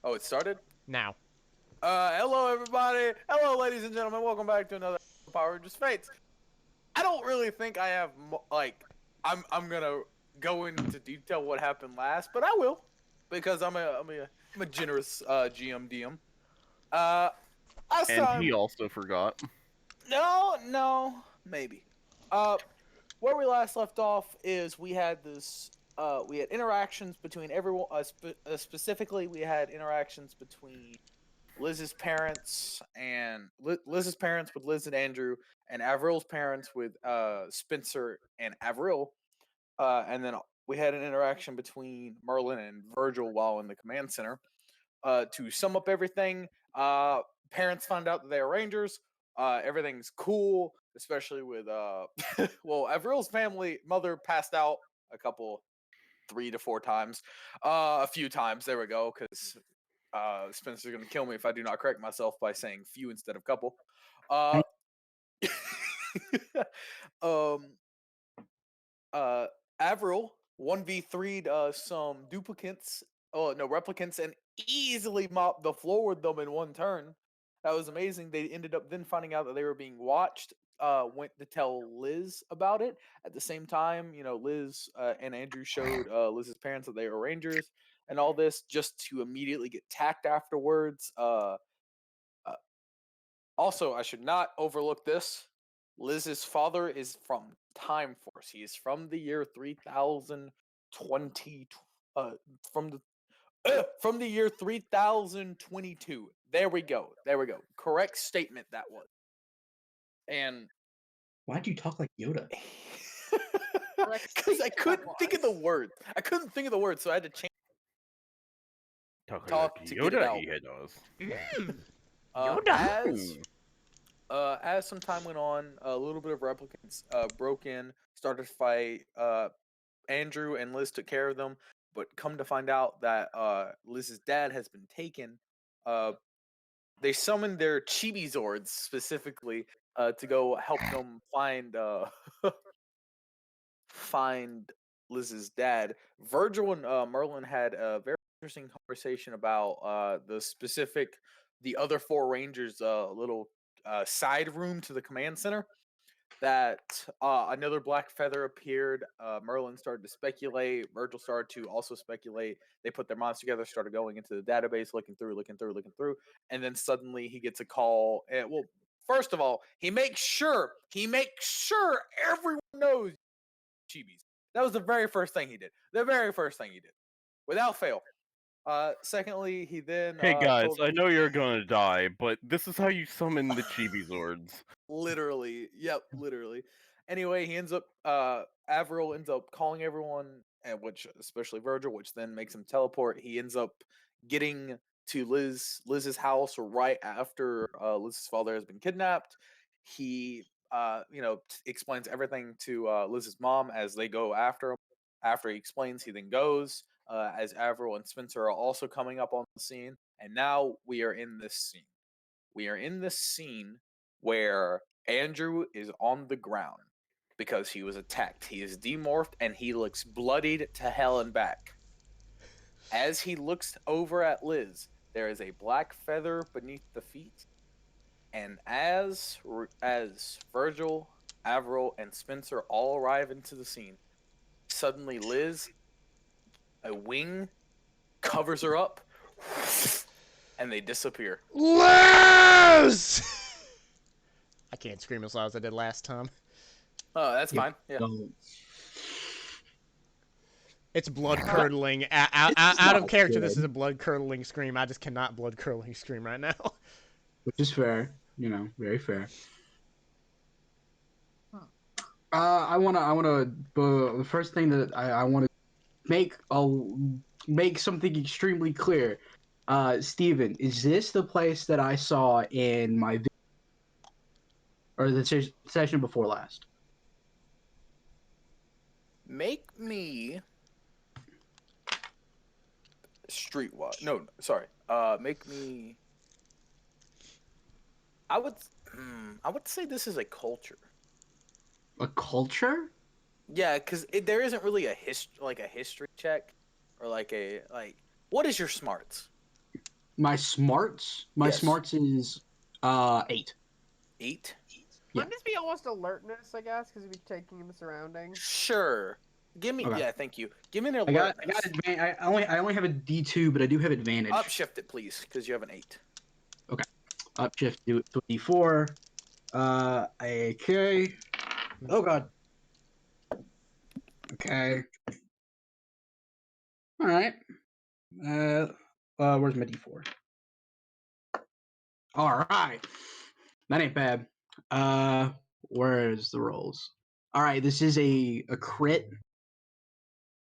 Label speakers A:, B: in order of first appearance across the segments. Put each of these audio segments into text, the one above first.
A: Oh, it started?
B: Now.
A: Hello everybody. Hello ladies and gentlemen. Welcome back to another Power Rangers Fates. I don't really think I have I'm gonna go into detail what happened last, but I will because I'm a generous GM DM. Last
C: And
A: time,
C: he also forgot.
A: no, maybe. Where we last left off is we had interactions between everyone. Specifically, we had interactions between Liz's parents and Liz's parents with Liz and Andrew, and Avril's parents with Spencer and Avril. And then we had an interaction between Merlin and Vergil while in the command center. To sum up everything, parents found out that they are Rangers. Everything's cool, especially with well, Avril's mother passed out a couple, 3 to 4 times, a few times. There we go, because Spencer's gonna kill me if I do not correct myself by saying few instead of couple. Uh, um, Avril 1v3'd some duplicates, oh no, replicants, and easily mopped the floor with them in one turn. That was amazing. They ended up then finding out that they were being watched. Went to tell Liz about it. At the same time, Liz and Andrew showed Liz's parents that they were Rangers and all this, just to immediately get tacked afterwards. Uh, Also, I should not overlook this. Liz's father is from Time Force. He is from the year 3020. Uh, from the year 3022. There we go. Correct statement that was. And
D: Why'd you talk like Yoda?
A: because I couldn't think of the word. So I had to change.
C: Talking
A: Talk
C: like
A: to get it
C: Yoda,
A: out.
C: he does.
B: Yoda.
A: As some time went on, a little bit of replicants broke in, started to fight. Andrew and Liz took care of them, but come to find out that Liz's dad has been taken. They summoned their Chibi Zords specifically to go help them find Liz's dad. Vergil and Merlin had a very interesting conversation about the other 4 Rangers' little side room to the command center. That another black feather appeared. Merlin started to speculate. Vergil started to also speculate. They put their minds together, started going into the database, looking through, and then suddenly he gets a call. And, well, first of all, he makes sure everyone knows Chibis. That was the very first thing he did. Without fail. Secondly, he then
C: Hey guys,
A: told
C: I know you're gonna die, but this is how you summon the Chibi Zords.
A: literally. Yep, literally. Anyway, Avril ends up calling everyone, and which especially Vergil, which then makes him teleport. He ends up getting to Liz's house right after Liz's father has been kidnapped. He explains everything to Liz's mom as they go after him. After he explains, he then goes as Avril and Spencer are also coming up on the scene, and now we are in this scene. Where Andrew is on the ground because he was attacked. He is demorphed and he looks bloodied to hell and back. As he looks over at Liz, there is a black feather beneath the feet. And as Vergil, Avril, and Spencer all arrive into the scene, suddenly Liz, a wing covers her up, and they disappear.
B: Liz! I can't scream as loud as I did last time.
A: Oh, that's fine. Yeah.
D: Don't.
B: It's blood curdling. Out of character, this is a blood curdling scream. I just cannot blood curdling scream right now.
D: Which is fair, very fair. The first thing that I wanna make something extremely clear. Steven, is this the place that I saw in my video, or the session before last?
A: Make me streetwise. No, sorry. Make me. I would say this is a culture.
D: A culture?
A: Yeah, because there isn't really a history check, or what is your smarts?
D: My smarts. My
A: Yes.
D: smarts is 8.
A: 8.
D: Yeah.
E: Wouldn't this be almost alertness, I guess, because you'd be taking in the surroundings?
A: Sure. Give me.
D: Okay.
A: Yeah, thank you. Give me an
D: I got
A: alertness.
D: I only have a D2, but I do have advantage.
A: Upshift it, please, because you have an 8.
D: Upshift to D4. Okay. Oh god. Okay. All right. Where's my D4? All right. That ain't bad. Where's the rolls? All right, this is a crit.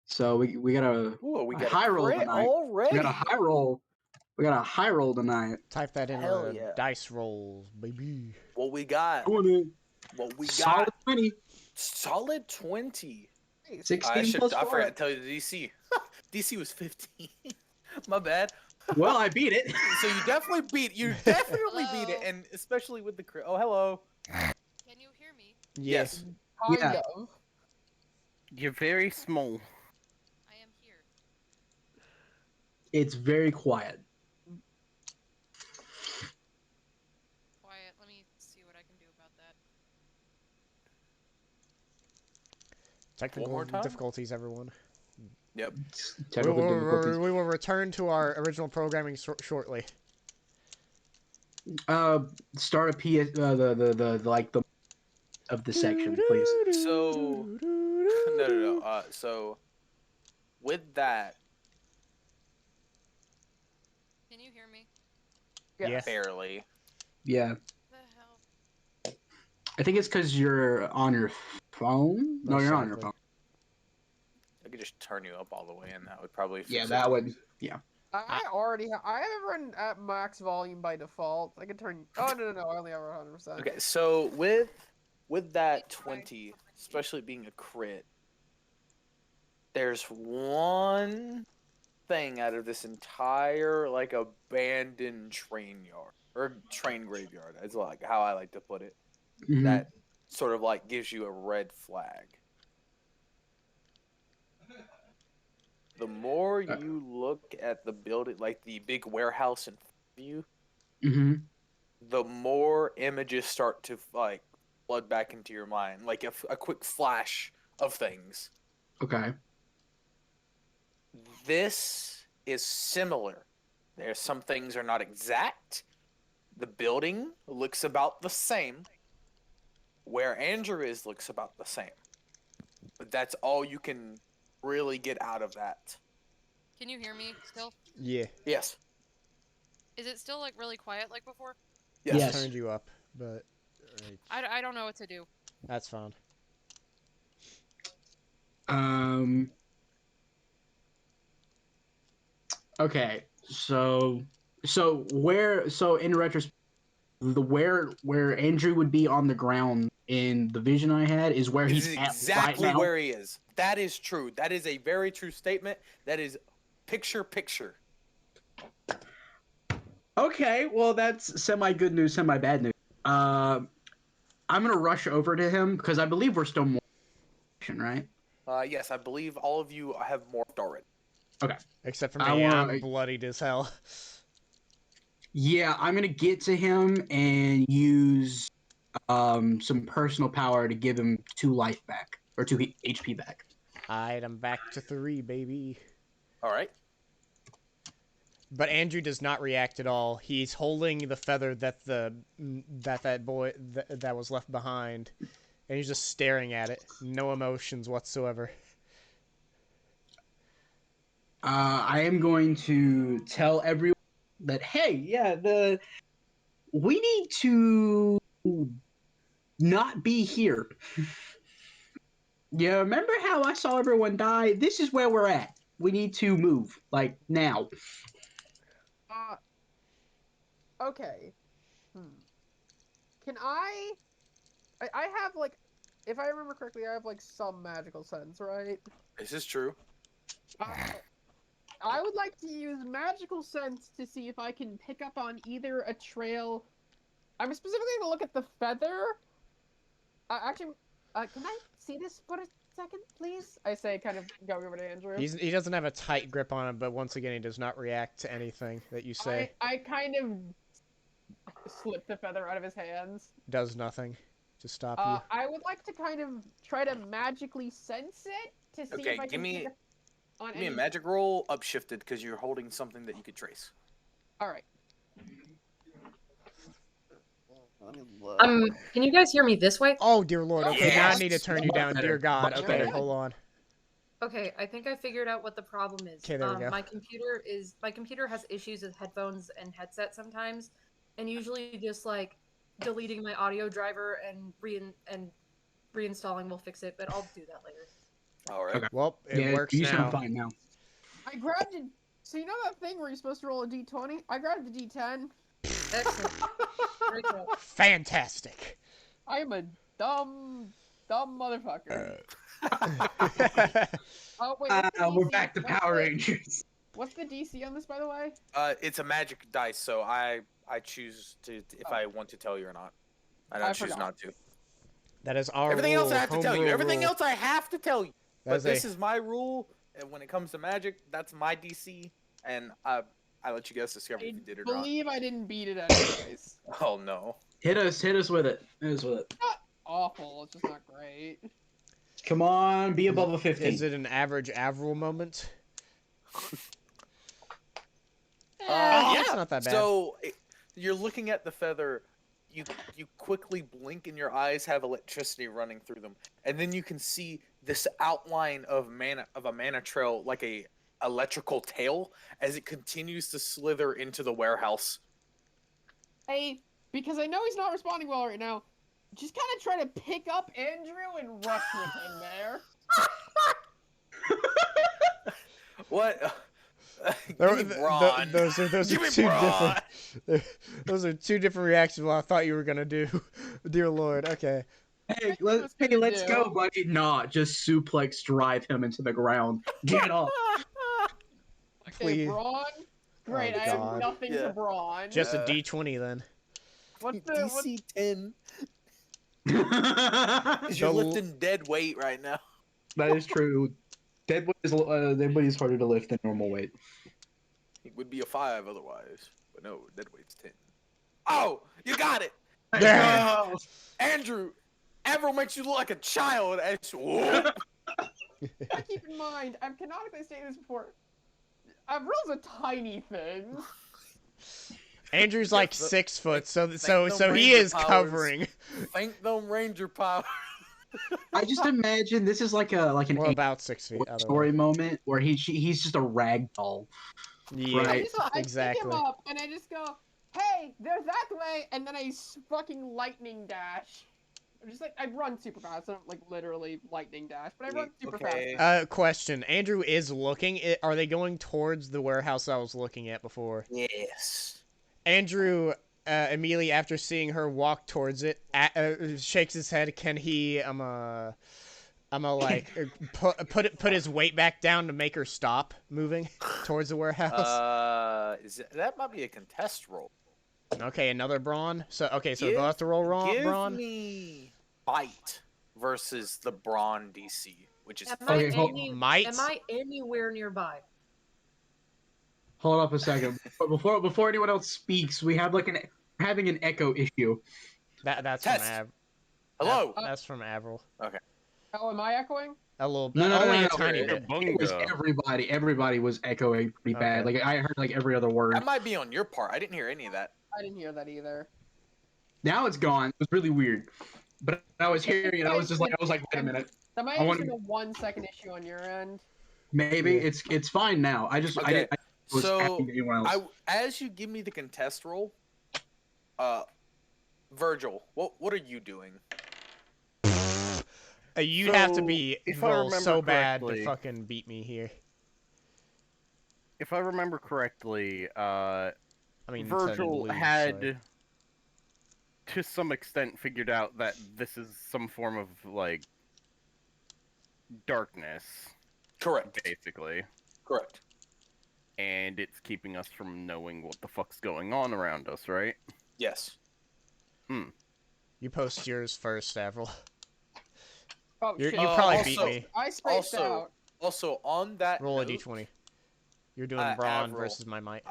D: So we got a
A: Ooh, we got
D: high
A: a
D: roll
A: crit
D: tonight.
A: already.
D: We got a high roll. We got a high roll tonight.
B: Type that in
A: Hell yeah.
B: dice rolls, baby.
A: What we got?
D: Going in.
A: What we
D: Solid
A: got?
D: 20.
A: Solid 20.
E: Nice.
D: 16 plus
A: I
D: 4.
A: forgot to tell you the DC. DC was 15. My bad.
D: Well, I beat it.
A: So you definitely beat. You definitely beat it,
F: Hello?
A: and especially with the crit. Oh, hello.
F: Can you hear me?
A: Yes.
E: Kind
D: Yeah.
E: of.
C: You're very small.
F: I am here.
D: It's very quiet.
F: Quiet. Let me see what I can do about that.
B: Technical
A: more time?
B: difficulties, everyone.
A: Yep.
D: Technical difficulties.
B: We will return to our original programming shortly.
D: Start a PS. The like the of the section, please.
A: So no. So with that,
F: Can you hear me?
B: Yeah.
A: barely.
D: Yeah,
F: The hell?
D: I think it's because you're on your phone. No,
B: Most
D: you're not on your
B: likely.
D: phone.
A: I could just turn you up all the way, and that would probably fix
D: Yeah,
A: it.
D: that would. Yeah.
E: I have it run at max volume by default. I can turn. Oh no, I only have 100%.
A: Okay, so with that 20, especially being a crit, there's one thing out of this entire like abandoned train yard or train graveyard. Is like how I like to put it.
D: Mhm.
A: That sort of like gives you a red flag. The more you look at the building, like the big warehouse in front of you,
D: Mhm.
A: the more images start to like flood back into your mind, like a quick flash of things.
D: Okay.
A: This is similar. There's some things are not exact. The building looks about the same. Where Andrew is looks about the same. But that's all you can really get out of that.
F: Can you hear me still?
B: Yeah.
A: Yes.
F: Is it still like really quiet like before?
A: Yes.
D: Yes.
B: Turned you up, but
F: I don't know what to do.
B: that's fine.
D: Okay. So in retrospect, the where Andrew would be on the ground in the vision I had is where
A: This
D: he's
A: is
D: at
A: exactly
D: right now.
A: where he is. That is true. That is a very true statement. That is picture.
D: Okay, well that's semi good news, semi bad news. I'm gonna rush over to him because I believe we're still more action, right?
A: Yes, I believe all of you have morphed already.
D: Okay.
B: Except for
D: I
B: me,
D: wanna-
B: I'm bloodied as hell.
D: Yeah, I'm gonna get to him and use some personal power to give him 2 life back or 2 HP back.
B: Alright, I'm back to 3, baby.
A: All right.
B: But Andrew does not react at all. He's holding the feather that that boy that was left behind, and he's just staring at it. No emotions whatsoever.
D: I am going to tell everyone that hey, yeah, we need to not be here. Yeah, remember how I saw everyone die? This is where we're at. We need to move, like now.
E: Okay. Can I have like, if I remember correctly, I have like some magical sense, right?
A: This is true.
E: I would like to use magical sense to see if I can pick up on either a trail. I'm specifically going to look at the feather. Actually, can I see this? What is second, please? I say, kind of going over to Andrew.
B: He doesn't have a tight grip on him, but once again, he does not react to anything that you say.
E: I kind of slip the feather out of his hands.
B: Does nothing to stop you.
E: I would like to kind of try to magically sense it to see
A: Okay,
E: if I
A: give
E: can
A: me
E: pick up on
A: give me a
E: any...
A: magic roll upshifted because you're holding something that you could trace.
E: All right.
G: Can you guys hear me this way?
B: Oh, dear Lord. Okay, now I
A: Yes.
B: need to turn you
D: Much
B: down.
D: better.
B: Dear God.
D: Much
B: Okay,
D: better.
B: hold on.
G: Okay, I think I figured out what the problem is.
B: Okay, there we go.
G: My computer has issues with headphones and headset sometimes, and usually just like deleting my audio driver and reinstalling will fix it. But I'll do that later.
A: All right.
D: Okay.
B: Well, it
D: Yeah,
B: works
D: you
B: now.
D: sound fine now.
E: I grabbed it. So you know that thing where you're supposed to roll a d20? I grabbed a d10.
G: Excellent. Great job.
B: Fantastic.
E: I am a dumb motherfucker. Oh wait, what's the
D: We're
E: DC?
D: back to Power Rangers.
E: What's the DC on this, by the way?
A: It's a magic dice, so I choose to if I want to tell you or not. I don't
E: I
A: choose
E: forgot.
A: not to.
B: That is our
A: Everything
B: rule.
A: else I have to tell you.
B: Home
A: Everything
B: rule.
A: else I have to tell you.
B: That
A: But
B: is
A: this
B: a-
A: is my rule, and when it comes to magic, that's my DC, and I let you guys discover if you did or not.
E: Believe I didn't beat it anyways.
A: Oh no.
D: Hit us with it. Hit us with it.
E: Awful. It's just not great.
D: Come on, be above a 15.
B: Is it an average Avril moment?
A: Yeah.
B: It's not that bad.
A: So you're looking at the feather. You quickly blink, and your eyes have electricity running through them, and then you can see this outline of a mana trail, like a electrical tail, as it continues to slither into the warehouse.
E: Hey, because I know he's not responding well right now, just kind of try to pick up Andrew and rush with him there.
A: What?
B: There-
A: Give me
B: th-
A: Braun.
B: those are
A: Give me
B: two
A: Braun.
B: different. Those are two different reactions. What I thought you were gonna do. Dear Lord. Okay.
D: Hey,
E: What's
D: let's
E: gonna
D: go,
E: do?
D: buddy. Nah, just suplex drive him into the ground. Get up.
E: Okay,
B: Please.
E: Braun. Great,
B: Oh,
E: I have
B: God.
E: nothing
A: Yeah.
E: to Braun.
B: Just a
A: Yeah.
B: D20 then.
E: What's the
A: DC 10.
D: That
A: Because you're
B: The-
A: lifting dead weight right now.
D: is true. Dead weight is harder to lift than normal weight.
A: It would be a 5 otherwise. But no, dead weight's 10. Oh, you got it!
B: Yeah.
A: Andrew, Avril makes you look like a child. And whoop.
E: keep in mind, I've canonically stated this before. Avril's a tiny thing.
B: Andrew's like
A: the-
B: 6 foot, so
A: them
B: he
A: Ranger
B: is
A: powers.
B: covering.
A: Thank them Ranger power.
D: I just imagine this is like an
B: Well, about 6 feet. otherwise.
D: story moment where he's just a rag doll.
B: Yeah,
D: Right.
E: I pick
B: exactly.
E: him up and I just go, hey, there's that way, and then I fucking lightning dash. I'm just like, I run super fast. I don't like literally lightning dash, but I run super
A: Okay.
E: fast.
B: Question. Andrew is looking. Are they going towards the warehouse I was looking at before?
A: Yes.
B: Andrew, immediately after seeing her walk towards it, shakes his head. Can he, like put his weight back down to make her stop moving towards the warehouse?
A: That might be a contest roll.
B: Okay, another brawn. So they'll
A: Give-
B: have to roll
A: Give
B: brawn.
A: me bite versus the brawn DC, which is
G: Am
D: Okay, hold-
B: Might?
G: am I anywhere nearby?
D: Hold up a second. But before anyone else speaks, we have having an echo issue.
B: That's
A: Test.
B: from Av.
A: hello.
B: That's from Avril.
E: Oh, am I echoing?
B: A little,
D: No, no,
B: only
D: no,
B: a
D: no,
B: tiny
D: no,
B: bit.
D: It was
C: Bunga.
D: everybody was echoing pretty bad.
B: Okay.
D: Like I heard like every other word.
A: That might be on your part. I didn't hear any of that.
E: I didn't hear that either.
D: Now it's gone. It was really weird. But I was hearing it. I was like, wait a minute.
E: That might
D: I
E: have
D: wanna-
E: been a 1 second issue on your end.
D: Maybe
B: Yeah.
D: it's fine now. I just
A: Okay,
D: I was
A: so
D: asking anyone else.
A: as you give me the contest roll, Vergil, what are you doing?
B: You'd have to
C: So,
B: be
C: if I
B: roll
C: remember
B: so bad to
C: correctly-
B: fucking beat me here.
C: If I remember correctly,
B: I mean, to
C: Virgil
B: lose,
C: had,
B: sorry.
C: to some extent, figured out that this is some form of, like, darkness,
A: Correct.
C: basically.
A: Correct.
C: And it's keeping us from knowing what the fuck's going on around us, right?
A: Yes.
B: You post yours first, Avril.
E: Oh
B: You
E: shit!
B: probably
A: also-
B: beat me.
E: I spaced
A: also-
E: out.
A: Also, on that
B: Roll a
A: note,
B: d20. You're doing brawn
A: Avril,
B: versus my might.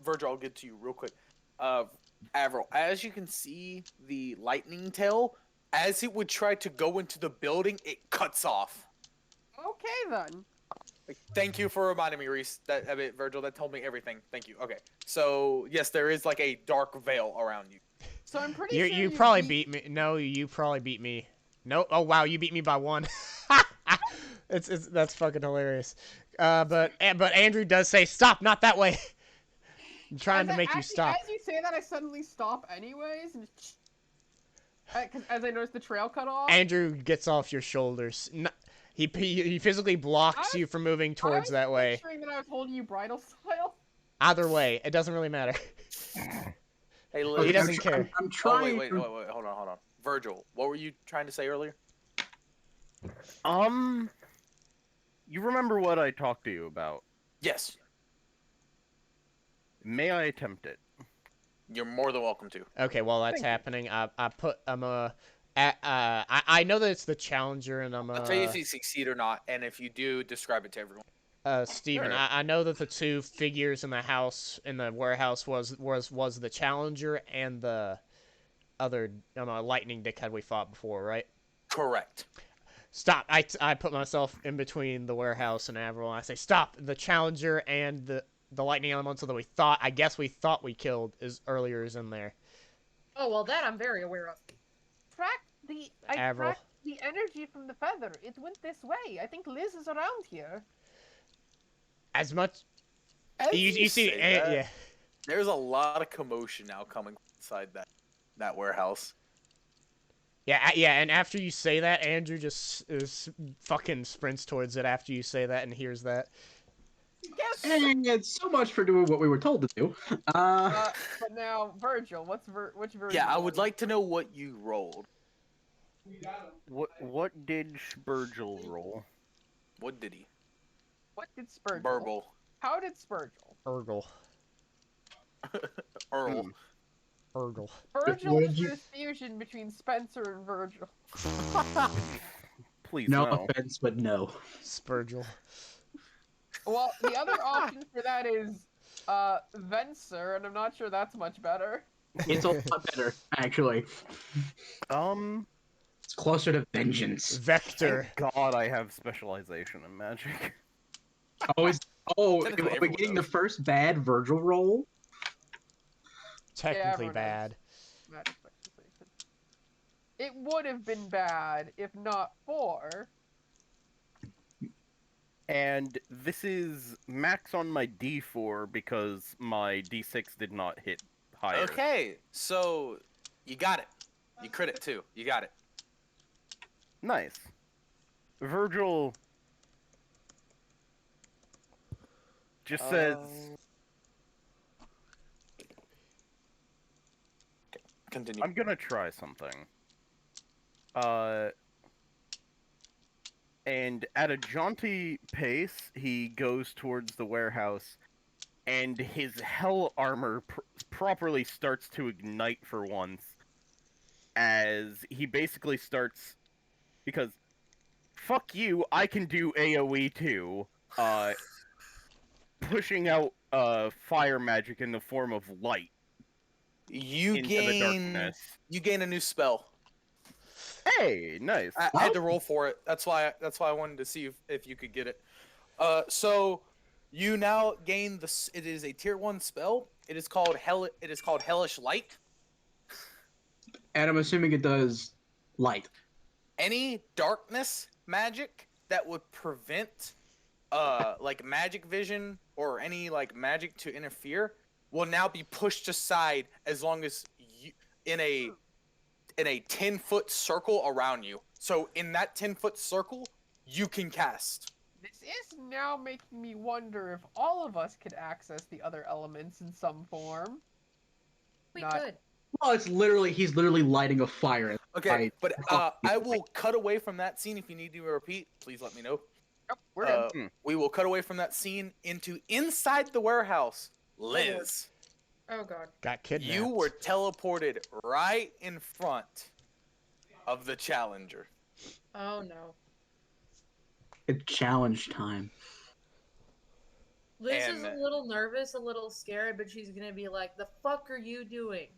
A: Virgil, I'll get to you real quick. Avril, as you can see, the lightning tail, as it would try to go into the building, it cuts off.
E: Okay then.
A: Like, thank you for reminding me, Reese. Virgil, that told me everything. Thank you. Okay, so yes, there is like a dark veil around you.
E: So I'm pretty
B: You
E: sure
B: you probably beat me. No, you probably beat me. No. Oh wow, you beat me by 1. it's that's fucking hilarious. But Andrew does say stop, not that way. I'm trying to make you stop.
E: As you say that, I suddenly stop anyways, and just, 'cause as I notice the trail cut off.
B: Andrew gets off your shoulders. He physically blocks you from moving towards that way.
E: I was picturing that I was holding you bridal style.
B: Either way, it doesn't really matter.
A: Hey,
B: He
A: Liz.
B: doesn't care.
D: I'm
A: Oh,
D: trying.
A: wait, hold on. Virgil, what were you trying to say earlier?
C: You remember what I talked to you about?
A: Yes,
C: May I attempt it?
A: you're more than welcome to.
B: Okay, while that's happening, I know that it's the challenger, and
A: I'll tell you if you succeed or not, and if you do, describe it to everyone.
B: Steven,
C: Sure.
B: I know that the two figures in the warehouse was the challenger and the other lightning dickhead we fought before, right?
A: Correct.
B: Stop! I put myself in between the warehouse and Avril, and I say, stop! The challenger and the lightning elemental that we thought we killed earlier is in there.
G: Oh well, that I'm very aware of.
E: I
B: Avril.
E: tracked the energy from the feather. It went this way. I think Liz is around here.
B: As much
A: As
B: you see,
A: say that,
B: yeah.
A: there's a lot of commotion now coming inside that warehouse.
B: Yeah, and after you say that, Andrew just fucking sprints towards it after you say that and hears that.
E: Guess.
D: And it's so much for doing what we were told to do.
E: But now, Virgil, which Virgil?
A: Yeah, I would like to know what you rolled.
C: What did Vergil roll?
A: What did he?
E: What did Spurgil?
A: Burble.
E: How did Spurgil?
B: Urgle.
A: Earl.
C: Hmm.
B: Urgle.
E: Virgil
D: What
E: is
D: did you-
E: the fusion between Spencer and Virgil.
C: Please
D: No
C: no.
D: offense, but no.
B: Spurgil.
E: Well, the other option for that is Venser, and I'm not sure that's much better.
D: It's a lot better, actually. It's closer to vengeance.
B: Vector.
C: Thank God I have specialization in magic.
D: Oh, are
A: Technically,
D: we
A: everyone
D: getting
A: does.
D: the first bad Virgil roll?
B: Technically
E: everyone
B: bad.
E: Magic specialization. It would have been bad if not for.
C: And this is max on my D4 because my D6 did not hit higher.
A: Okay, so you got it. You crit it too. You got it.
C: Nice. Vergil just says,
A: Continue.
C: I'm gonna try something. And at a jaunty pace, he goes towards the warehouse, and his hell armor properly starts to ignite for once, as he basically starts, because, fuck you, I can do AoE too, pushing out fire magic in the form of light
A: You
C: into the
A: gain.
C: darkness.
A: You gain a new spell.
C: Hey, nice.
A: I had to roll for it. That's why I wanted to see if you could get it. So you now gain this. It is a tier 1 spell. It is called Hellish Light.
D: And I'm assuming it does light.
A: Any darkness magic that would prevent like magic vision or any like magic to interfere will now be pushed aside as long as you in a 10-foot circle around you. So in that 10-foot circle, you can cast.
E: This is now making me wonder if all of us could access the other elements in some form.
G: We
E: Not-
G: could.
D: Well, he's literally lighting a fire.
A: Okay,
D: Right.
A: but I will cut away from that scene if you need to repeat. Please let me know.
E: Yep, we're good.
A: We will cut away from that scene into inside the warehouse. Liz,
G: Oh god.
B: Got kidnapped.
A: you were teleported right in front of the challenger.
G: Oh no.
D: It's challenge time.
G: Liz is
A: And-
G: a little nervous, a little scared, but she's gonna be like, "The fuck are you doing?"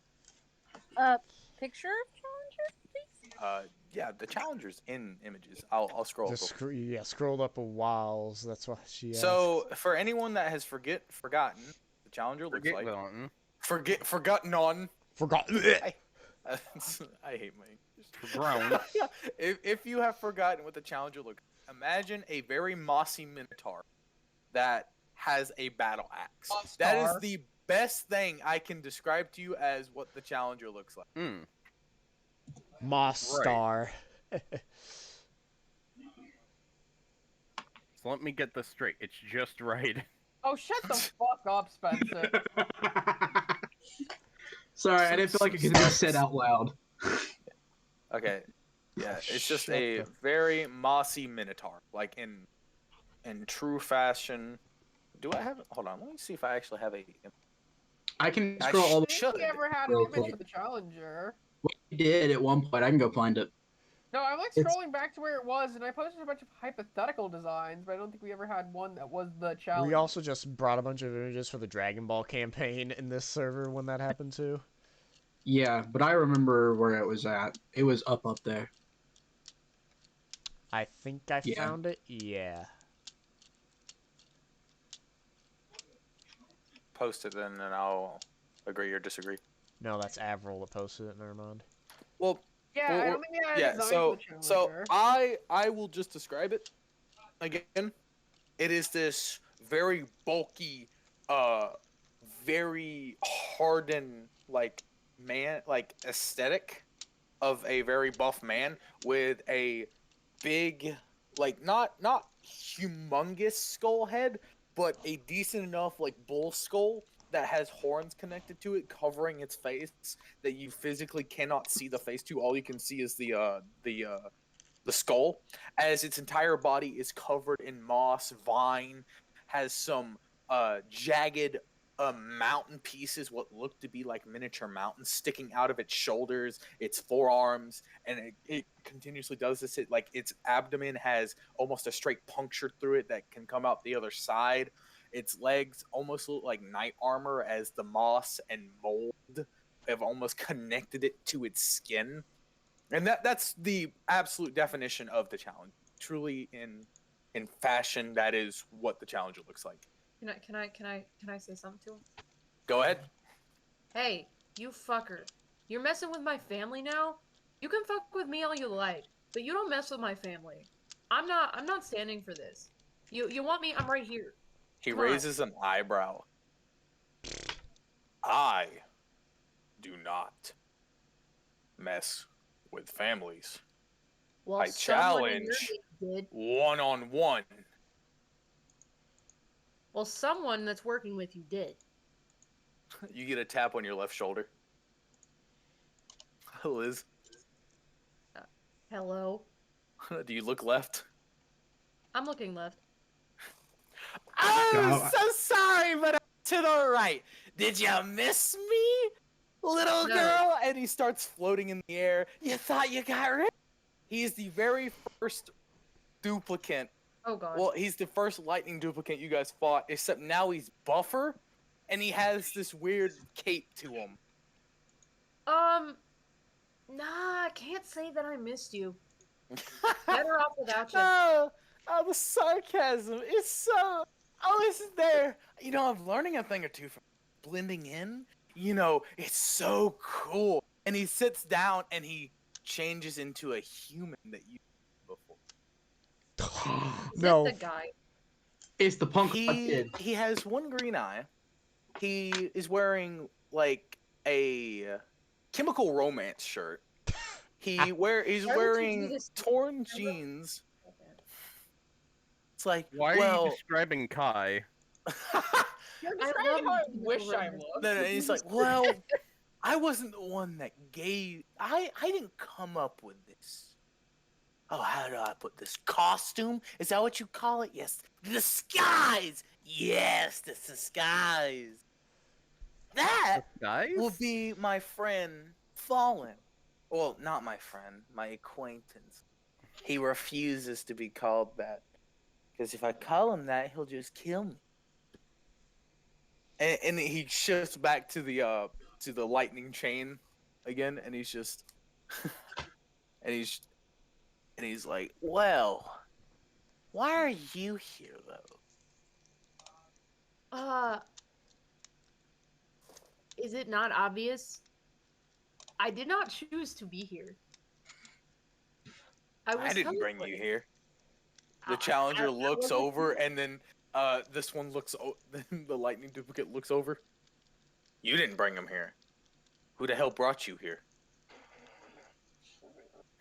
F: Picture of Challenger, please?
A: Yeah, the challenger's in images. I'll scroll up.
B: Just scrolled up a while. So that's why she asked.
A: So for anyone that has forgotten, the challenger looks
C: Forget
A: like
C: Valentine.
A: forgotten on.
B: Forgot.
A: I hate my English.
C: Ground.
A: If you have forgotten what the challenger looks, imagine a very mossy minotaur that has a battle axe.
E: Moss
A: That is
E: star.
A: the best thing I can describe to you as what the challenger looks like.
C: Hmm.
B: Moss
C: Right.
B: Star.
C: So let me get this straight. It's just right.
E: Oh, shut the fuck up, Spencer.
D: Sorry, I didn't feel like it could be said out loud.
A: Okay. Yeah, it's just
B: Shut
A: a
B: the-
A: very mossy minotaur, like in true fashion. Do I have? Hold on, let me see if I actually have a.
D: I can
A: I
D: scroll all
E: I
D: the
A: should.
E: think we ever had an
D: Real
E: image
D: quick.
E: for the Challenger.
D: we did at one point. I can go find it.
E: No, I'm like
D: It's-
E: scrolling back to where it was, and I posted a bunch of hypothetical designs, but I don't think we ever had one that was the Challenger.
B: We also just brought a bunch of images for the Dragon Ball campaign in this server when that happened too.
D: Yeah, but I remember where it was at. It was up there.
B: I think I
D: Yeah.
B: found it. Yeah.
A: Post it then, and I'll agree or disagree.
B: No, that's Avril that posted it. Never mind.
A: Well,
E: Yeah,
A: Well,
E: I don't think we had a
A: yeah.
E: design
A: So
E: for the
A: so
E: Challenger.
A: I will just describe it again. It is this very bulky, very hardened like man, like aesthetic of a very buff man with a big, like not humongous skull head, but a decent enough like bull skull that has horns connected to it, covering its face that you physically cannot see the face to. All you can see is the skull, as its entire body is covered in moss, vine, has some jagged mountain pieces, what look to be like miniature mountains sticking out of its shoulders, its forearms, and it continuously does this. It, like, its abdomen has almost a straight puncture through it that can come out the other side. Its legs almost look like knight armor, as the moss and mold have almost connected it to its skin. And that's the absolute definition of the challenge. Truly in fashion, that is what the challenger looks like.
G: Can I say something to him?
A: Go ahead.
G: Hey, you fucker. You're messing with my family now? You can fuck with me all you like, but you don't mess with my family. I'm not standing for this. You want me? I'm right here.
A: He
G: Come on.
A: raises an eyebrow. I do not mess with families.
G: Well,
A: I
G: someone in your
A: challenge.
G: age did.
A: One-on-one.
G: Well, someone that's working with you did.
A: You get a tap on your left shoulder. Liz,
G: Hello.
A: do you look left?
G: I'm looking left.
A: I'm
D: No.
A: so sorry, but I'm to the right. Did you miss me, little
G: No.
A: girl? And he starts floating in the air. You thought you got rid? He's the very first duplicate.
G: Oh god.
A: Well, he's the first lightning duplicate you guys fought, except now he's buffer, and he has this weird cape to him.
G: Nah, I can't say that I missed you. Better off without you.
A: Oh, the sarcasm is so. Oh, isn't there? You know, I'm learning a thing or two from blending in. You know, it's so cool. And he sits down and he changes into a human that you before.
G: Is
B: No.
G: it the guy?
D: It's the punk kid.
A: He has one green eye. He is wearing like a Chemical Romance shirt. He's
G: Why would you do
A: wearing
G: this?
A: torn jeans. It's like,
C: Why are
A: well,
C: you describing Kai?
E: You're
G: I
E: describing
G: love
E: how I
G: the
E: wish I
G: romance.
E: looked.
A: no, and he's like, well, I wasn't the one that gave. I didn't come up with this. Oh, how do I put this? Costume? Is that what you call it? Yes. Disguise. Yes, the disguise. That
C: Guys?
A: will be my friend Fallen. Well, not my friend, my acquaintance. He refuses to be called that. Because if I call him that, he'll just kill me. And he shifts back to the lightning chain again, and he's just and he's like, well, why are you here though?
G: Is it not obvious? I did not choose to be here.
A: I didn't bring you
G: teleported.
A: here. The
G: I
A: challenger looks
G: wasn't
A: over,
G: here.
A: and then this one looks. Then the lightning duplicate looks over. You didn't bring him here. Who the hell brought you here?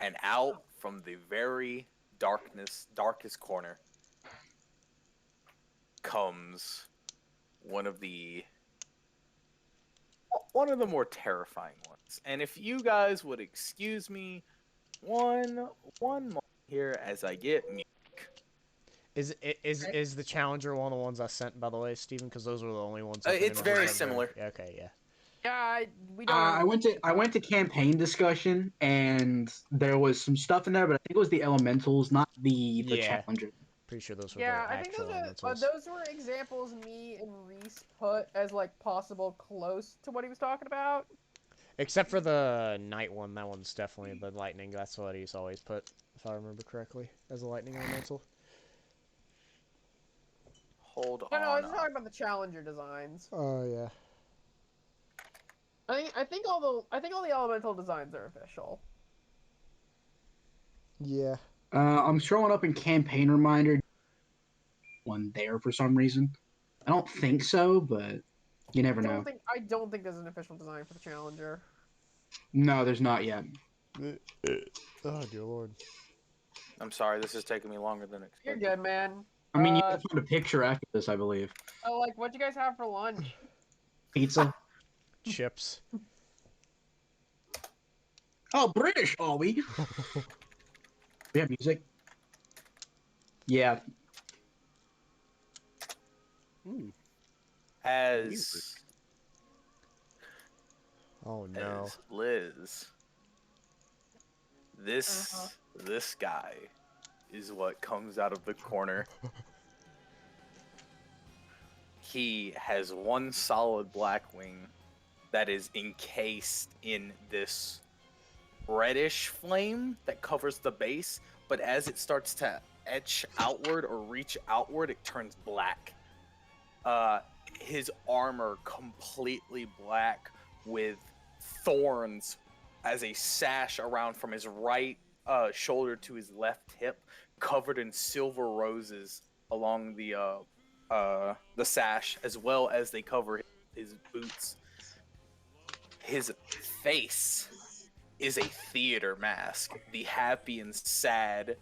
A: And out from the very darkest corner, comes one of the more terrifying ones. And if you guys would excuse me one moment here as I get music.
B: Is the challenger one of the ones I sent, by the way, Steven? Because those were the only ones. I could
A: It's
B: remember
A: very
B: from
A: similar.
B: Yeah, okay, yeah.
E: Yeah, we don't.
D: I went to campaign discussion and there was some stuff in there, but I think it was the elementals, not the
B: Yeah.
D: challenger.
B: Pretty sure those were
E: Yeah,
B: the
E: I think
B: actual elementals.
E: those were examples me and Reese put as like possible close to what he was talking about.
B: Except for the night one, that one's definitely the lightning. That's what he's always put, if I remember correctly, as a lightning elemental.
A: Hold
E: No, I
A: on.
E: was talking about the challenger designs.
B: Oh yeah.
E: I think all the elemental designs are official.
B: Yeah.
D: I'm scrolling up in campaign reminder. One there for some reason. I don't think so, but you never know.
E: I don't think there's an official design for the challenger.
D: No, there's not yet.
B: Oh dear lord.
A: I'm sorry, this is taking me longer than
E: You're
A: expected.
E: good, man.
D: I mean, you have to find a picture after this, I believe.
E: Oh, like what'd you guys have for lunch?
D: Pizza.
B: Chips.
D: Oh, British, are we? We have music. Yeah.
A: As
B: Oh no.
A: as Liz, this guy is what comes out of the corner. He has one solid black wing that is encased in this reddish flame that covers the base, but as it starts to etch outward or reach outward, it turns black. His armor completely black with thorns as a sash around from his right shoulder to his left hip, covered in silver roses along the sash, as well as they cover his boots. His face is a theater mask, the happy and sad,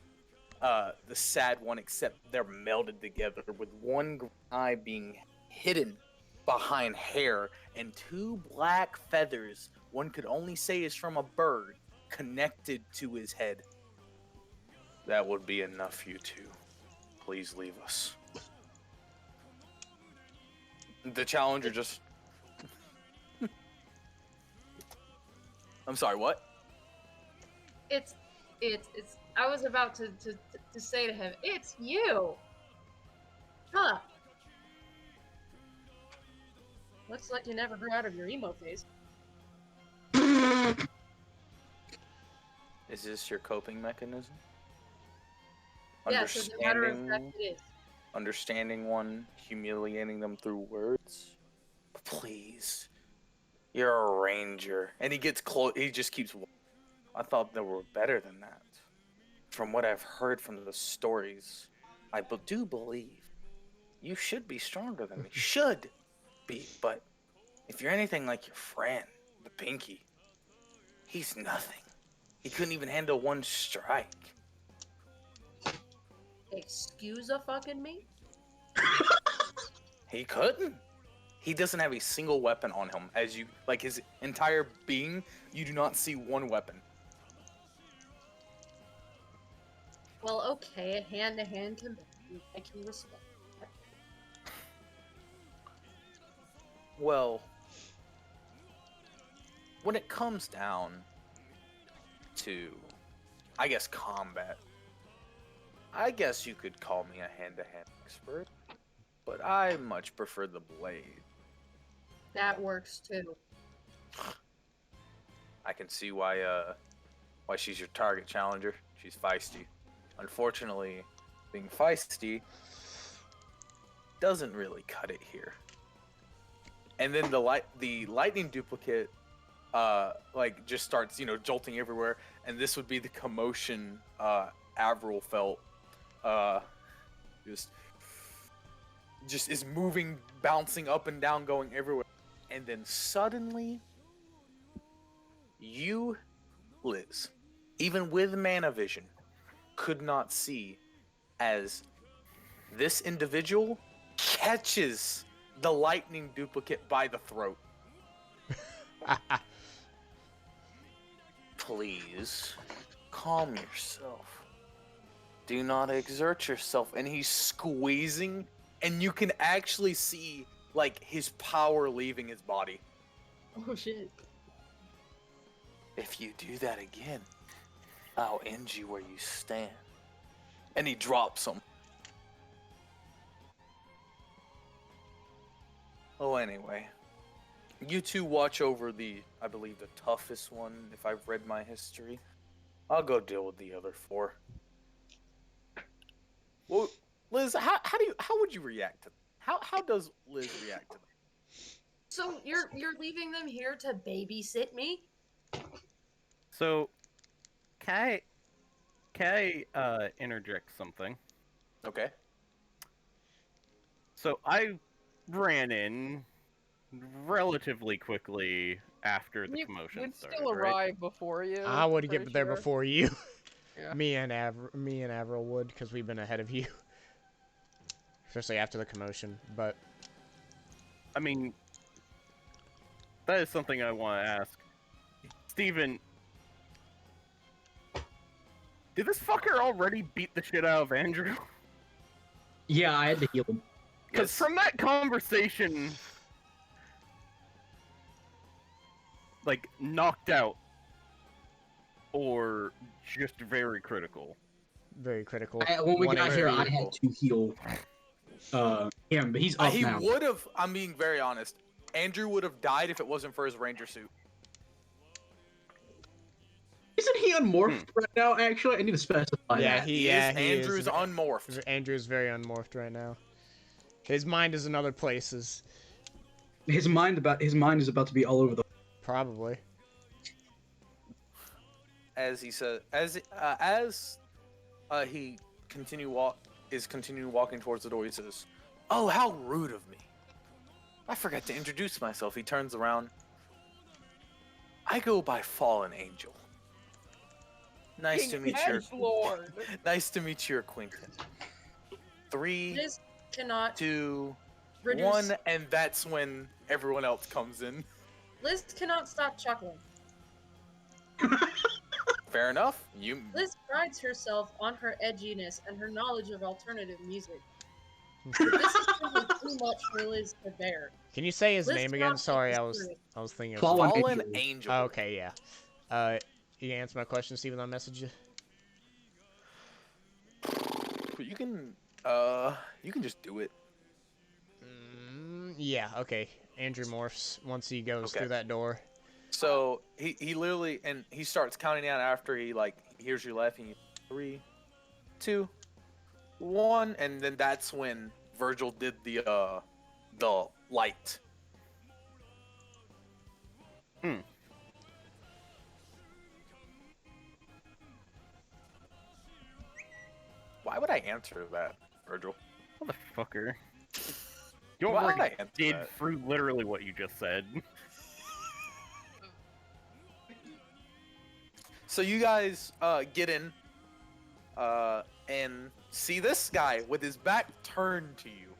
A: the sad one, except they're melded together with one eye being hidden behind hair and two black feathers one could only say is from a bird connected to his head. That would be enough, you two. Please leave us. The challenger just... I'm sorry, what?
G: It's. I was about to say to him, it's you. Huh. Looks like you never grew out of your emo phase.
A: Is this your coping mechanism?
G: Yes, as a matter of fact, it is.
A: Understanding one, humiliating them through words? Please. You're a ranger. And he gets close. He just keeps... I thought they were better than that. From what I've heard from the stories, I do believe you should be stronger than me. Should be. But if you're anything like your friend, the Pinky, he's nothing. He couldn't even handle one strike.
G: Excuse a fucking me?
A: He couldn't. He doesn't have a single weapon on him. As you, like his entire being, you do not see one weapon.
G: Well, okay, a hand-to-hand combat. I can respect that.
A: Well, when it comes down to, I guess, combat, I guess you could call me a hand-to-hand expert, but I much prefer the blade.
G: That works too.
A: I can see why she's your target challenger. She's feisty. Unfortunately, being feisty doesn't really cut it here. And then the lightning duplicate like just starts, jolting everywhere, and this would be the commotion Avril felt. Just is moving, bouncing up and down, going everywhere. And then suddenly you, Liz, even with mana vision, could not see as this individual catches the lightning duplicate by the throat. Please, calm yourself. Do not exert yourself. And he's squeezing, and you can actually see, like, his power leaving his body.
G: Oh shit.
A: If you do that again, I'll end you where you stand. And he drops him. Oh, anyway. You two watch over I believe, the toughest one, if I've read my history. I'll go deal with the other 4. Well, Liz, how would you react to how does Liz react to that?
G: So you're leaving them here to babysit me?
C: So, can I interject something?
A: Okay.
C: So I ran in relatively quickly after the commotion
E: We'd
C: started,
E: still
C: right?
E: arrive before you.
B: I would
E: pretty
B: get there
E: sure.
B: before you.
E: Yeah.
B: Me and Avril would, because we've been ahead of you. Especially after the commotion, but...
C: I mean, that is something I want to ask. Steven, did this fucker already beat the shit out of Andrew?
D: Yeah, I had to heal him.
C: Because from that conversation, like, knocked out, or just very critical.
B: Very critical.
D: When we
B: 1
D: got here, I
B: HP.
D: had to heal him, but he's up
A: He
D: now.
A: would have, I'm being very honest, Andrew would have died if it wasn't for his ranger suit.
D: Isn't he unmorphed right now, actually? I need to specify
B: Yeah,
D: that.
B: he
A: Andrew's
B: is.
A: unmorphed.
B: Andrew's very unmorphed right now. His mind is in other places.
D: His mind is about to be all over the...
B: Probably.
A: As he said, he continue walking towards the door, he says, "Oh, how rude of me! I forgot to introduce myself." He turns around. "I go by Fallen Angel. Nice to meet your
E: Lord.
A: nice to meet your acquaintance." 3,
G: Liz cannot
A: 2,
G: reduce.
A: 1, and that's when everyone else comes in.
G: Liz cannot stop chuckling.
A: Fair enough.
G: Liz prides herself on her edginess and her knowledge of alternative music. But this is simply too much for Liz to bear.
B: Can you say his
G: Liz
B: name
G: cannot
B: again?
G: take
B: Sorry,
G: this
B: I was
G: serious.
B: thinking of
D: Fallen
A: Fallen
D: Angel.
A: Angel.
B: Oh, okay, yeah. You can answer my question, Steven, on message you?
A: You can just do it.
B: Yeah, okay. Andrew morphs once he goes
A: Okay.
B: through that door.
A: So he literally, and he starts counting down after he hears you laughing. 3, 2, 1, and then that's when Vergil did the light. Why would I answer that, Vergil?
C: Motherfucker. You
A: Why would
C: already
A: I answer
C: did
A: that?
C: through literally what you just said.
A: So you guys get in and see this guy with his back turned to you.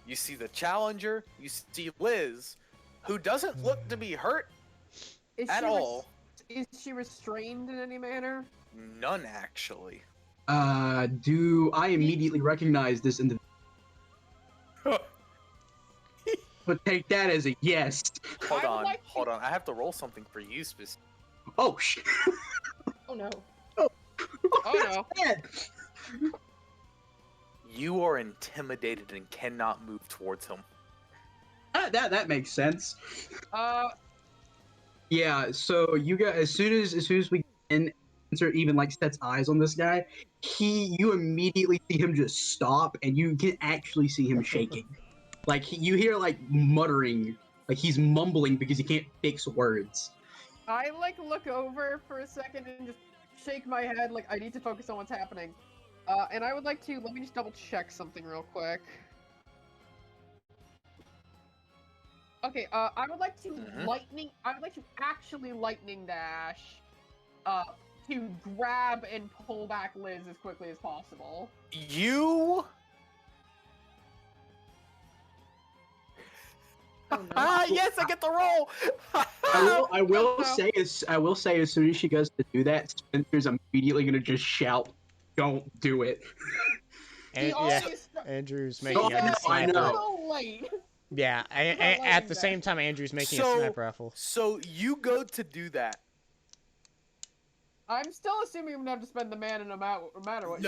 A: You see the challenger. You see Liz, who doesn't look to be hurt
E: Is
A: at
E: she
A: all.
E: Is she restrained in any manner?
A: None, actually.
D: Do I immediately recognize this individual? But take that as a yes.
A: Hold
E: I would
A: on,
E: like
A: hold on. I have to roll something for you specifically.
D: Oh shit.
G: Oh no.
E: Oh no.
D: Bad.
A: You are intimidated and cannot move towards him.
D: That makes sense.
E: Uh,
D: Yeah, so you guys, as soon as we get in, Spencer even like sets eyes on this guy, you immediately see him just stop, and you can actually see him shaking. Like you hear like muttering, like he's mumbling because he can't fix words.
E: I like look over for a second and just shake my head like I need to focus on what's happening. And I would like to let me just double check something real quick. Okay, I would like to I would like to actually lightning dash, to grab and pull back Liz as quickly as possible.
A: You.
E: Oh, no.
A: Yes, I get the roll.
D: I will
E: no.
D: say as soon as she goes to do that, Spencer's immediately gonna just shout, "Don't do it!"
B: And,
E: He
B: yeah,
E: always
B: Andrew's
E: She's
B: making
D: I
B: a
D: know, I
B: sniper.
D: know.
E: a little late.
B: Yeah, at the same time, Andrew's making a sniper rifle.
A: So you go to do that.
E: I'm still assuming I'm gonna have to spend the mana no matter what.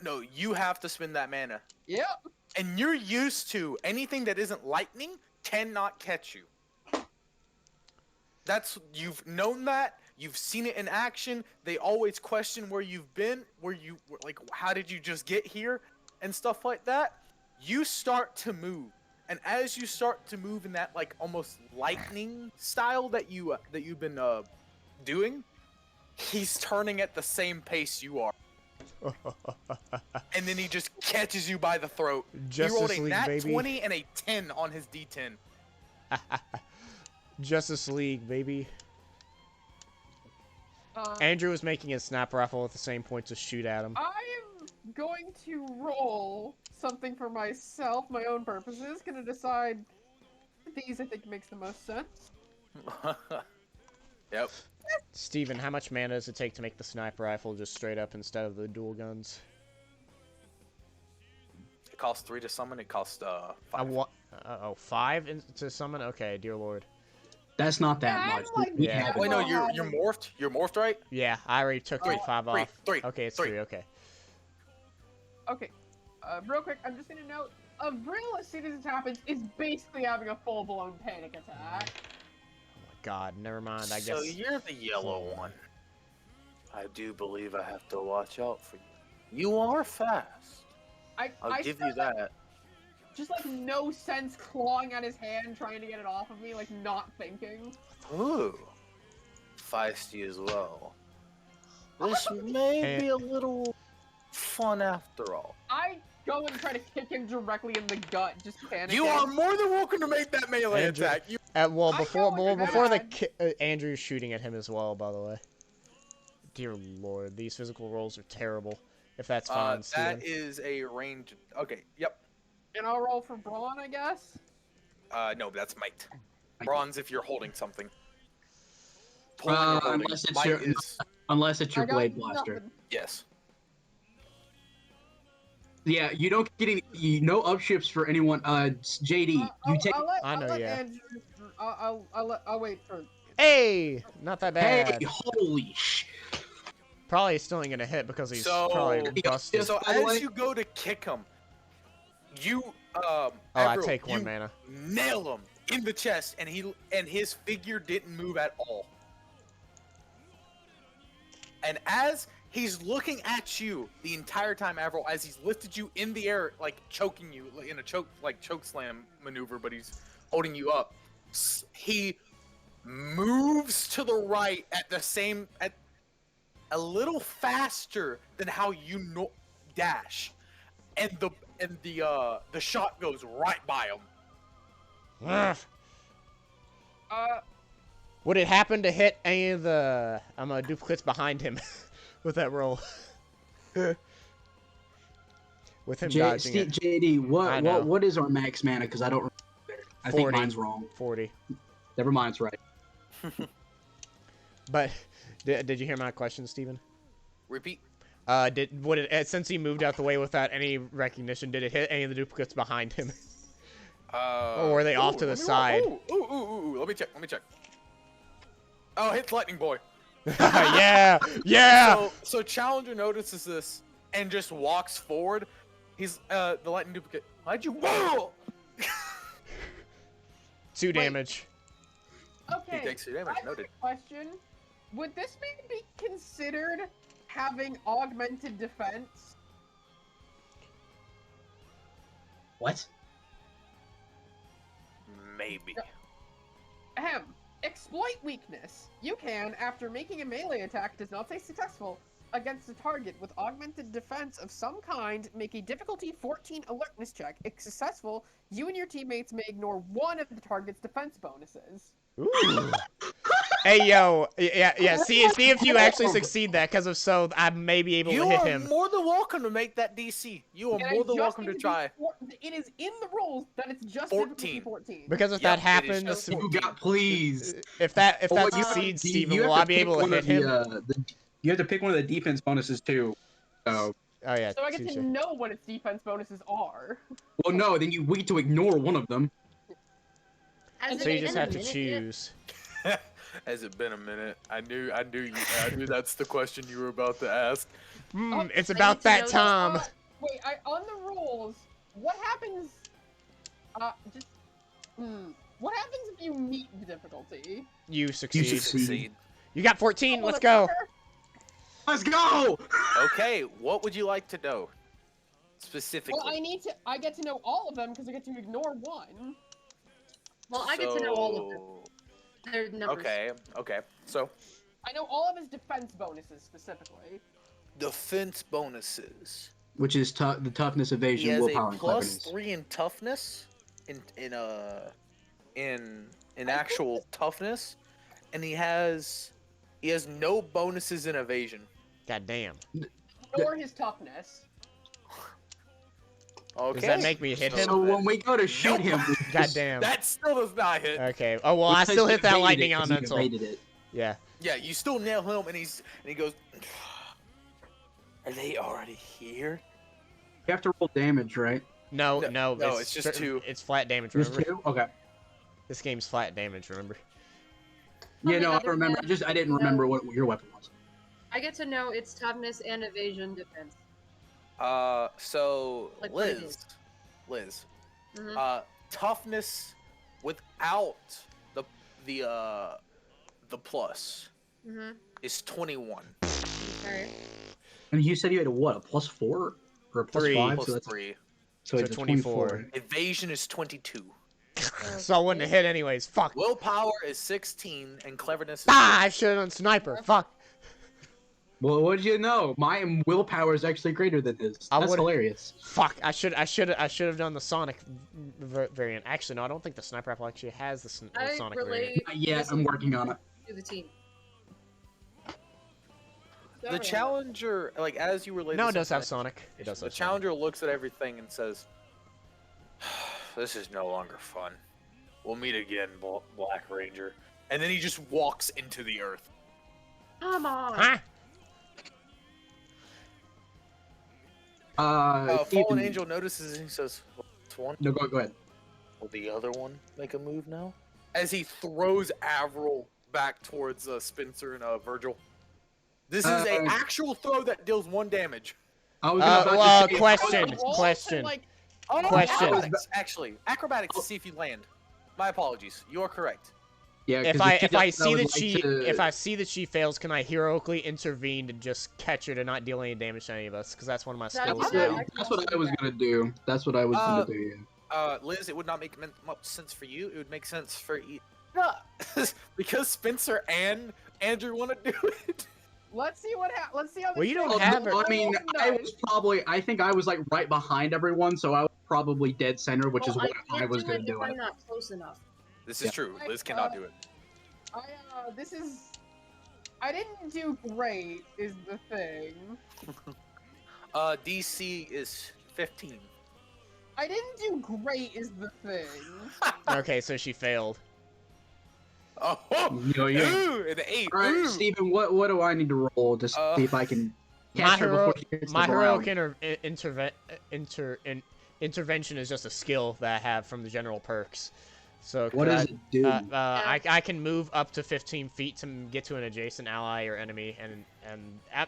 A: No. You have to spend that mana.
E: Yep.
A: And you're used to anything that isn't lightning cannot catch you. You've known that. You've seen it in action. They always question where you've been, like, how did you just get here, and stuff like that. You start to move, and as you start to move in that like almost lightning style that you've been doing, he's turning at the same pace you are. And then he just catches you by the throat. He rolled
B: Justice
A: a
B: League,
A: nat
B: baby.
A: 20 and a 10 on his D10.
B: Justice League, baby. Andrew was making a sniper rifle at the same point to shoot at him.
E: I am going to roll something for myself, my own purposes. Gonna decide these I think makes the most sense.
A: Yep.
B: Steven, how much mana does it take to make the sniper rifle just straight up instead of the dual guns?
A: It costs 3 to summon. It costs 5.
B: 5 to summon? Okay, dear lord.
D: That's not that
E: Yeah,
D: much.
E: I'm like,
D: We
B: Yeah.
D: have it.
A: Wait, no, you're morphed. You're morphed, right?
B: Yeah, I already took
A: Three,
B: 5
A: three,
B: off.
A: three,
B: Okay, it's
A: three.
B: 3, okay.
E: Okay. Real quick, I'm just gonna note, Avril, as soon as this happens, is basically having a full-blown panic attack.
B: Oh my god, never mind, I
A: So
B: guess.
A: you're the yellow one. I do believe I have to watch out for you. You are fast. I'll give you that.
E: Just like no sense clawing at his hand, trying to get it off of me, like not thinking.
A: Ooh. Feisty as well. This may be a little fun after all.
E: I go and try to kick him directly in the gut, just panicking.
A: You are more than welcome to make that melee
B: Andrew-
A: attack. You
B: Well,
E: I
B: before
E: know what
B: before
E: you're
B: the Andrew's shooting at him as well, by the way. Dear lord, these physical rolls are terrible. If that's fine, Steven.
A: that is a range. Okay, yep.
E: And I'll roll for Brawn, I guess.
A: No, that's might. Bronze if you're holding something. Pulling or holding.
D: Unless it's
A: Might
D: your-
A: is
D: Unless it's your
E: I got
D: blade blaster.
E: nothing.
A: yes.
D: Yeah, you don't get any no upshifts for anyone. JD, you take.
B: I know, yeah.
E: Andrew, I'll wait for.
B: Hey! Not that
D: Hey,
B: bad.
D: holy sh!
B: Probably still ain't gonna hit because he's
A: So-
B: probably busted.
A: So
D: by the way-
A: as you go to kick him, you
B: I
A: Avril,
B: take 1
A: you
B: mana.
A: nail him in the chest, and his figure didn't move at all. And as he's looking at you the entire time, Avril, as he's lifted you in the air, like choking you in a choke slam maneuver, but he's holding you up. He moves to the right at a little faster than how you dash, and the shot goes right by him.
B: Ugh. Would it happen to hit any of the duplicates behind him with that roll? With him dodging it.
D: JD,
B: I know.
D: what is our max mana? Because I don't remember. I think
B: 40.
D: mine's wrong.
B: 40.
D: Never mind, it's right.
B: But did you hear my question, Steven?
A: Repeat.
B: Since he moved out the way without any recognition, did it hit any of the duplicates behind him? Or were they off to the
A: let me
B: side?
A: Ooh. Let me check. Oh, hits lightning boy.
B: Yeah.
A: So Challenger notices this and just walks forward. He's the lightning duplicate. Why'd you roll?
B: 2 damage.
E: Okay.
A: He takes 2 damage.
E: I have
A: Noted.
E: a question. Would this maybe be considered having augmented defense?
D: What?
A: Maybe.
E: Ahem. Exploit weakness. You can, after making a melee attack does not say successful, against a target with augmented defense of some kind, make a difficulty 14 alertness check. If successful, you and your teammates may ignore one of the target's defense bonuses.
B: Ooh. Hey yo, yeah. See if you actually succeed that, because if so, I may be able
A: You
B: to hit
A: are
B: him.
A: more than welcome to make that DC. You are
E: And
A: more than
E: just
A: welcome
E: need
A: to
E: be
A: try.
E: It is in the rules that it's just
A: 14.
E: difficulty 14.
B: Because if
A: Yep,
B: that
A: it is
B: happens,
A: just
D: You got, please.
B: if that
D: Well,
B: succeeds, Steven,
D: you
B: will
D: have
B: I
D: to
B: be
D: pick
B: able to
D: one
B: hit
D: of
B: him?
D: you have to pick one of the defense bonuses too. So,
B: Oh yeah,
E: So I get
B: touche.
E: to know what its defense bonuses are.
D: well, no, then we get to ignore one of them.
G: Has
B: So
G: it
B: you just
G: been a
B: have to
G: minute yet?
B: choose.
A: Has it been a minute? I knew that's the question you were about to ask.
B: It's
G: I
B: about
G: need to
B: that
G: know this.
B: time.
E: Wait, on the rules, what happens? What happens if you meet the difficulty?
B: You succeed.
D: succeed.
B: You got 14.
E: Oh,
B: Let's go.
D: Let's go.
A: Okay, what would you like to know specifically?
E: Well, I get to know all of them because I get to ignore one.
G: Well, I get to know all of them. Their numbers.
A: Okay. So,
E: I know all of his defense bonuses specifically.
A: defense bonuses.
D: Which is the toughness,
A: He
D: evasion,
A: has
D: willpower,
A: a
D: and
A: plus
D: cleverness.
A: 3 in toughness, in actual toughness, and he has no bonuses in evasion.
B: God damn.
E: Nor his toughness.
A: Okay.
B: Does that make me hit him?
D: So when we go to shoot him,
B: God damn.
A: That still does not hit.
B: Okay. Oh well, I still hit that lightning
D: on
B: elemental.
D: It.
B: Yeah.
A: Yeah, you still nail him, and he goes. Are they already here?
D: You have to roll damage, right?
B: No,
A: No, it's just 2.
B: It's flat damage.
D: Just
B: Remember?
D: 2? Okay.
B: This game's flat damage. Remember?
D: Yeah, no, I
G: other
D: remember.
G: than-
D: I didn't remember what your weapon was.
G: I get to know its toughness and evasion defense.
A: So
G: Like what it
A: Liz,
G: Mhm.
A: toughness without the plus
G: Mhm.
A: is 21.
G: Alright.
D: And you said you had a what? A +4 or a +5?
B: 3.
A: Plus
D: So that's
A: 3.
D: so it's a 24.
A: Evasion is 22.
B: So I wouldn't have hit anyways. Fuck.
A: Willpower is 16, and cleverness is
B: Ah, I should have done sniper. Fuck.
D: Well, what did you know? My willpower is actually greater than his.
B: I
D: That's
B: would've-
D: hilarious.
B: Fuck. I should have done the Sonic variant. Actually, no. I don't think the sniper rifle actually has the
G: I
B: Sonic
G: relay
B: variant.
D: Not yet, I'm working on it.
G: to the team.
A: The challenger, like as you relate.
B: No, it
A: this
B: does have
A: information,
B: Sonic. It does
A: The
B: have Sonic.
A: challenger looks at everything and says, "This is no longer fun. We'll meet again, Black Ranger." And then he just walks into the earth.
G: Come on.
B: Huh?
A: Fallen
D: Ethan-
A: Angel notices and he says, "It's one.
D: No, go ahead.
A: Will the other one make a move now?" As he throws Avril back towards Spencer and Vergil. This is an actual throw that deals 1 damage.
D: I was about
B: well,
D: to say,
B: question.
E: Roll to,
B: Question.
E: like,
A: Oh,
B: Question.
A: acrobatics, actually. Acrobatics to see if you land. My apologies. You are correct.
D: Yeah,
B: If
D: 'cause
B: I
D: would
B: see that
D: like
B: she
D: to-
B: if I see that she fails, can I heroically intervene to just catch her to not deal any damage to any of us? Because that's one of my
G: That's
B: skills.
G: what
B: now.
G: I-
D: That's what I was gonna do. That's what I was gonna do. Yeah.
A: Liz, it would not make much sense for you. It would make sense for you. Because Spencer and Andrew want to do it.
E: let's see what happens. Let's see how.
B: Well, you don't
D: Oh,
B: have
D: no,
B: her.
D: I mean, I think I was like right behind everyone, so I was probably dead center, which is
G: Well,
D: what I
G: can't
D: was
G: do
D: gonna
G: it
D: do.
G: if I'm not close enough.
A: This is true. Liz cannot do it.
E: I didn't do great, is the thing.
A: DC is 15.
E: I didn't do great, is the thing.
B: Okay, so she failed.
A: Oh,
D: You know,
A: ooh, an 8.
D: All right,
A: Ooh.
D: Steven, what do I need to roll to see if I can catch her before she hits the
B: My
D: ground?
B: heroic intervention is just a skill that I have from the general perks So
D: What does it do?
B: I can move up to 15 feet to get to an adjacent ally or enemy, and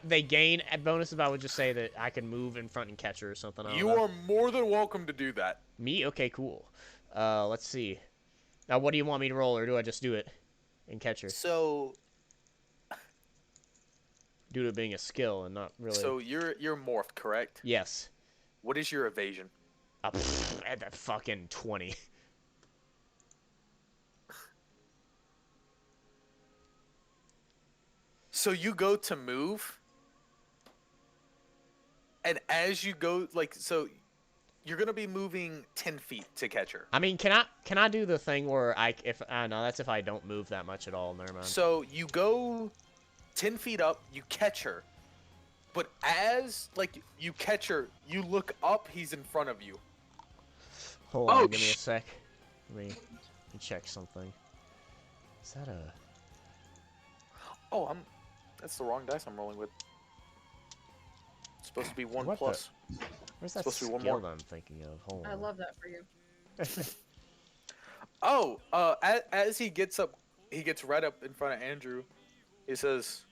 B: they gain bonuses. But I would just say that I can move in front and catch her or something. I don't
A: You
B: know.
A: are more than welcome to do that.
B: Me? Okay, cool. Let's see. Now, what do you want me to roll, or do I just do it and catch her?
A: So
B: Due to it being a skill and not really.
A: So you're morphed, correct?
B: Yes.
A: What is your evasion?
B: At that fucking 20.
A: So you go to move, and as you go, so you're gonna be moving 10 feet to catch her.
B: I mean, can I do the thing where no, that's if I don't move that much at all. Never mind.
A: So you go 10 feet up, you catch her, but as you catch her, you look up, he's in front of you.
B: Hold on, give me a sec. Let me check something. Is that a?
A: Oh, that's the wrong dice I'm rolling with. It's supposed to be 1
B: What
A: plus.
B: Where's that
A: Supposed to be one
B: skill
A: more.
B: that I'm thinking of? Hold on.
G: I love that for you.
A: Oh, as he gets up, he gets right up in front of Andrew. He says,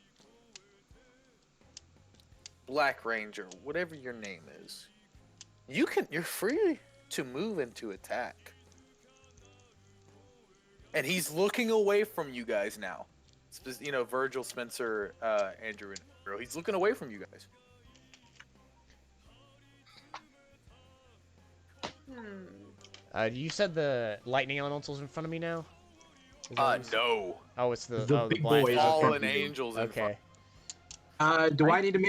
A: "Black Ranger, whatever your name is, you're free to move and to attack." And he's looking away from you guys now. Vergil, Spencer, Andrew, and Avril. He's looking away from you guys.
B: You said the lightning elemental's in front of me now? Is that what you said?
A: No.
B: Oh, it's the
D: big
B: blind
D: boys.
B: fog.
A: Fallen angels in front.
B: Okay.
D: Do I need to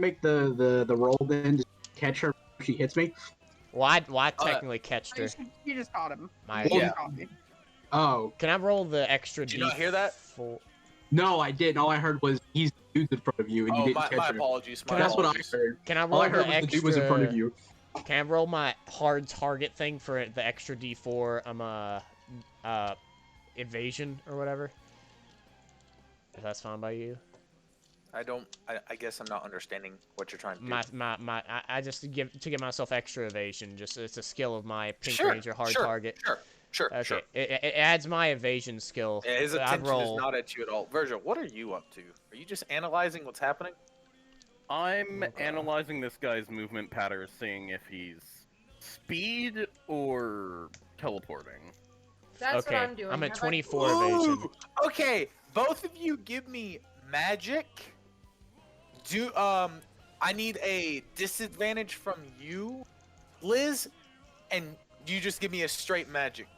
D: make the roll then to catch her if she hits me?
B: Well, I technically catched her.
E: You just caught him.
B: My,
A: Yeah.
D: Oh
B: Can I roll the extra
A: Did you not hear that?
D: no, I didn't. All I heard was he's the dude in front of you, and you
A: Oh,
D: didn't
A: my
D: catch her.
A: apologies. My
D: That's what I
A: apologies.
D: heard.
B: Can I
D: All
B: roll
D: I heard
B: the
D: was
B: extra?
D: the dude was in front of you.
B: Can I roll my hard target thing for the extra D4? Evasion or whatever. If that's fine by you.
A: I guess I'm not understanding what you're trying to do.
B: I just to give myself extra evasion. Just it's a skill of my Pink
A: Sure,
B: Ranger hard
A: sure,
B: target.
A: Sure.
B: Okay,
A: Sure.
B: it adds my evasion skill.
A: Yeah, his
B: So I'd
A: attention is
B: roll.
A: not at you at all. Vergil, what are you up to? Are you just analyzing what's happening?
C: I'm analyzing this guy's movement patterns, seeing if he's speed or teleporting.
G: That's
B: Okay,
G: what I'm doing.
B: I'm at
G: Have I-
B: 24 evasion.
A: Ooh, okay, both of you give me magic. I need a disadvantage from you, Liz, and you just give me a straight magic.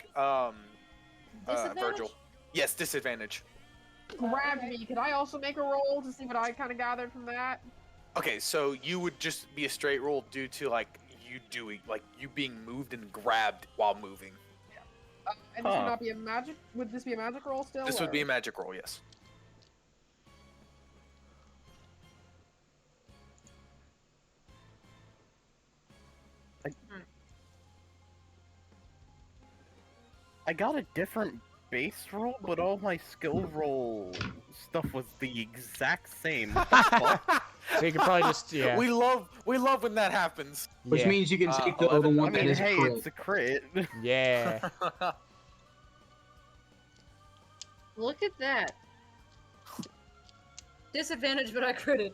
G: Disadvantage?
A: Vergil. Yes, disadvantage.
E: Gravity. Could I also make a roll to see what I kind of gathered from that?
A: Okay, so you would just be a straight roll due to you being moved and grabbed while moving.
E: And this would not be a magic. Would this be a magic roll still?
A: This would be a
E: or-
A: magic roll, yes.
C: I got a different base roll, but all my skill roll stuff was the exact same. What the fuck?
B: So you could probably just
A: We love when that happens.
D: Which
B: yeah.
D: means you can take the
A: 11.
D: one
C: I
D: that
C: mean,
D: is
C: hey,
D: crit.
C: it's a crit.
B: Yeah.
G: Look at that. Disadvantage, but I critted.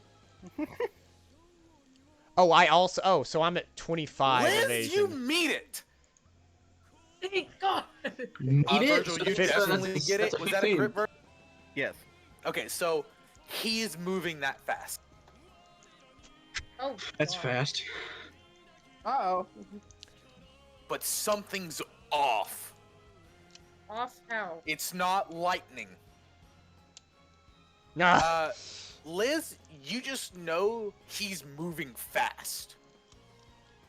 B: So I'm at 25
A: Liz,
B: evasion.
A: you meet it.
G: Thank God.
D: Need it?
A: Vergil,
D: So
A: you
B: fifteen.
A: definitely get it.
D: That's a
A: Was that a
D: 15.
A: crit, Vergil?
C: Yes.
A: Okay, so he's moving that fast.
G: Oh,
D: That's
G: God.
D: fast.
E: Uh-oh.
A: But something's off.
G: Off how?
A: It's not lightning.
B: Ah,
A: Liz, you just know he's moving fast.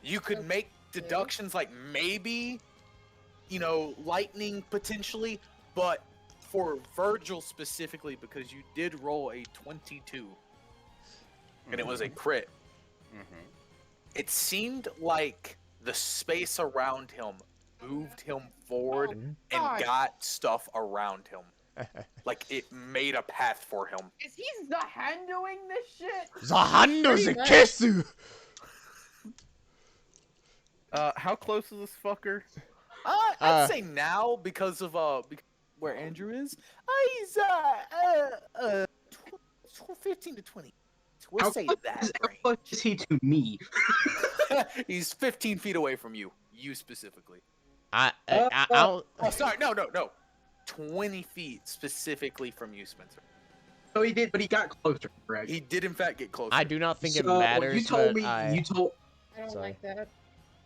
A: You could make deductions like maybe, lightning potentially, but for Vergil specifically, because you did roll a 22, and it was a crit, it seemed like the space around him moved him forward and
E: God.
A: got stuff around him. Like it made a path for him.
E: Is he the hand doing this shit?
B: the Honda's a
G: Pretty much.
B: kissu.
C: How close is this fucker?
A: I'd say now because of where Andrew is. He's 15 to 20. We'll say that
D: How
A: range.
D: close is he to me?
A: He's 15 feet away from you. You specifically.
B: I'll.
A: Oh, sorry. No. 20 feet specifically from you, Spencer.
D: So he did, but he got closer, correct?
A: He did in fact get closer.
B: I do not think it
D: So,
B: matters.
D: You told
B: but
D: me.
B: I...
D: You told.
G: I don't
B: Sorry.
G: like that.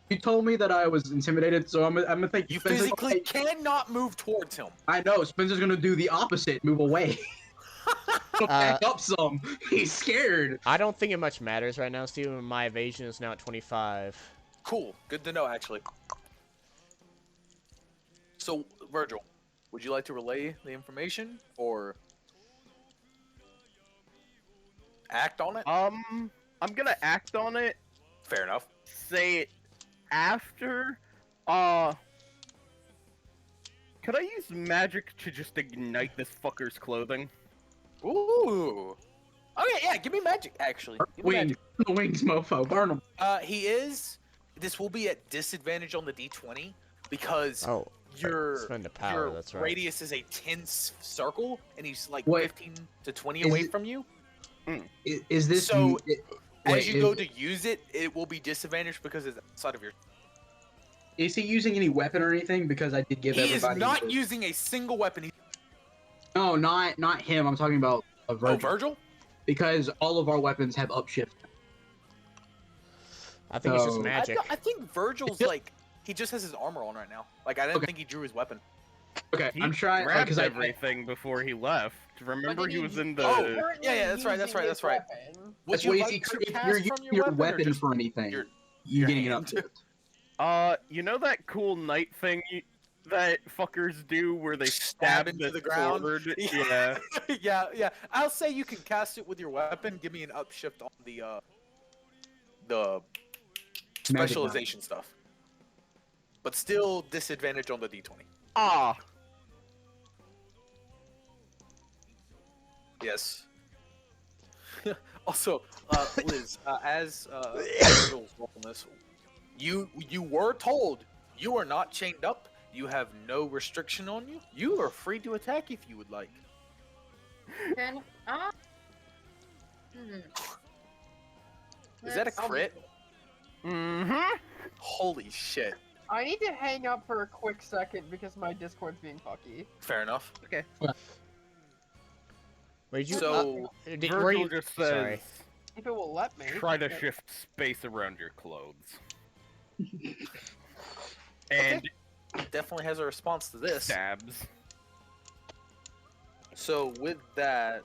D: You told me that I was intimidated, so I'm gonna think
A: You
D: Spencer's
A: physically
D: gonna-
A: cannot move towards him.
D: I know Spencer's gonna do the opposite, move away. Back up some. He's scared.
B: I don't think it much matters right now, Steven. My evasion is now at 25.
A: Cool. Good to know, actually. So, Vergil, would you like to relay the information or act on it?
C: I'm gonna act on it.
A: Fair enough.
C: Say it after. Could I use magic to just ignite this fucker's clothing?
A: Ooh. Okay, yeah. Give me magic. Actually, give me
D: Wings,
A: magic.
D: wings, mofo, burn him.
A: He is. This will be at disadvantage on the D20 because
B: Oh,
A: your
B: spend a power.
A: your
B: That's right.
A: radius is a 10 circle, and he's like
D: Wait.
A: 15 to 20
D: Is
A: away
D: it-
A: from you.
D: Is this
A: So, As
D: wait,
A: you go to use it, it will be disadvantaged because it's outside of your.
D: Is he using any weapon or anything? Because I did give
A: He is
D: everybody.
A: not using a single weapon.
D: No, not him. I'm talking about a
A: Oh,
D: Virgil.
A: Vergil?
D: Because all of our weapons have upshift.
B: I think it's just
D: So-
B: magic.
A: I think Virgil's like he just has his armor on right now. Like I didn't
D: Okay.
A: think he drew his weapon.
D: Okay,
C: He
D: I'm trying
C: grabbed
D: because
C: everything before he left. Remember,
E: did
C: he
E: he
C: was
E: do-
C: in the.
A: Oh,
E: Currently
A: yeah, that's right, that's
E: using
A: right,
E: his
A: that's right.
E: weapon.
A: Would
D: that's
A: you
D: why
A: like to
D: if
A: cast
D: you're
A: from
D: using your weapon
A: or just
D: for anything,
A: your
D: you're getting an
A: hand?
D: upshift.
C: You know that cool knight thing that fuckers do where they
A: Stab
C: stab
A: into the ground?
C: sword?
A: Yeah.
C: Yeah.
A: yeah. I'll say you can cast it with your weapon. Give me an upshift on the specialization stuff. But still disadvantage on the D20.
C: Ah.
A: Yes. Also, Liz, as Virgil's rolling this, you were told you are not chained up. You have no restriction on you. You are free to attack if you would like.
G: Can
A: Is that a crit?
C: Mm-hmm.
A: Holy shit.
E: I need to hang up for a quick second because my Discord's being fucky.
A: Fair enough.
B: Wait, you?
A: So,
B: were
C: Virgil
B: you?
C: just says,
B: Sorry.
E: If it will let me.
C: try to shift space around your clothes. And
A: definitely has a response to this.
C: stabs.
A: So with that,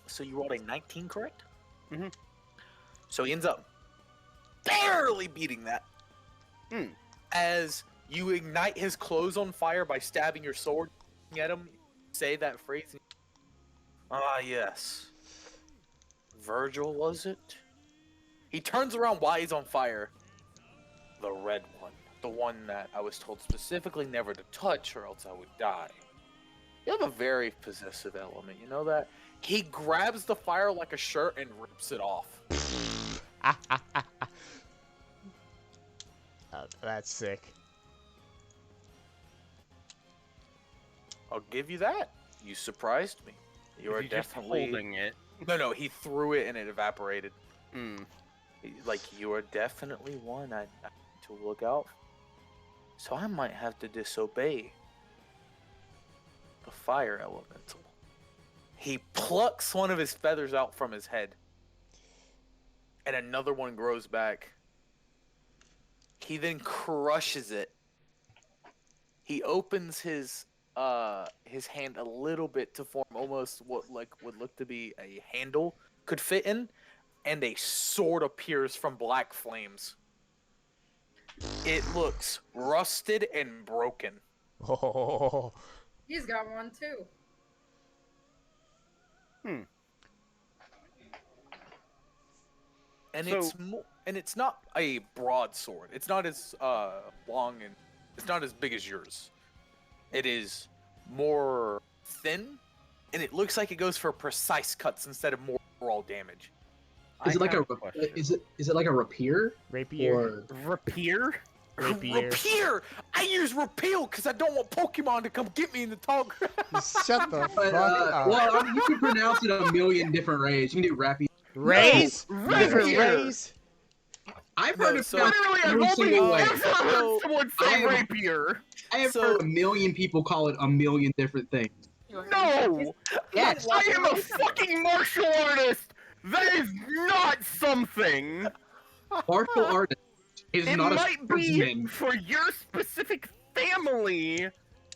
A: so you rolled a 19, correct?
C: Mhm.
A: So he ends up barely beating that.
C: Hmm.
A: As you ignite his clothes on fire by stabbing your sword at him, say that phrase. Ah, yes. Vergil, was it? He turns around while he's on fire. The red one. The one that I was told specifically never to touch or else I would die. You have a very possessive element, you know that? He grabs the fire like a shirt and rips it off.
B: That's sick.
A: I'll give you that. You surprised me. You are
C: He's just
A: definitely...
C: holding it.
A: No, he threw it and it evaporated.
C: Hmm.
A: Like, you are definitely one I need to look out. So I might have to disobey the fire elemental. He plucks one of his feathers out from his head. And another one grows back. He then crushes it. He opens his hand a little bit to form almost what would look to be a handle could fit in, and a sword appears from black flames. It looks rusted and broken.
B: Oh,
G: He's got one too.
A: And
C: So-
A: it's not a broadsword. It's not as long and it's not as big as yours. It is more thin, and it looks like it goes for precise cuts instead of more overall damage.
D: Is it like
C: have
D: a
C: question.
D: is it like a rapier
B: Rapier.
D: or
C: Rapier?
B: Rapier.
A: Rapier! I use Repeal because I don't want Pokemon to come get me in the tall grass.
B: Shut the
D: but,
B: fuck up.
D: well, I mean, you can pronounce it a million different ways. You can do rapier.
B: Raise?
C: No,
B: Different
C: rapier.
B: raise?
D: I've
A: No,
D: heard it
A: so-
D: pronounced
C: Literally, I've
D: every
C: only
D: single way.
C: never heard someone
D: I
C: say
D: have-
C: rapier.
D: I have
A: So-
D: heard a million people call it a million different things.
C: No!
D: Yes.
C: I am a fucking martial artist! That is not something!
D: Martial artist is
C: It
D: not a
C: might be
D: sportsman.
C: for your specific family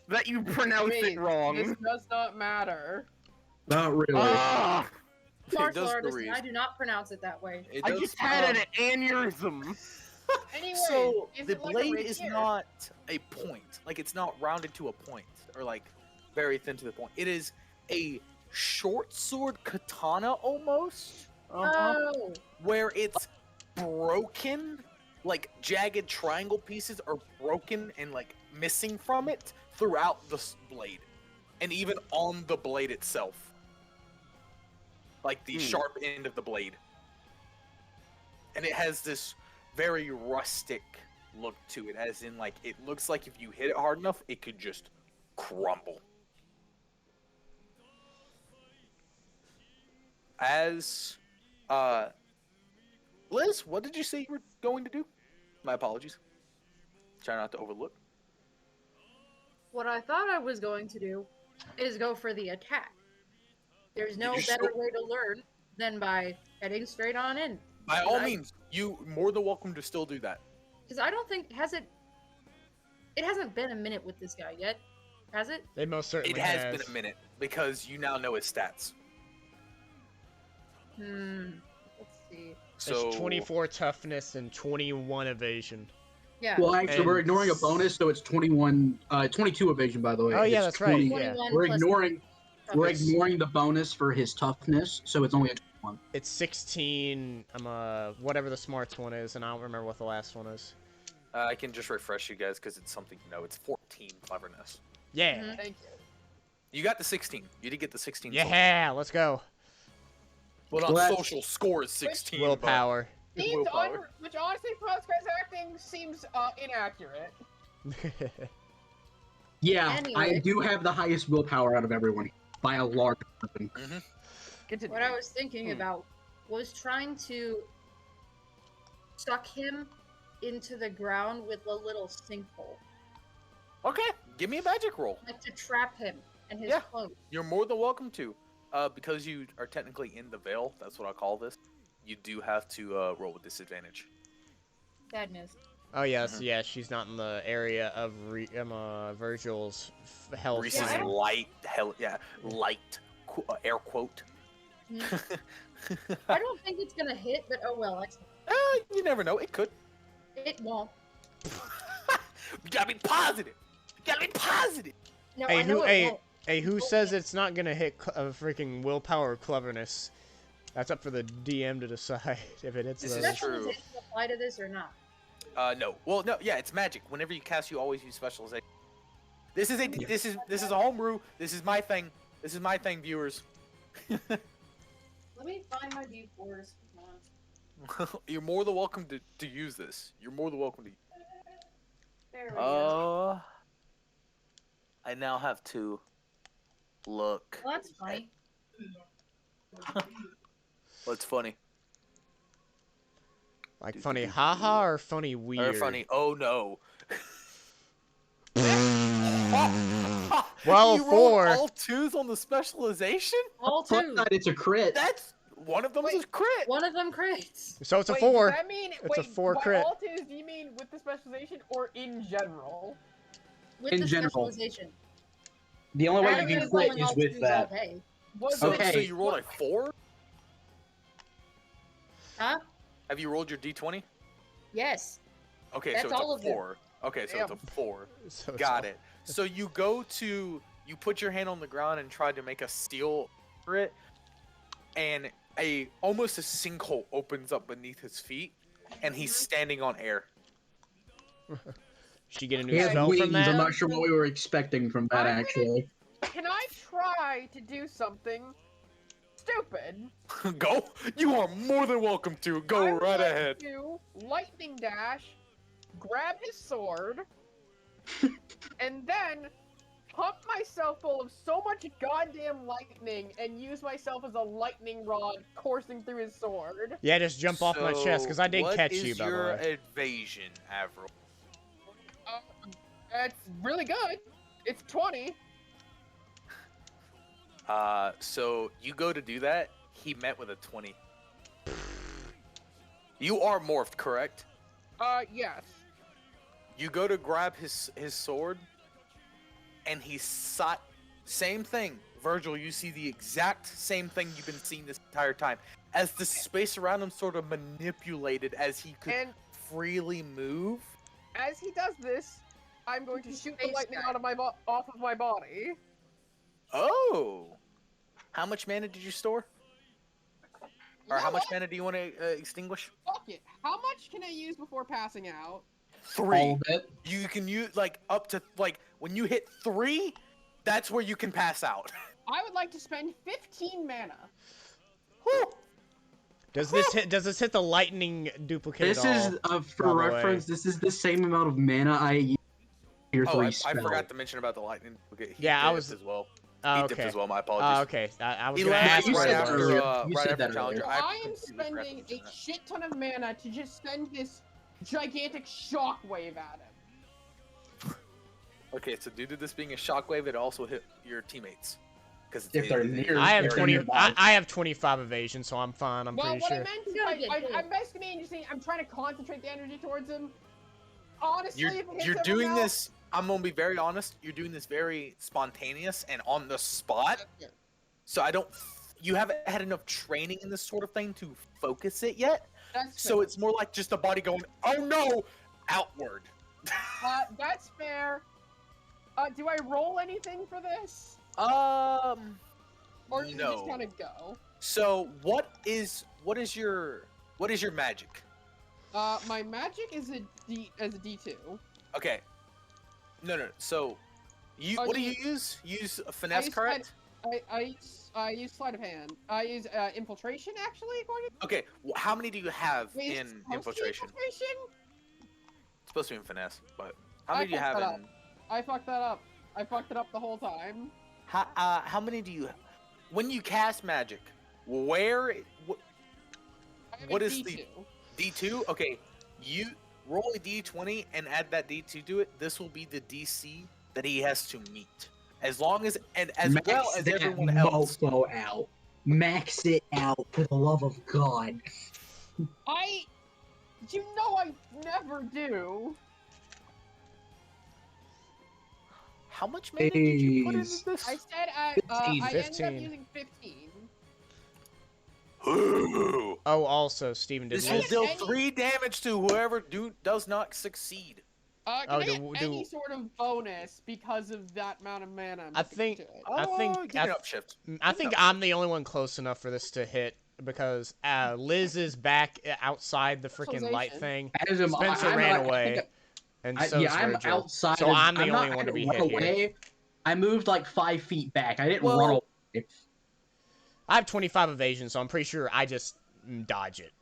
C: that you pronounce
E: Rees,
C: it wrong.
E: This does not matter.
D: Not really.
C: Ah,
G: Martial
A: does
G: artist,
A: Rees.
G: and I do not pronounce it that way.
A: It
C: I
A: does,
C: just had an aneurysm.
E: Anyway,
A: So
E: is
A: the
E: it like a
A: blade is
E: rapier?
A: not a point. Like it's not rounded to a point or like very thin to the point. It is a short sword katana almost,
G: Oh,
A: where it's broken, like jagged triangle pieces are broken and like missing from it throughout the blade, and even on the blade itself, like the sharp end of the blade, and it has this very rustic look to it, as in like it looks like if you hit it hard enough, it could just crumble. As Liz, what did you say you were going to do? My apologies. Try not to overlook.
G: what I thought I was going to do is go for the attack. There's no
A: you
G: better
A: still-
G: way to learn than by heading straight on in.
A: By all
G: Right.
A: means, you more than welcome to still do that.
G: Because I don't think it hasn't been a minute with this guy yet, has it?
B: It most certainly
A: It has been a minute because you now know his stats.
G: Let's see.
A: So
B: It's 24 toughness and 21 evasion.
G: Yeah.
D: Well, actually, we're
B: And-
D: ignoring a bonus, so it's 22 evasion, by the way.
B: Oh, yeah,
D: It's
B: that's right.
D: 20
B: Yeah.
G: 21
D: We're
G: plus
D: ignoring
G: toughness.
D: the bonus for his toughness, so it's only a 21.
B: It's 16, whatever the smarts one is, and I don't remember what the last one is.
A: I can just refresh you guys because it's something you know. It's 14 cleverness.
B: Yeah.
G: Mhm.
E: Thank you.
A: You got the 16. You did get the 16.
B: Yeah, let's go.
A: Well, not
D: Well, that's-
A: social score is 16. but-
B: Willpower.
E: Seems
A: Willpower.
E: which honestly, Prosper's acting seems inaccurate.
D: Yeah, I
G: Anyway.
D: do have the highest willpower out of everyone by a large margin.
E: Continue.
G: What I was thinking about was trying to suck him into the ground with a little sinkhole,
A: Okay, give me a magic roll.
G: like to trap him and his
A: Yeah.
G: clothes.
A: You're more than welcome to. Because you are technically in the veil, that's what I call this. You do have to roll with disadvantage.
G: Sadness.
B: Oh, yes, yeah, she's not in the area of Vergil's health.
A: Reese
G: Yeah,
A: is
G: I don't-
A: light, light, air quote.
G: I don't think it's gonna hit, but oh well.
A: You never know. It could.
G: It won't.
A: You gotta be positive. You gotta be positive.
G: No,
B: Hey,
G: I know it won't.
B: Hey, who says it's not gonna hit freaking willpower or cleverness? That's up for the DM to decide if it hits
A: This
B: those.
A: is true.
G: Specialization apply to this or not?
A: No. Well, no. Yeah, it's magic. Whenever you cast, you always use specialization. This is a homebrew. This is my thing. This is my thing, viewers.
G: Let me find my D4s.
A: You're more than welcome to use this. You're more than welcome to.
G: There we go.
A: I now have to look.
G: Well, that's funny.
A: What's funny?
B: Like funny haha or funny weird?
A: Or funny? Oh no.
B: Well,
A: you rolled
B: four.
A: all twos on the specialization?
G: All
D: Plus
G: two.
D: that, it's a crit.
A: That's one of them is a crit.
G: One of them crits.
B: So it's a
E: Wait,
B: 4.
E: Does that mean,
B: It's a
E: wait,
B: 4
E: by
B: crit.
E: all twos, do you mean with the specialization or in general?
G: With
D: In
G: the
D: general.
G: specialization.
D: The only way
G: I
D: you
G: haven't
D: can
G: been
D: crit
G: rolling
D: is
G: all
D: with
G: twos
D: that.
G: all day.
E: Was
A: So,
D: Okay.
A: so you rolled a 4?
G: Huh?
A: Have you rolled your d20?
G: Yes.
A: Okay,
G: That's
A: so it's
G: all
A: a
G: of them.
A: 4. Okay, so it's a 4.
B: So it's
A: Got
B: all-
A: it. So you put your hand on the ground and try to make a steel for it, and almost a sinkhole opens up beneath his feet, and he's standing on air.
B: She get a new
D: He has
B: spell
D: wings.
B: from that?
D: I'm not sure what we were expecting from that,
E: I'm gonna-
D: actually.
E: Can I try to do something stupid.
A: Go. You are more than welcome to. Go
E: I would
A: right
E: like
A: ahead.
E: To lightning dash, grab his sword, and then pump myself full of so much goddamn lightning and use myself as a lightning rod coursing through his sword.
B: Yeah, just jump off my chest, because I did catch you, by the way.
A: What is your evasion, Avril?
E: It's really good. It's 20.
A: So you go to do that, he met with a 20. You are morphed, correct?
E: Yes.
A: You go to grab his sword, and he sought same thing. Virgil, you see the exact same thing you've been seeing this entire time. As the space around him sort of manipulated as he could
E: And
A: freely move.
E: as he does this, I'm going to shoot the
G: Space
E: lightning
G: guy.
E: out of off of my body.
A: Oh! How much mana did you store? Or
E: You
A: how
E: know
A: much
E: what?
A: mana do you want to extinguish?
E: Fuck it. How much can I use before passing out?
A: 3.
D: All of it.
A: You can use, like, up to, like, when you hit 3, that's where you can pass out.
E: I would like to spend 15 mana.
A: Whew.
B: Does this hit the lightning duplicate
D: This
B: at all?
D: is, for
B: by the way?
D: reference, this is the same amount of mana I use Tier
A: Oh,
D: 3
A: I
D: spell.
A: forgot to mention about the lightning. Okay, he
B: Yeah, I
A: dipped
B: was-
A: as well.
B: Oh,
A: He dipped
B: okay.
A: as well, my apologies.
B: Okay. I was
A: He
B: gonna
A: left
B: ask
D: you
A: right
D: said
B: where
D: that
A: after,
B: it was.
D: earlier. You
A: right
D: said
A: after
D: that
A: Challenger.
D: earlier.
E: I am
A: completely forgot to
E: spending
A: mention
E: a
A: that.
E: shit ton of mana to just send this gigantic shockwave at him.
A: Okay, so due to this being a shockwave, it also hit your teammates. Because
D: If they're near-
B: I have
D: They're
B: 20.
D: nearby.
B: I have 25 evasion, so I'm fine. I'm
E: Well,
B: pretty
E: what
B: sure.
E: I meant is
G: You gotta get hit.
E: I'm basically just saying I'm trying to concentrate the energy towards him. Honestly, if it hits
A: You're
E: everyone
A: doing
E: else,
A: this. I'm gonna be very honest. You're doing this very spontaneous and on the spot. So I don't. You haven't had enough training in this sort of thing to focus it yet.
E: That's
A: So
E: fair.
A: it's more like just the body going, "Oh no!" outward.
E: That's fair. Do I roll anything for this?
A: Or
E: Or do you
A: no.
E: just kind of go?
A: So what is your magic?
E: My magic is a D2.
A: Okay. No. So you
E: Oh,
A: what do
E: you-
A: you use? Use a finesse,
E: use
A: correct?
E: I use sleight of hand. I use infiltration actually. According
A: Okay. How many do you have
E: Wait, is it
A: in
E: supposed to be
A: infiltration?
E: infiltration?
A: It's supposed to be in finesse, but how
E: I
A: many do you
E: fucked
A: have
E: that
A: in?
E: I fucked that up. I fucked it up the whole time.
A: How many do you? When you cast magic, where?
E: I have
A: What
E: a
A: is the-
E: D2.
A: D2? Okay, you roll a D20 and add that D2 to it. This will be the DC that he has to meet, as long as and as
D: Max
A: well as
D: that
A: everyone else.
D: mofo out. Max it out, for the love of God.
E: You know I never do.
A: How much mana did you put into
D: Jeez.
A: this?
E: I said I
D: 15.
E: ended up
B: 15.
E: using 15.
A: Ooh.
B: Oh, also, Steven did
A: This
E: I
A: will
E: get
A: deal
E: any-
A: 3 damage to whoever does not succeed.
E: Can
B: Oh,
E: I get
B: do-
E: any sort of bonus because of that amount of mana? I'm
B: I
E: putting
B: think-
E: into it?
B: I think-
A: Give me an upshift.
B: I think I'm the only one close enough for this to hit because Liz is back outside the freaking light
E: Socialization.
B: thing.
D: As am I.
B: Spencer
D: I'm
B: ran
D: not-
B: away, and so
D: yeah, I'm
B: Vergil.
D: outside.
B: So
D: of,
B: I'm the
D: I'm
B: only
D: not,
B: one to be
D: I didn't
B: hit
D: run
B: here.
D: away. I moved like 5 feet back. I didn't
A: Well-
D: run away.
B: I have 25 evasion, so I'm pretty sure I just dodge it.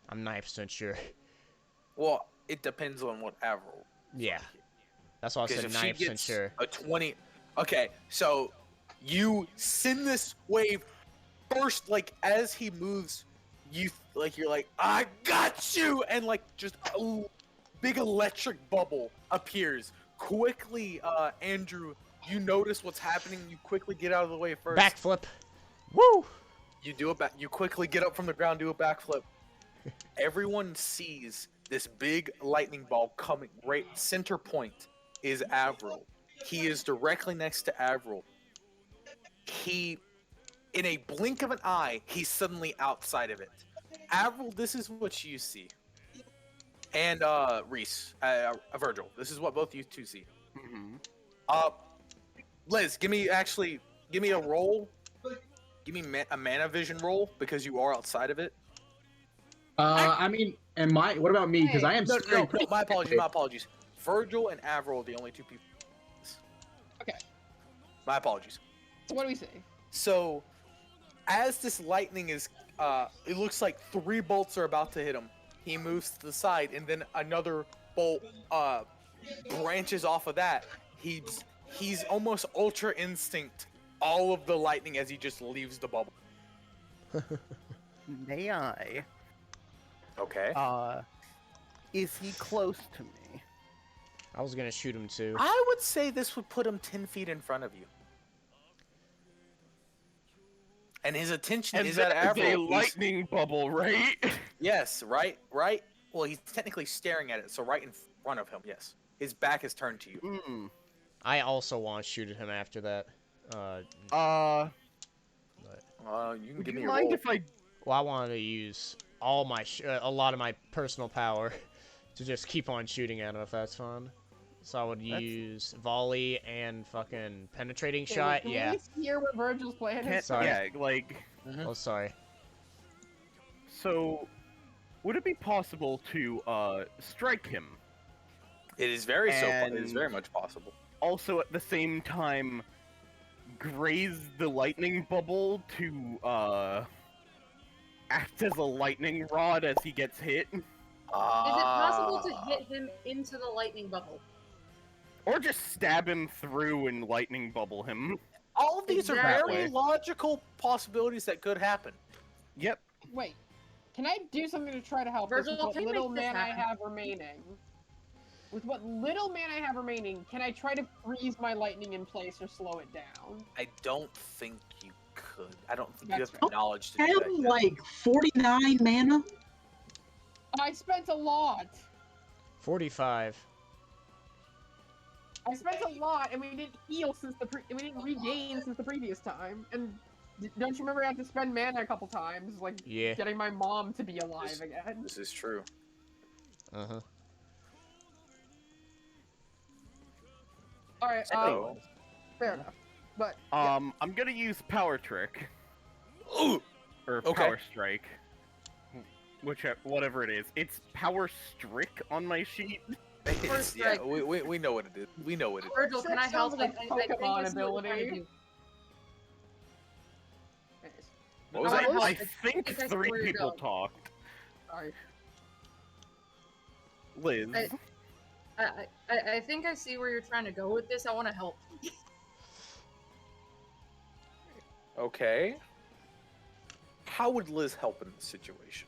B: I'm 9% sure.
A: Well, it depends on what Avril.
B: Yeah. That's why I
A: Because
B: said
A: if she
B: 9%
A: gets
B: sure.
A: a 20, okay, so you send this wave first, like as he moves, you're like, I got you, and like just a big electric bubble appears quickly. Andrew, you notice what's happening. You quickly get out of the way first.
B: Backflip. Woo!
A: You do a back. You quickly get up from the ground, do a backflip. Everyone sees this big lightning ball coming. Right center point is Avril. He is directly next to Avril. He, in a blink of an eye, he's suddenly outside of it. Avril, this is what you see. And Rees, Vergil, this is what both you two see. Liz, give me a roll. Give me a mana vision roll because you are outside of it.
D: I mean, what about me? Because I am
A: No,
D: staring.
A: my apologies. Vergil and Avril are the only two people.
E: Okay.
A: My apologies.
E: So what do we say?
A: So, as this lightning is, it looks like 3 bolts are about to hit him. He moves to the side, and then another bolt branches off of that. He's almost Ultra Instinct all of the lightning as he just leaves the bubble.
C: May I?
A: Okay.
C: Is he close to me?
B: I was gonna shoot him too.
A: I would say this would put him 10 feet in front of you. And his attention
C: And
A: is at
C: that is a
A: Avril.
C: lightning bubble, right?
A: Yes, right. Well, he's technically staring at it, so right in front of him. Yes, his back is turned to you.
C: Mm.
B: I also want to shoot at him after that.
C: Would
A: You can give me
C: you
A: a
C: mind
A: roll.
C: if I?
B: Well, I wanted to use all my a lot of my personal power to just keep on shooting at him if that's fun. So I would use volley and fucking penetrating shot.
E: Can
B: Yeah.
E: we hear what Virgil's plan is?
B: Sorry.
C: Yeah, like.
B: Oh, sorry.
C: So, would it be possible to strike him?
A: It is very
C: And-
A: It is very much possible.
C: Also, at the same time, graze the lightning bubble to act as a lightning rod as he gets hit,
G: Is it possible to hit him into the lightning bubble?
C: or just stab him through and lightning bubble him.
A: All of these are
G: Exactly.
A: very logical possibilities that could happen.
C: Yep.
E: Wait, can I do something to try to help us
G: Virgil,
E: with what
G: can you
E: little
G: make this
E: man I
G: happen?
E: have remaining? With what little man I have remaining, can I try to freeze my lightning in place or slow it down?
A: I don't think you could. I don't think
E: That's
A: you have the knowledge to
D: I
A: do
D: have
A: that. yet.
D: like 49 mana.
E: I spent a lot.
B: 45.
E: I spent a lot, and we didn't heal since we didn't regain since the previous time. And don't you remember I had to spend mana a couple times, like
B: Yeah.
E: getting my mom to be alive again?
A: This is true.
B: Uh-huh.
E: All right,
A: So,
E: fair enough. But yeah.
C: I'm gonna use power trick
A: ooh,
C: or
A: Okay.
C: power strike, whatever it is. It's power strick on my sheet.
A: it's, yeah, we know what it is. We know what it is.
G: Virgil, can I help?
E: Sounds like
G: I think I see
E: Pokemon
G: what you're trying to
E: ability.
G: do.
E: Anyways,
A: What was
G: I
A: that?
G: will-
C: I
G: think
C: think
G: I see
C: 3
G: where you're
C: people
G: going.
C: talked.
E: sorry.
C: Liz.
G: I think I see where you're trying to go with this. I want to help.
A: Okay. How would Liz help in this situation?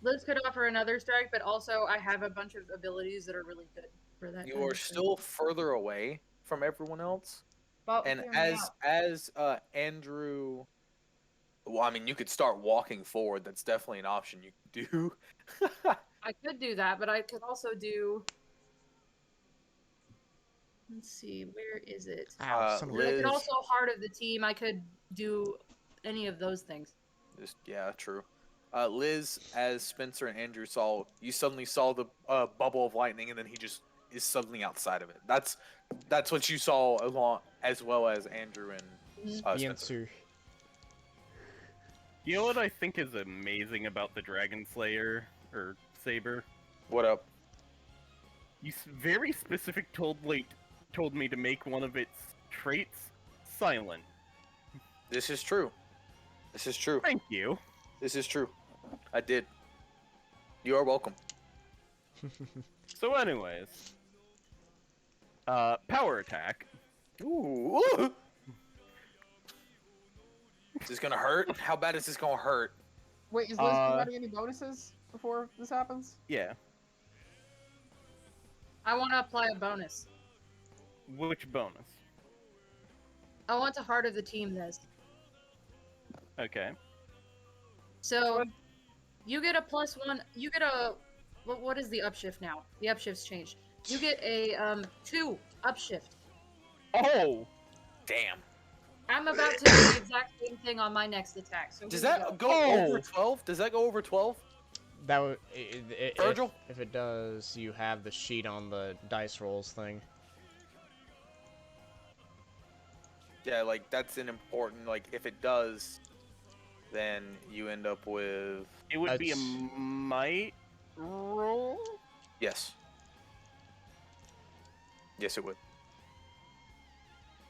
G: Liz could offer another strike, but also I have a bunch of abilities that are really good for that.
A: You
G: kind
A: are
G: of thing.
A: still further away from everyone else,
G: Well,
A: and
G: hear me out.
A: as Andrew, well, I mean, you could start walking forward. That's definitely an option you could do.
G: I could do that, but I could also do. Let's see, where is it?
B: Ow, son of a-
G: I
A: Liz,
G: could also heart of the team. I could do any of those things.
A: yeah, true. Liz, as Spencer and Andrew saw, you suddenly saw the bubble of lightning, and then he just is suddenly outside of it. That's what you saw along as well as Andrew and
G: Mhm.
B: The
A: Spencer.
B: answer.
C: You know what I think is amazing about the Dragon Slayer or Saber?
A: What up?
C: You very specific told me to make one of its traits silent.
A: This is true. This is true.
C: Thank you.
A: This is true. I did. You are welcome.
C: So, anyways, power attack.
A: Ooh. Is this gonna hurt? How bad is this gonna hurt?
E: Wait, is Liz providing any bonuses before this happens?
C: Yeah.
G: I want to apply a bonus.
C: Which bonus?
G: I want to heart of the team this.
C: Okay.
G: So, you get a +1. You get a. What is the upshift now? The upshift's changed. You get a 2 upshift.
C: Oh.
A: Damn.
G: I'm about to do the exact same thing on my next attack. So
A: Does
G: here we
A: that
G: go.
A: go over 12? Does that go over 12?
B: That would.
A: Virgil?
B: If it does, you have the sheet on the dice rolls thing.
A: Yeah, like that's an important. Like if it does, then you end up with
C: It would be a
B: That's-
C: might roll?
A: yes. Yes, it would.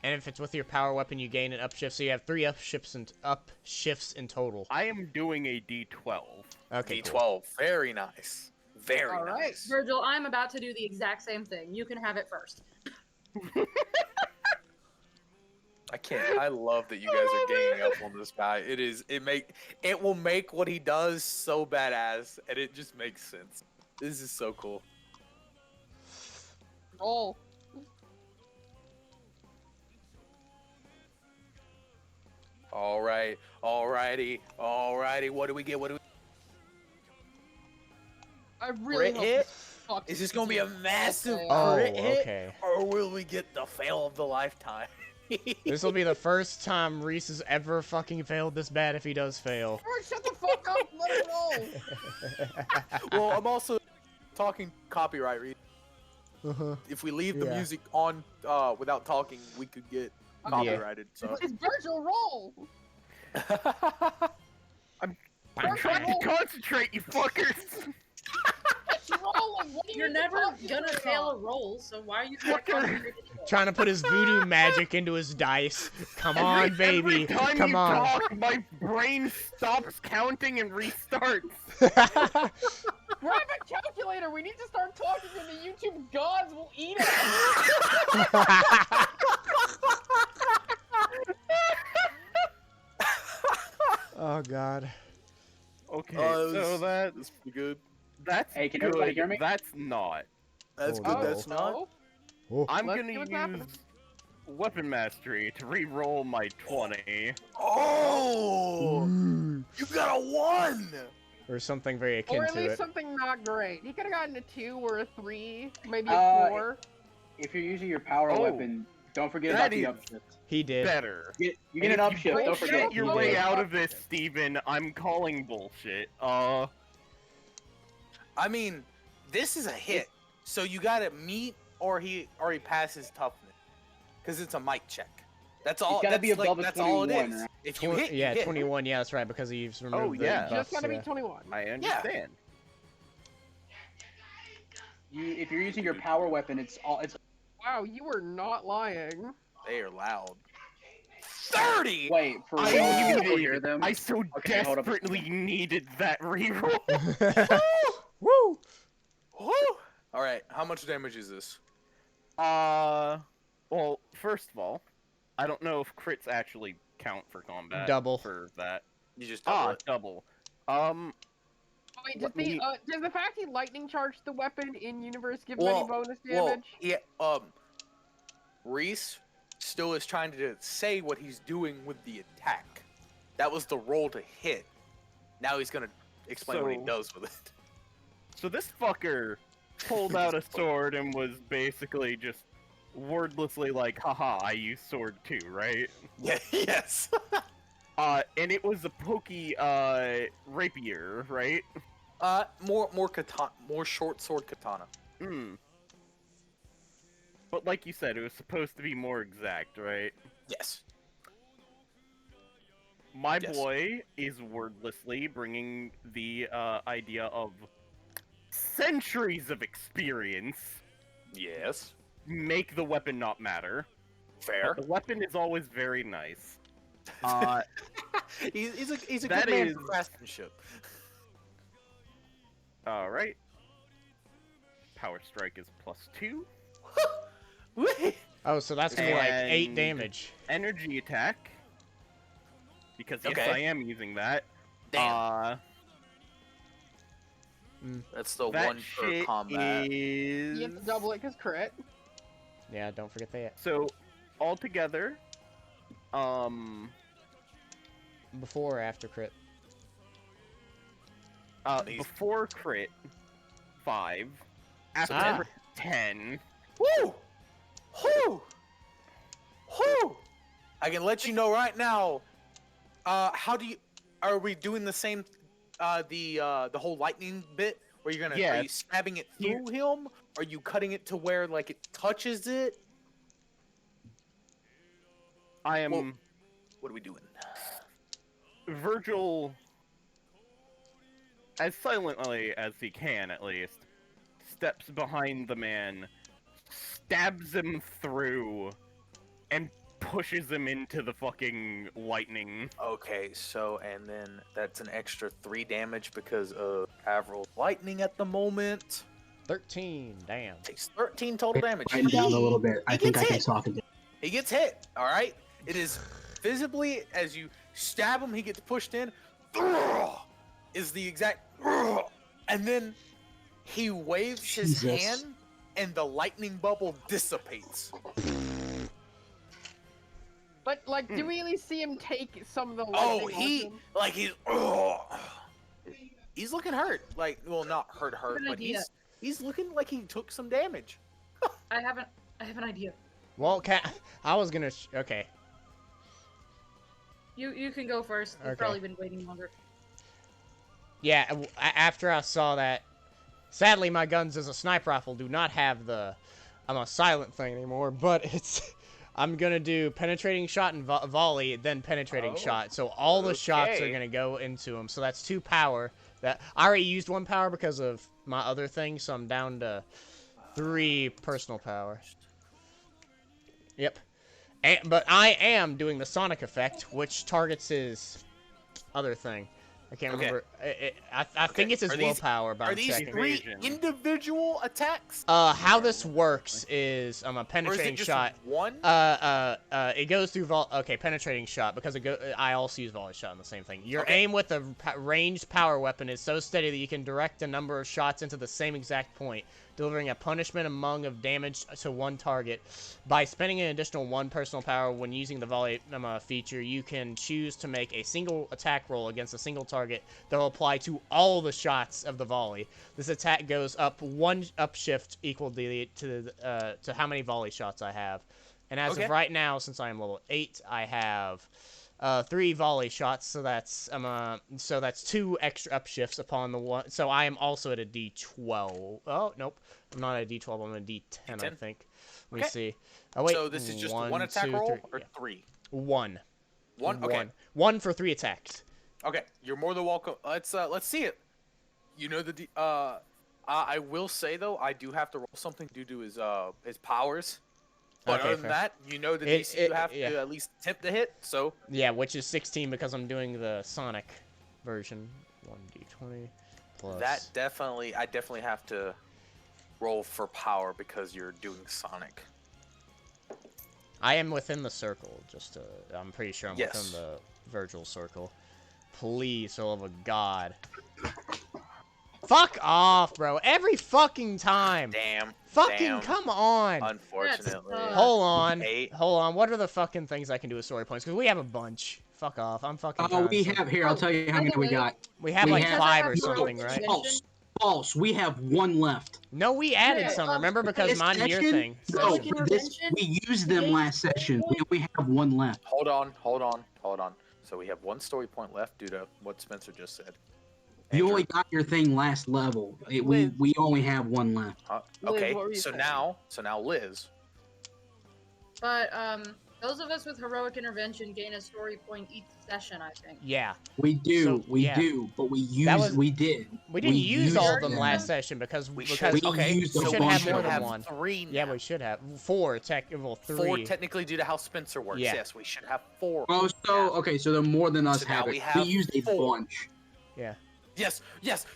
B: And if it's with your power weapon, you gain an upshift. So you have 3 upshifts in total.
C: I am doing a D12.
B: Okay,
A: D12.
B: cool.
A: Very nice. Very
E: All right.
A: nice.
G: Virgil, I'm about to do the exact same thing. You can have it first.
A: I can't. I love that you guys are ganging up on this guy. It will make what he does so badass, and it just makes sense. This is so cool.
E: Roll.
A: Alrighty. What do we get?
E: I really
A: Crit
E: hope
A: hit?
E: this fucks
A: Is this gonna be a massive
B: Oh,
A: crit hit,
B: okay.
A: or will we get the fail of the lifetime?
B: This will be the first time Reese has ever fucking failed this bad if he does fail.
E: Alright, shut the fuck up. Let it roll.
A: Well, I'm also talking copyright. Reed. If we leave the
B: Yeah.
A: music on without talking, we could get copyrighted. So.
E: It's Virgil, roll.
C: I'm
E: Virgil,
C: trying to
E: roll.
C: concentrate, you fuckers!
E: It's rolling. What are you
G: You're never
E: talking
G: gonna
E: about?
G: fail a roll, so why are you
B: Trying to put his voodoo magic into his dice. Come on, baby.
C: Every time
B: Come
C: you
B: on.
C: talk, my brain stops counting and restarts.
E: Grab a calculator. We need to start talking, or the YouTube gods will eat us.
B: Oh, God.
C: Okay,
A: Oh,
C: so
A: that's pretty good.
C: that's
D: Hey, can
C: good.
D: everybody hear me?
C: That's not.
A: That's
B: Oh,
A: good.
B: no.
A: That's not.
E: Oh,
C: I'm
E: Let's
C: gonna
E: see what's
C: use
E: happening.
C: weapon mastery to re-roll my 20.
A: Oh, you got a 1.
B: Or something very akin
E: or at
B: to
E: least
B: it.
E: something not great. He could have gotten a 2 or a 3, maybe a
D: Uh,
E: 4.
D: If you're using your power
C: Oh,
D: weapon, don't forget
C: that
D: about the
C: is-
D: upshift.
B: He did.
C: Better.
D: You get
C: And
D: an
C: if you
D: upshift, don't
C: bullshit
D: forget.
C: your
B: You
C: way
B: did.
C: out of this, Steven, I'm calling bullshit.
A: I mean, this is a hit, so you gotta meet or he passes toughness, because it's a mic check. That's all.
D: gotta be
A: that's
D: above a
A: that's all it
D: 21,
A: is.
D: right?
A: If you hit, you
B: Yeah,
A: hit.
B: 21. Yeah, that's right, because he's removed
C: Oh, yeah.
B: the
E: Just
B: buffs.
E: gotta
B: Yeah.
E: be 21.
C: I understand.
D: If you're using your power weapon, it's
E: Wow, you were not lying.
A: They are loud. 30.
D: wait for
C: I
D: real. You can still
C: needed-
D: hear them.
C: I so
D: Okay, hold up.
C: desperately needed that reroll.
B: Woo!
A: Woo! All right, how much damage is this?
C: Well, first of all, I don't know if crits actually count for combat.
B: Double.
C: For that.
A: You just double it.
C: Double.
E: Wait,
C: Let me-
E: does the fact he lightning charged the weapon in universe give him
A: Well,
E: any bonus
A: Well,
E: damage?
A: yeah. Reese still is trying to say what he's doing with the attack. That was the roll to hit. Now he's gonna explain what he
C: So-
A: does with it.
C: So this fucker pulled out a sword and was basically just wordlessly like, haha, I use sword too, right?
A: Yeah. Yes.
C: And it was a pokey, rapier, right?
A: More katana, more short sword katana.
C: Hmm. But like you said, it was supposed to be more exact, right?
A: Yes.
C: My
A: Yes.
C: boy is wordlessly bringing the idea of centuries of experience
A: Yes.
C: make the weapon not matter.
A: Fair.
C: But the weapon is always very nice.
A: He's a
C: That
A: good man
C: is-
A: for craftsmanship.
C: Alright. Power Strike is +2.
B: Oh, so that's gonna be like 8
C: And-
B: damage.
C: Energy attack. Because yes,
A: Okay.
C: I am using that.
A: Damn. That's the
C: That
A: one per
C: shit
A: combat.
C: is...
E: You have to double it because crit.
B: Yeah, don't forget that.
C: So, altogether,
B: Before or after crit?
A: Amazing.
C: before crit, 5. After
B: Ah.
C: crit, 10.
A: Woo! Whoo! Whoo! I can let you know right now. How do you? Are we doing the same? The whole lightning bit where you're gonna? Are you
C: Yes.
A: stabbing it
C: You-
A: through him? Are you cutting it to where like it touches it?
C: I am...
A: Well- What are we doing?
C: Vergil, as silently as he can at least, steps behind the man, stabs him through, and pushes him into the fucking lightning.
A: Okay, so and then that's an extra 3 damage because of Avril's lightning at the moment.
B: 13. Damn.
A: Takes 13 total damage.
D: Writing down a little bit. I
A: He
D: think
A: gets
D: I can
A: hit.
D: talk it.
A: He gets hit. All right. It is visibly as you stab him, he gets pushed in. Is the exact, and then he waves his
D: Jesus.
A: hand, and the lightning bubble dissipates.
E: But like, do we at least see him take some of the
A: Oh,
E: lightning off him?
A: like he's looking hurt. Like, well, not hurt,
G: Good
A: but
G: idea.
A: he's looking like he took some damage.
G: I have an idea.
B: Well, I was gonna. Okay.
G: You can go first. You've
B: Okay.
G: probably been waiting longer.
B: Yeah. After I saw that, sadly, my guns as a sniper rifle do not have the silent thing anymore. But it's. I'm gonna do penetrating shot and volley, then penetrating
A: Oh,
B: shot. So all the shots are
A: okay.
B: gonna go into him. So that's 2 power. That I already used 1 power because of my other thing, so I'm down to 3 personal power. Yep. But I am doing the sonic effect, which targets his other thing. I can't
A: Okay.
B: remember. I think it's his
A: Are these-
B: willpower, but
A: Are
B: I'm
A: these
B: checking.
A: 3
C: Evasion.
A: individual attacks?
B: How this works is a
A: Or is
B: penetrating
A: it just
B: shot.
A: one?
B: It goes through penetrating shot because I also use volley shot on the same thing. Your
A: Okay.
B: aim with a ranged power weapon is so steady that you can direct a number of shots into the same exact point, delivering a punishment among of damage to one target. By spending an additional 1 personal power when using the volley feature, you can choose to make a single attack roll against a single target that will apply to all the shots of the volley. This attack goes up 1 upshift equal to how many volley shots I have. And as
A: Okay.
B: of right now, since I am level 8, I have 3 volley shots, so that's 2 extra upshifts upon the one. So I am also at a D12. Oh nope, I'm not at a D12. I'm at a D10, I
A: D10?
B: think. Let me
A: Okay.
B: see. Oh wait,
A: So this is just
B: 1,
A: one attack
B: 2,
A: roll
B: 3,
A: or
B: yeah.
A: 3?
B: 1.
A: One. Okay.
B: 1 for 3 attacks.
A: Okay. You're more than welcome. Let's see it. You know I will say though, I do have to roll something due to his powers. But
B: Okay,
A: other than
B: fair.
A: that, you know the
B: It-
A: DC
B: it-
A: you have
B: yeah.
A: to at least attempt to hit. So
B: Yeah, which is 16 because I'm doing the Sonic version. 1d20 plus.
A: that I definitely have to roll for power because you're doing Sonic.
B: I am within the circle. I'm pretty sure I'm
A: Yes.
B: within the Vergil circle. Please, for the love of God. Fuck off, bro. Every fucking time.
A: Damn.
B: Fucking
A: damn.
B: come on.
A: Unfortunately.
B: Hold on.
A: 8.
B: Hold on. What are the fucking things I can do with story points? Because we have a bunch. Fuck off. I'm fucking trying
D: We
B: to-
D: have here. I'll tell you how
G: By
D: many
G: the
D: we
G: way-
D: got.
B: We have
D: we
B: like
D: have-
B: 5 or
G: Because I have
B: something,
G: no
B: right?
D: False. False. We have 1 left.
B: No, we added
G: Yeah,
B: some. Remember, because
D: This
B: mine and your
D: session?
B: thing.
D: No,
G: Session.
D: we used them last session. We only have 1 left.
A: Hold on. So we have 1 story point left due to what Spencer just said.
D: You
A: Andrew?
D: only got your thing last level. We only have 1 left.
E: Liz,
A: Okay.
E: what were you
A: So
E: saying?
A: now Liz.
G: But those of us with heroic intervention gain a story point each session, I think.
B: Yeah.
D: We do,
B: So, yeah.
D: but we
B: was-
D: we did.
B: We didn't use
D: used
B: all of them
G: them.
B: last session because
A: We
B: because
A: should.
D: we
A: Okay.
D: used
B: we
D: a
A: So
B: should
A: we
B: have
D: bunch
A: should
B: more
D: of
B: than
A: have
B: one.
A: 3
B: Yeah,
A: now.
B: we should have 4 well 3.
A: 4 technically due to how Spencer works.
B: Yeah.
A: Yes, we should have 4.
D: Oh, so okay, so they're more than us
A: So now
D: have
A: we
D: it.
A: have
D: We used a
A: 4.
D: bunch.
A: Yes.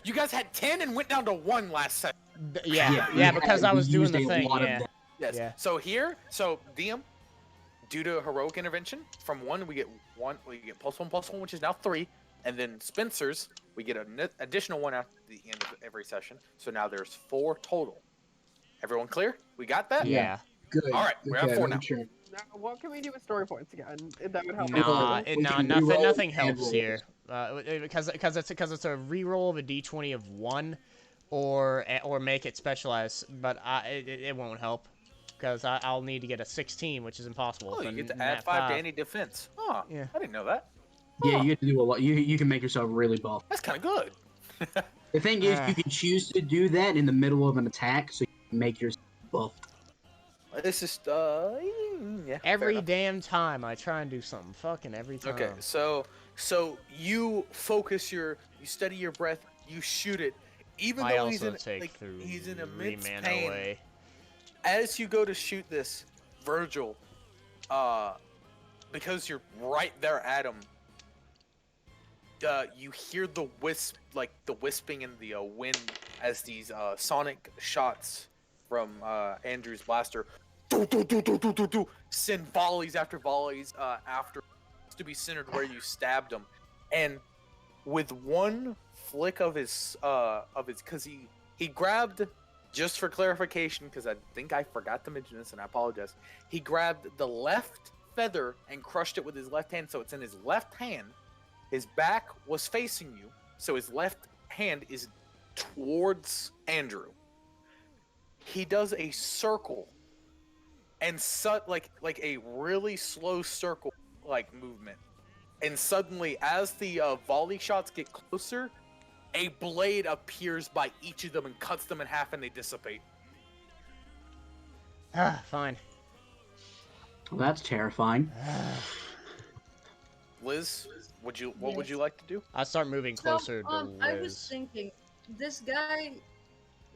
A: You guys had 10 and went down to 1 last session.
B: Yeah,
D: we
B: because
D: had-
B: I
D: we
B: was doing
D: used
B: the
D: a
B: thing.
D: lot of
B: Yeah.
D: them.
A: Yes.
B: Yeah.
A: So DM, due to heroic intervention, from 1 we get +1/+1, which is now 3, and then Spencer's we get an additional 1 at the end of every session. So now there's 4 total. Everyone clear? We got that?
B: Yeah.
D: Good.
A: All right, we're at 4 now.
D: Sure.
E: Now, what can we do with story points again? That would help.
B: Nah,
D: We can
B: nothing.
D: reroll
B: Nothing
D: and
B: helps
D: roll.
B: here. Because it's a reroll of a d20 of 1, or make it specialized. But it won't help because I'll need to get a 16, which is impossible.
A: Oh,
B: with
A: you
B: a
A: get to
B: nat
A: add 5 to any defense. Oh,
B: Yeah.
A: I didn't know that.
D: Yeah,
A: Huh.
D: you get to do a lot. You can make yourself really buff.
A: That's kind of good.
D: The thing is,
B: Ah.
D: you can choose to do that in the middle of an attack, so you can make yourself buffed.
A: It's just yeah. fair
B: Every
A: enough.
B: damn time I try and do something, fucking every time.
A: Okay, so you you study your breath, you shoot it, even
B: I
A: though he's
B: also
A: in
B: take
A: like,
B: through
A: he's in immense
B: mana
A: pain.
B: away.
A: As you go to shoot this, Vergil, because you're right there at him, you hear the wisping in the wind as these sonic shots from Andrew's blaster send volleys after volleys after to be centered where you stabbed him, and with one flick of his because he grabbed, just for clarification, because I think I forgot to mention this and I apologize, he grabbed the left feather and crushed it with his left hand, so it's in his left hand. His back was facing you, so his left hand is towards Andrew. He does a circle and like a really slow circle like movement, and suddenly as the volley shots get closer, a blade appears by each of them and cuts them in half, and they dissipate.
B: Fine.
D: Well, that's terrifying.
A: Liz, what would you like to do?
B: I'll start moving closer to Liz.
G: I was thinking, this guy,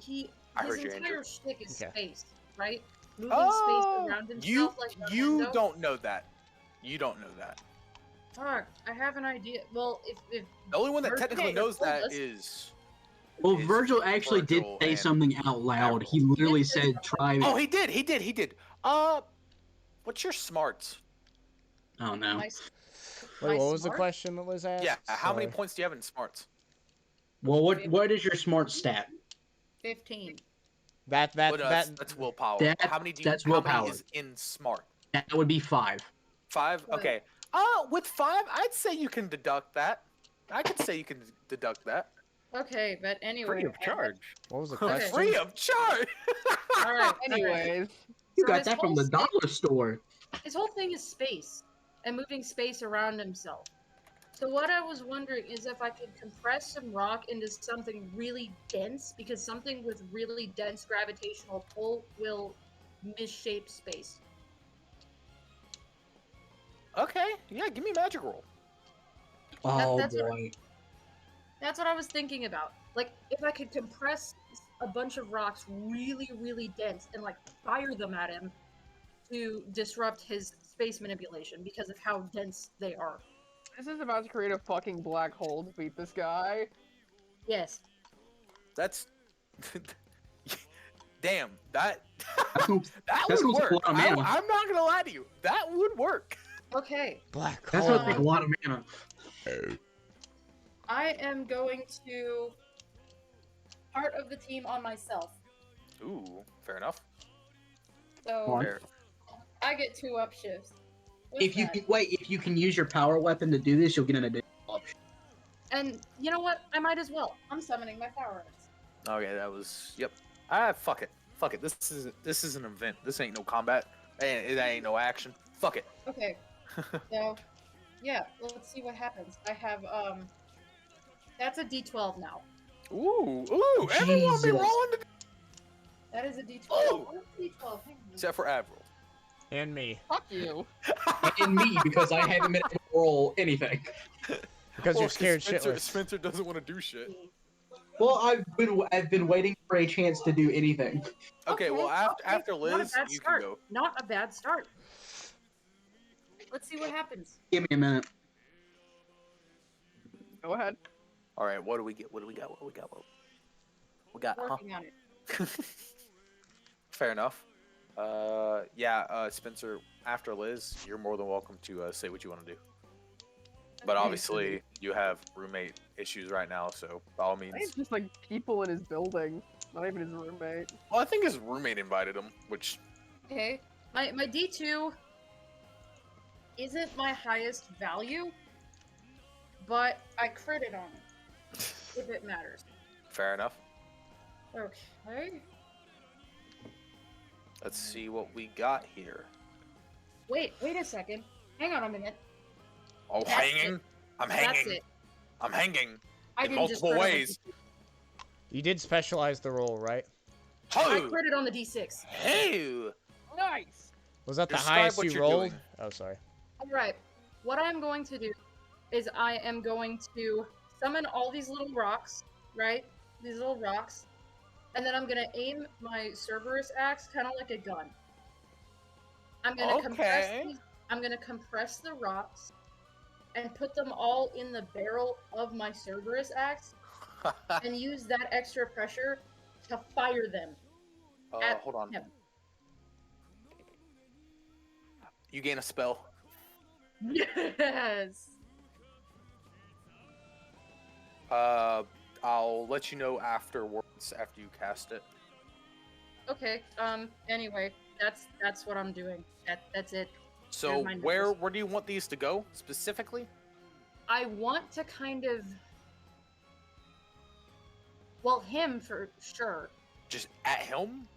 G: his
A: heard you,
G: entire
A: Andrew.
G: shtick is
B: Okay.
G: space, right? Moving space around himself like a
A: You
G: window.
A: don't know that. You don't know that.
G: Fuck, I have an idea. Well, if
A: The only one that
G: Vergil
A: technically
G: told
A: knows that
G: us-
A: is.
D: Well,
A: is
D: Vergil actually did
A: Vergil
D: say
A: and
D: something out loud. He literally said, "Try."
A: Oh, he did. What's your smarts?
D: Oh no.
G: my,
B: Wait,
G: my
B: what was the
G: smart-
B: question that Liz asked?
A: Yeah. How many
B: Sorry.
A: points do you have in smarts?
D: Well, what is your smart stat?
G: 15.
A: That's willpower.
D: That-
A: how many do you?
D: that's
A: how many
D: willpower.
A: is in smart?
D: That would be 5.
A: 5.
G: Right.
A: Okay. With 5, I'd say you can deduct that. I could say you can deduct that.
G: Okay, but anyway.
C: Free of charge.
B: What was the
G: Okay.
B: question?
A: Free of charge.
G: Alright,
E: Anyways,
D: You
G: So
D: got
G: his
D: that from
G: whole
D: the
G: stick-
D: dollar store.
G: His whole thing is space and moving space around himself. So what I was wondering is if I could compress some rock into something really dense, because something with really dense gravitational pull will misshape space.
A: Okay. Yeah. Give me a magic roll.
D: Oh
G: that's what-
D: boy.
G: That's what I was thinking about. Like, if I could compress a bunch of rocks really, really dense and, like, fire them at him to disrupt his space manipulation because of how dense they are.
E: this is about to create a fucking black hole to beat this guy.
G: Yes.
A: That's. Damn. That.
D: That's gonna-
A: that
D: that's
A: would
D: gonna take a
A: work.
D: lot of mana.
A: I'm not gonna lie to you. That would work.
G: Okay.
B: Black
D: That's
B: hole.
D: gonna take a lot of mana.
G: I am going to part of the team on myself.
A: Ooh. Fair enough.
G: So
D: Fine.
A: Fair.
G: I get 2 up shifts. with
D: If you
G: that.
D: can, wait, if you can use your power weapon to do this, you'll get an additional option.
G: And you know what? I might as well. I'm summoning my power ups.
A: Okay. That was. Yep. Fuck it. Fuck it. This is an event. This ain't no combat. It ain't no action. Fuck it.
G: Okay. So, yeah, let's see what happens. I have, that's a D12 now.
A: Ooh. Everyone be
D: Jesus.
A: rolling the.
G: That is a D12.
A: Oh!
G: What's D12? Hang on.
A: Except for Avril.
B: And me.
E: Fuck you.
D: And me, because I haven't been able to roll anything.
B: Because
A: Well,
B: you're scared
A: Spencer,
B: shitless.
A: Spencer doesn't want to do shit.
D: Well, I've been waiting for a chance to do anything.
A: Okay, well after
G: not a
A: Liz,
G: bad
A: you
G: start.
A: can go.
G: Not a bad start. Let's see what happens.
D: Give me a minute.
E: Go ahead.
A: All right, what do we get? What do we got? We got, huh?
G: Working on it.
A: Fair enough. Spencer, after Liz, you're more than welcome to say what you want to do. But
G: Okay.
A: obviously, you have roommate issues right now, so by all means.
E: It's just like people in his building, not even his roommate.
A: Well, I think his roommate invited him, which
G: Okay. My D2 isn't my highest value, but I critted on it, if it matters.
A: fair enough.
G: Okay.
A: Let's see what we got here.
G: Wait a second. Hang on a minute.
A: Oh,
G: That's
A: hanging!
G: it.
A: I'm
G: That's
A: hanging!
G: it.
A: I'm hanging!
G: I
A: In
G: didn't just
A: multiple
G: crit on the
A: ways.
G: D6.
B: You did specialize the roll, right?
G: I
A: Oh!
G: critted on the D6.
A: Hey!
E: Nice.
B: Was that the
A: Describe
B: highest
A: what
B: you
A: you're
B: rolled?
A: doing.
B: Oh, sorry.
G: Alright. What I'm going to do is I am going to summon all these little rocks, right? These little rocks. And then I'm gonna aim my Cerberus axe kind of like a gun. I'm gonna compress
A: Okay.
G: these I'm gonna compress the rocks and put them all in the barrel of my Cerberus axe and use that extra pressure to fire them at
A: Hold on.
G: him.
A: You gain a spell.
G: Yes.
A: I'll let you know afterwards after you cast it.
G: Okay. Anyway, that's what I'm doing. That's it.
A: So
G: There's my
A: where
G: numbers.
A: do you want these to go specifically?
G: I want to kind of. Well, him for sure,
A: Just at him?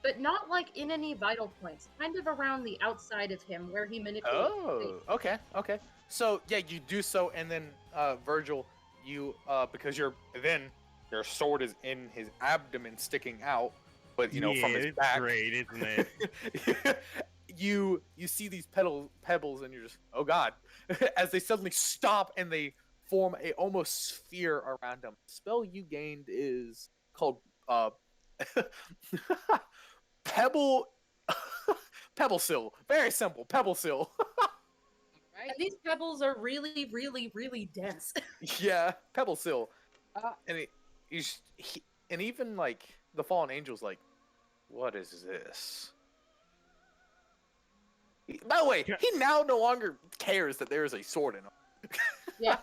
G: but not like in any vital points. Kind of around the outside of him where he manipulates.
A: Oh, okay, okay. So yeah, you do so, and then Vergil, you because your sword is in his abdomen sticking out, but from his
C: it's
A: back.
C: great, isn't it?
A: you see these pebbles, and you're just, oh god, as they suddenly stop and they form a almost sphere around them. The spell you gained is called Pebble Pebble-Sill. Very simple, Pebble-Sill.
G: And these pebbles are really, really, really dense.
A: Yeah, Pebble-Sill.
E: Uh,
A: And and even like the fallen angel's like, what is this? By the way, he now no longer cares that there is a sword in him.
G: Yeah.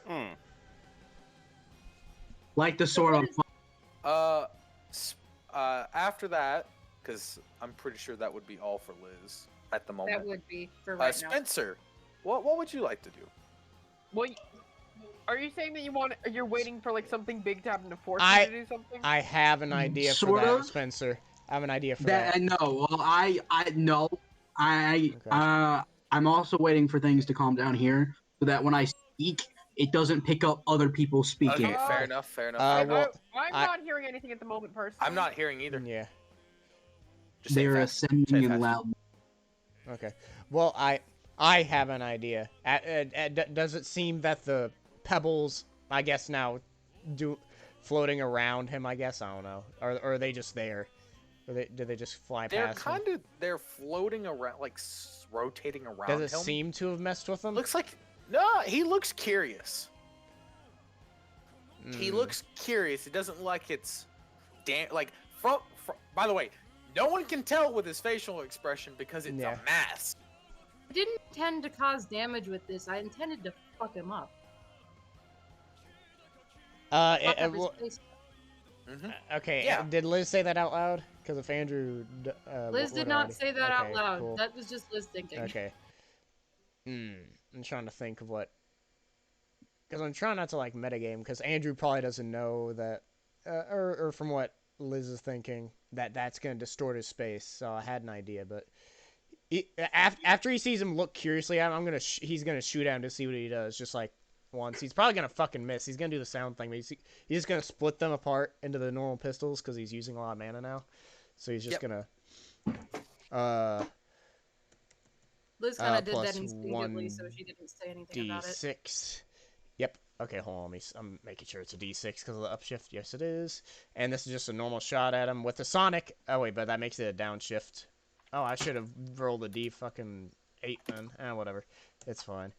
C: Hmm.
D: Like the sword on.
A: After that, because I'm pretty sure that would be all for Liz at the moment.
G: That would be for right now.
A: Spencer, what would you like to do?
E: well, are you saying that you're waiting for like something big to happen to force
B: I-
E: you to do something?
B: I have an idea for
D: Sort
B: that,
D: of.
B: Spencer. I have an idea for
D: That
B: that.
D: no, well, I no, I
B: Okay.
D: I'm also waiting for things to calm down here so that when I speak, it doesn't pick up other people speaking.
A: Okay, fair enough, fair enough.
B: Uh,
A: fair enough.
B: well,
E: I'm
B: I-
E: not hearing anything at the moment, personally.
A: I'm not hearing either.
B: Yeah.
A: Just say
D: They're
A: fast. Say
D: ascending
A: fast.
D: and loud.
B: Okay. Well, I have an idea. Does it seem that the pebbles, I guess now, floating around him? I guess I don't know. Or are they just there? Or do they just fly
A: They're
B: past him?
A: they're floating around, like rotating around
B: Does it
A: him.
B: seem to have messed with him?
A: Looks like no. He looks curious. He
B: Hmm.
A: looks curious. It doesn't look like it's like from. By the way, no one can tell with his facial expression because it's
B: Yeah.
A: a mask.
G: I didn't intend to cause damage with this. I intended to fuck him up. Fuck up his
B: Well,
G: face.
B: okay.
A: Yeah.
B: Did Liz say that out loud? Because if Andrew,
G: Liz
B: would
G: did not
B: already-
G: say that out
B: okay,
G: loud.
B: cool.
G: That was just Liz thinking.
B: Okay. I'm trying to think of what. Because I'm trying not to like metagame. Because Andrew probably doesn't know that, or from what Liz is thinking, that's gonna distort his space. So I had an idea, but after he sees him look curiously at him, he's gonna shoot at him to see what he does. Just like once, he's probably gonna fucking miss. He's gonna do the sound thing, but he's just gonna split them apart into the normal pistols because he's using a lot of mana now. So he's just gonna.
G: Liz kind of did
B: plus
G: that instinctively, so she didn't say anything about it.
B: D6. Yep. Okay, hold on. I'm making sure it's a D6 because of the upshift. Yes, it is. And this is just a normal shot at him with the Sonic. Oh, wait, but that makes it a downshift. Oh, I should have rolled a D fucking 8 then. Whatever. It's fine.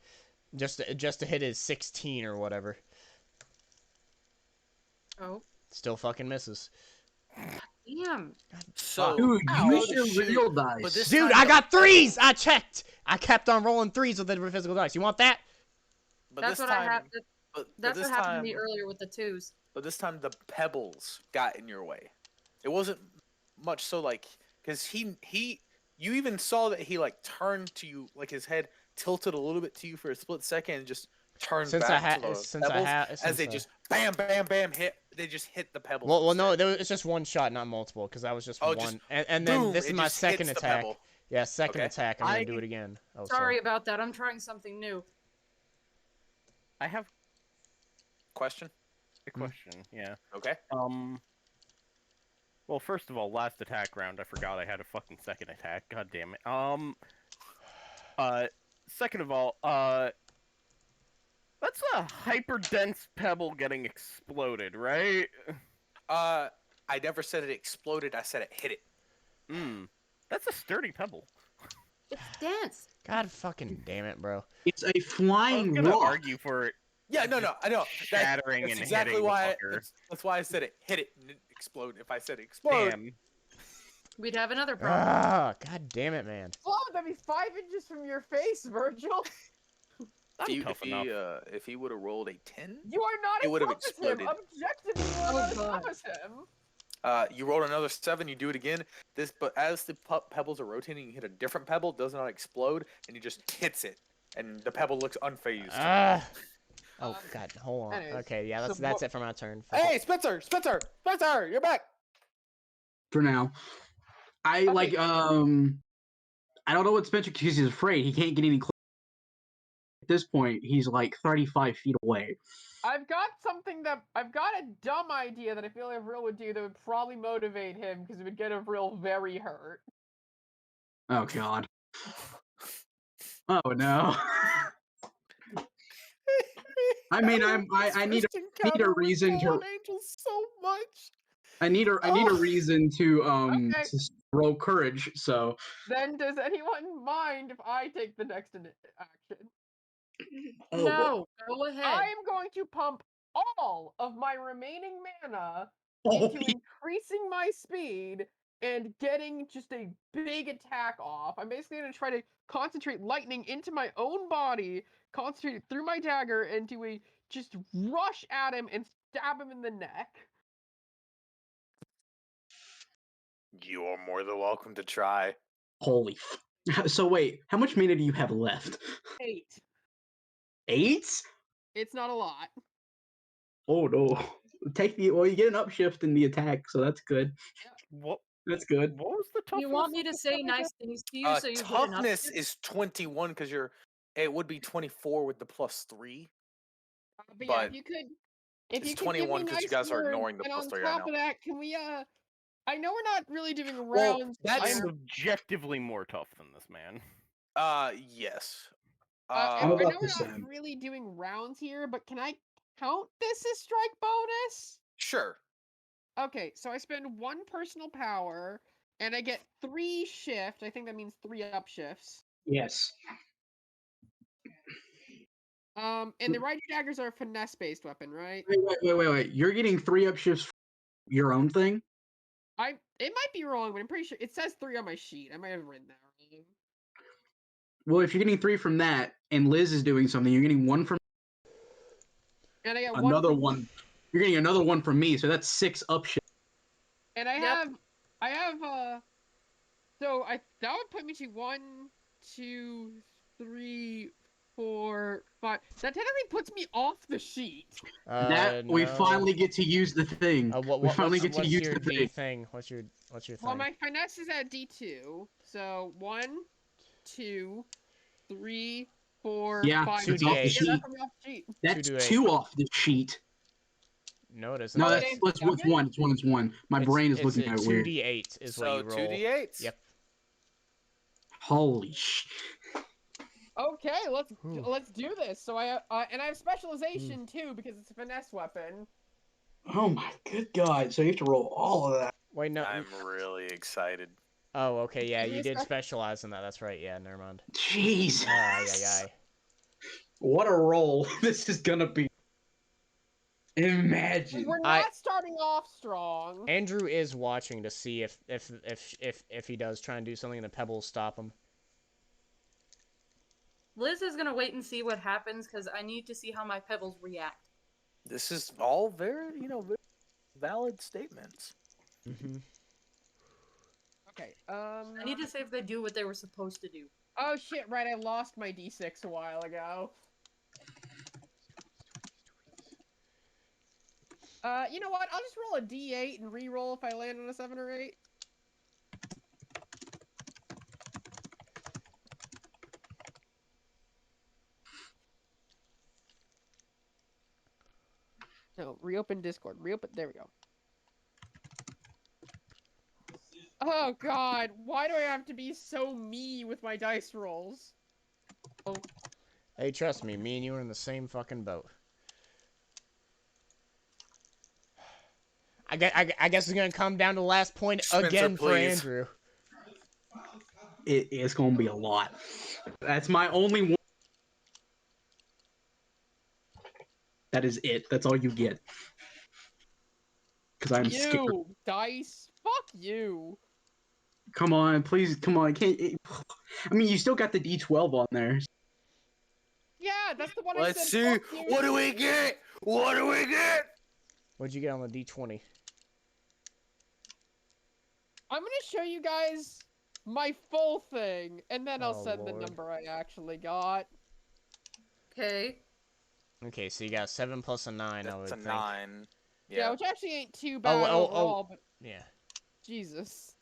B: Just to hit his 16 or whatever.
G: Oh,
B: Still fucking misses.
G: damn.
A: So,
D: Dude,
A: ow,
D: use your
A: shoot.
D: real dice.
A: But this
B: Dude,
A: time
B: I got 3s! I checked! I kept on rolling 3s with the physical dice. You want that?
A: But
G: That's
A: this
G: what
A: time,
G: I have.
A: but
G: That's
A: this
G: what happened
A: time,
G: to me earlier with the 2s.
A: But this time the pebbles got in your way. It wasn't much so like because you even saw that he like turned to you, like his head tilted a little bit to you for a split second and just turned
B: Since
A: back to the pebbles as they
B: I-
A: just bam bam bam hit. They just hit the pebbles.
B: Well, no,
A: instead.
B: it's just one shot, not multiple, because that was just
A: Oh,
B: one.
A: just
B: And then
A: boom,
B: this is
A: it
B: my
A: just
B: second
A: hits the
B: attack.
A: pebble.
B: Yeah, second
A: Okay.
B: attack. I'm gonna do it again. Oh,
G: Sorry about that. I'm trying something new.
C: I have
A: Question.
C: a question. Yeah.
A: Okay.
C: Well, first of all, last attack round, I forgot I had a fucking second attack. God damn it. Second of all, that's a hyper dense pebble getting exploded, right?
A: I never said it exploded. I said it hit it.
C: That's a sturdy pebble.
G: It's dance.
B: God fucking damn it, bro.
D: It's a
C: I was
D: flying
C: gonna
D: rock.
C: argue for it.
A: Yeah, no, I know.
C: Shattering
A: That's
C: and
A: exactly
C: hitting
A: why.
C: the fucker.
A: That's why I said it. Hit it and it explode. If I said explode,
C: Damn.
G: We'd have another problem.
B: Ah, god damn it, man.
E: Oh, that'd be 5 inches from your face, Virgil.
C: I'm tough enough.
A: if he would have rolled a 10,
E: You are not
A: It
E: as
A: would've
E: tough as him.
A: exploded.
E: Objectively, you are
G: Oh,
E: not as
G: God.
E: tough as him.
A: you rolled another 7. You do it again. But as the pebbles are rotating, you hit a different pebble. Does not explode, and you just hits it, and the pebble looks unfazed.
B: Ah. Oh god, hold on.
E: anyways,
B: Okay, yeah,
E: so
B: that's
E: what-
B: it for my turn. Fuck
A: Hey,
B: it.
A: Spencer, you're back.
D: For now. I
E: Okay.
D: I don't know what Spencer, because he's afraid he can't get any closer. At this point, he's like 35 feet away.
E: I've got a dumb idea that I feel Avril would do that would probably motivate him because it would get Avril very hurt.
D: Oh god. Oh no. I mean, I need a reason to
A: angels so much.
D: I need a reason to
E: Okay.
D: to roll courage. So
E: Then does anyone mind if I take the next action?
G: No, go ahead.
E: I am going to pump all of my remaining mana
D: oh,
E: into increasing my speed and getting just a big attack off. I'm basically going to try to concentrate lightning into my own body, concentrate it through my dagger, and do a just rush at him and stab him in the neck.
A: You are more than welcome to try.
D: holy. So wait, how much mana do you have left?
E: 8.
D: 8?
E: It's not a lot.
D: Oh no. You get an upshift in the attack, so that's good.
C: What?
D: That's good.
C: What was the toughness?
G: You want me to
C: of the
G: say
C: fucker?
G: nice things to you so you get an
A: Toughness
G: upshift?
A: is 21 because it would be 24 with the +3.
E: But yeah,
A: But
E: if you could
A: it's
E: give
A: 21
E: me
A: 'cause you
E: nice
A: guys are
E: words,
A: ignoring the
E: and on
A: +3, I
E: top
A: know.
E: of that, can we I know we're not really doing
A: Well,
E: rounds.
C: I
A: that's-
C: am objectively more tough than this man.
A: Yes.
E: I
D: I'm
E: know
D: about
E: we're
D: the
E: not
D: same.
E: really doing rounds here, but can I count this as strike bonus?
A: Sure.
E: Okay, so I spend 1 personal power, and I get 3 shift. I think that means 3 upshifts.
D: Yes.
E: And the Rider Daggers are a finesse-based weapon, right?
D: Wait. You're getting 3 upshifts for your own thing?
E: It might be wrong, but I'm pretty sure it says 3 on my sheet. I might have written that wrong.
D: Well, if you're getting 3 from that, and Liz is doing something, you're getting 1 from
E: And I get
D: another
E: from-
D: one. You're getting another 1 from me, so that's 6 upshifts.
E: And I
G: Yep.
E: have so that would put me to 1, 2, 3, 4, 5. That technically puts me off the sheet.
D: That we
B: No.
D: finally get to use the thing. We finally get to
B: what's
D: use
B: your
D: the
B: D
D: thing.
B: thing? What's your thing?
E: Well, my finesse is at D2. So 1, 2, 3, 4,
D: Yeah,
E: 5.
B: 2d8.
E: Yeah,
D: sheet.
E: that's from off the sheet.
D: That's
B: 2 to 8.
D: 2 off the sheet.
B: No, it isn't.
D: No,
E: Oh,
D: that's
E: it ain't
D: it's
E: seven?
D: one. It's one. My brain is looking at it weird.
B: 2d8 is what
A: So
B: you roll.
A: 2d8s.
B: Yep.
D: Holy sh!
E: Okay,
B: Whew.
E: let's do this. So I have specialization too because it's a finesse weapon.
D: Oh my good god! So you have to roll all of that.
B: Wait, no.
A: I'm really excited.
B: Oh, okay, yeah,
E: Give me
B: you
E: a
B: did
E: sec.
B: specialize in that. That's right. Yeah, never mind.
D: Jeez.
B: Aye.
D: What a roll this is gonna be. Imagine.
E: We're not starting off strong.
B: Andrew is watching to see if he does try and do something and the pebbles stop him.
G: Liz is gonna wait and see what happens because I need to see how my pebbles react.
A: This is all very, very valid statements.
B: Mm-hmm.
E: Okay.
G: I need to see if they do what they were supposed to do.
E: Oh shit! Right, I lost my D6 a while ago. You know what? I'll just roll a D8 and re-roll if I land on a 7 or 8. No, reopen Discord. Reopen. There we go. Oh god, why do I have to be so me with my dice rolls? Oh,
B: Hey, trust me, me and you are in the same fucking boat. I guess it's gonna come down to the last point
A: Spencer,
B: again for
A: please.
B: Andrew.
D: It's gonna be a lot. That's my only one. That is it. That's all you get. Because I'm scared.
E: You dice. Fuck you.
D: Come on, please, come on. I mean, you still got the D12 on there.
E: Yeah, that's the one I
A: Let's
E: said.
A: see.
E: Fuck you.
A: What do we get? What do we get?
B: What'd you get on the D20?
E: I'm gonna show you guys my full thing, and then I'll
B: Oh,
E: send
B: Lord.
E: the number I actually got.
G: Okay.
B: Okay, so you got 7 plus a 9, I would
A: That's a
B: think.
A: 9.
E: Yeah,
A: Yeah.
E: which actually ain't too bad overall, but
B: Yeah.
E: Jesus.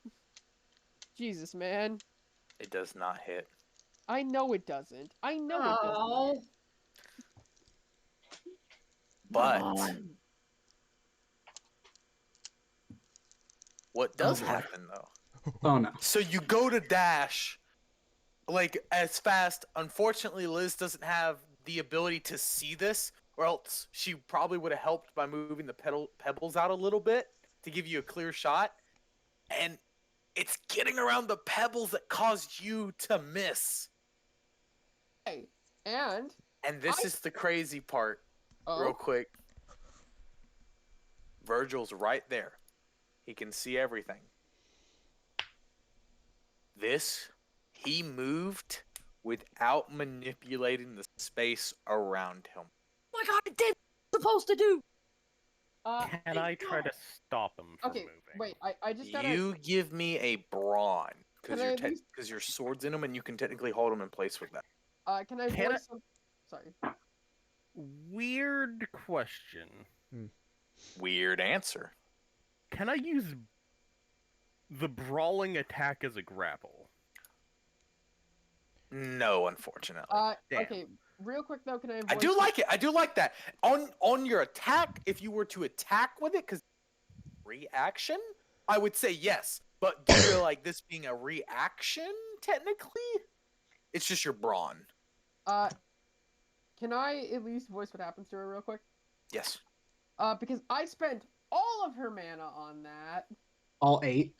E: Jesus, man.
A: It does not hit.
E: I know it doesn't. I know it doesn't.
G: Oh.
A: But what does
D: Oh,
A: happen though?
D: Oh no.
A: So you go to dash like as fast. Unfortunately, Liz doesn't have the ability to see this, or else she probably would have helped by moving the pebbles out a little bit to give you a clear shot. And it's getting around the pebbles that caused you to miss.
E: Hey, and
A: And this is the crazy part, real quick. Vergil's right there. He can see everything. He moved without manipulating the space around him.
G: Oh my god, it did what it's supposed to do.
C: Can I try to stop him from
E: Okay,
C: moving?
E: wait. I just gotta.
A: You give me a brawn,
E: Can I at least-
A: because your sword's in him, and you can technically hold him in place with that.
E: Can I
C: Can
E: voice some? Sorry.
C: Weird question.
A: Weird answer.
C: Can I use the brawling attack as a grapple?
A: No, unfortunately.
C: Damn.
E: Okay. Real quick though, can I?
A: I do like it. I do like that. On your attack, if you were to attack with it, because reaction, I would say yes. But do you like this being a reaction? Technically, it's just your brawn.
E: Can I at least voice what happens to her real quick?
A: Yes.
E: Because I spent all of her mana on that.
D: All 8.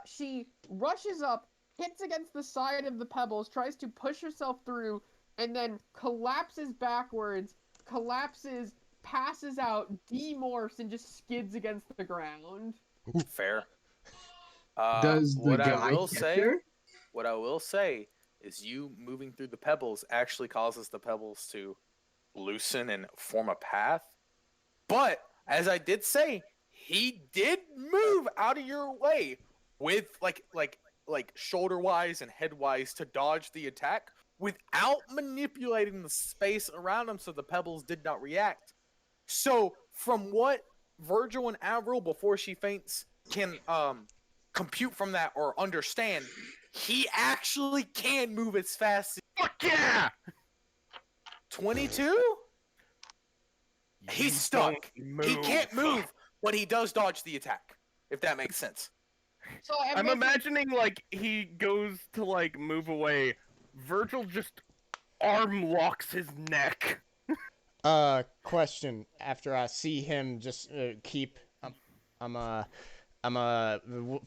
E: She rushes up, hits against the side of the pebbles, tries to push herself through, and then collapses backwards, passes out, demorphs, and just skids against the ground.
A: Fair.
D: Does the
A: what
D: guy
A: I will
D: get
A: say?
D: there?
A: What I will say is, you moving through the pebbles actually causes the pebbles to loosen and form a path. But as I did say, he did move out of your way with like shoulder wise and head wise to dodge the attack without manipulating the space around him, so the pebbles did not react. So from what Vergil and Avril, before she faints, can compute from that or understand, he actually can move as fast as
C: Fuck yeah!
A: 22. He's stuck. He can't move, but he does dodge the attack, if that makes sense.
E: So
C: I'm imagining like he goes to like move away. Vergil just arm locks his neck.
B: Question. After I see him just keep, I'm a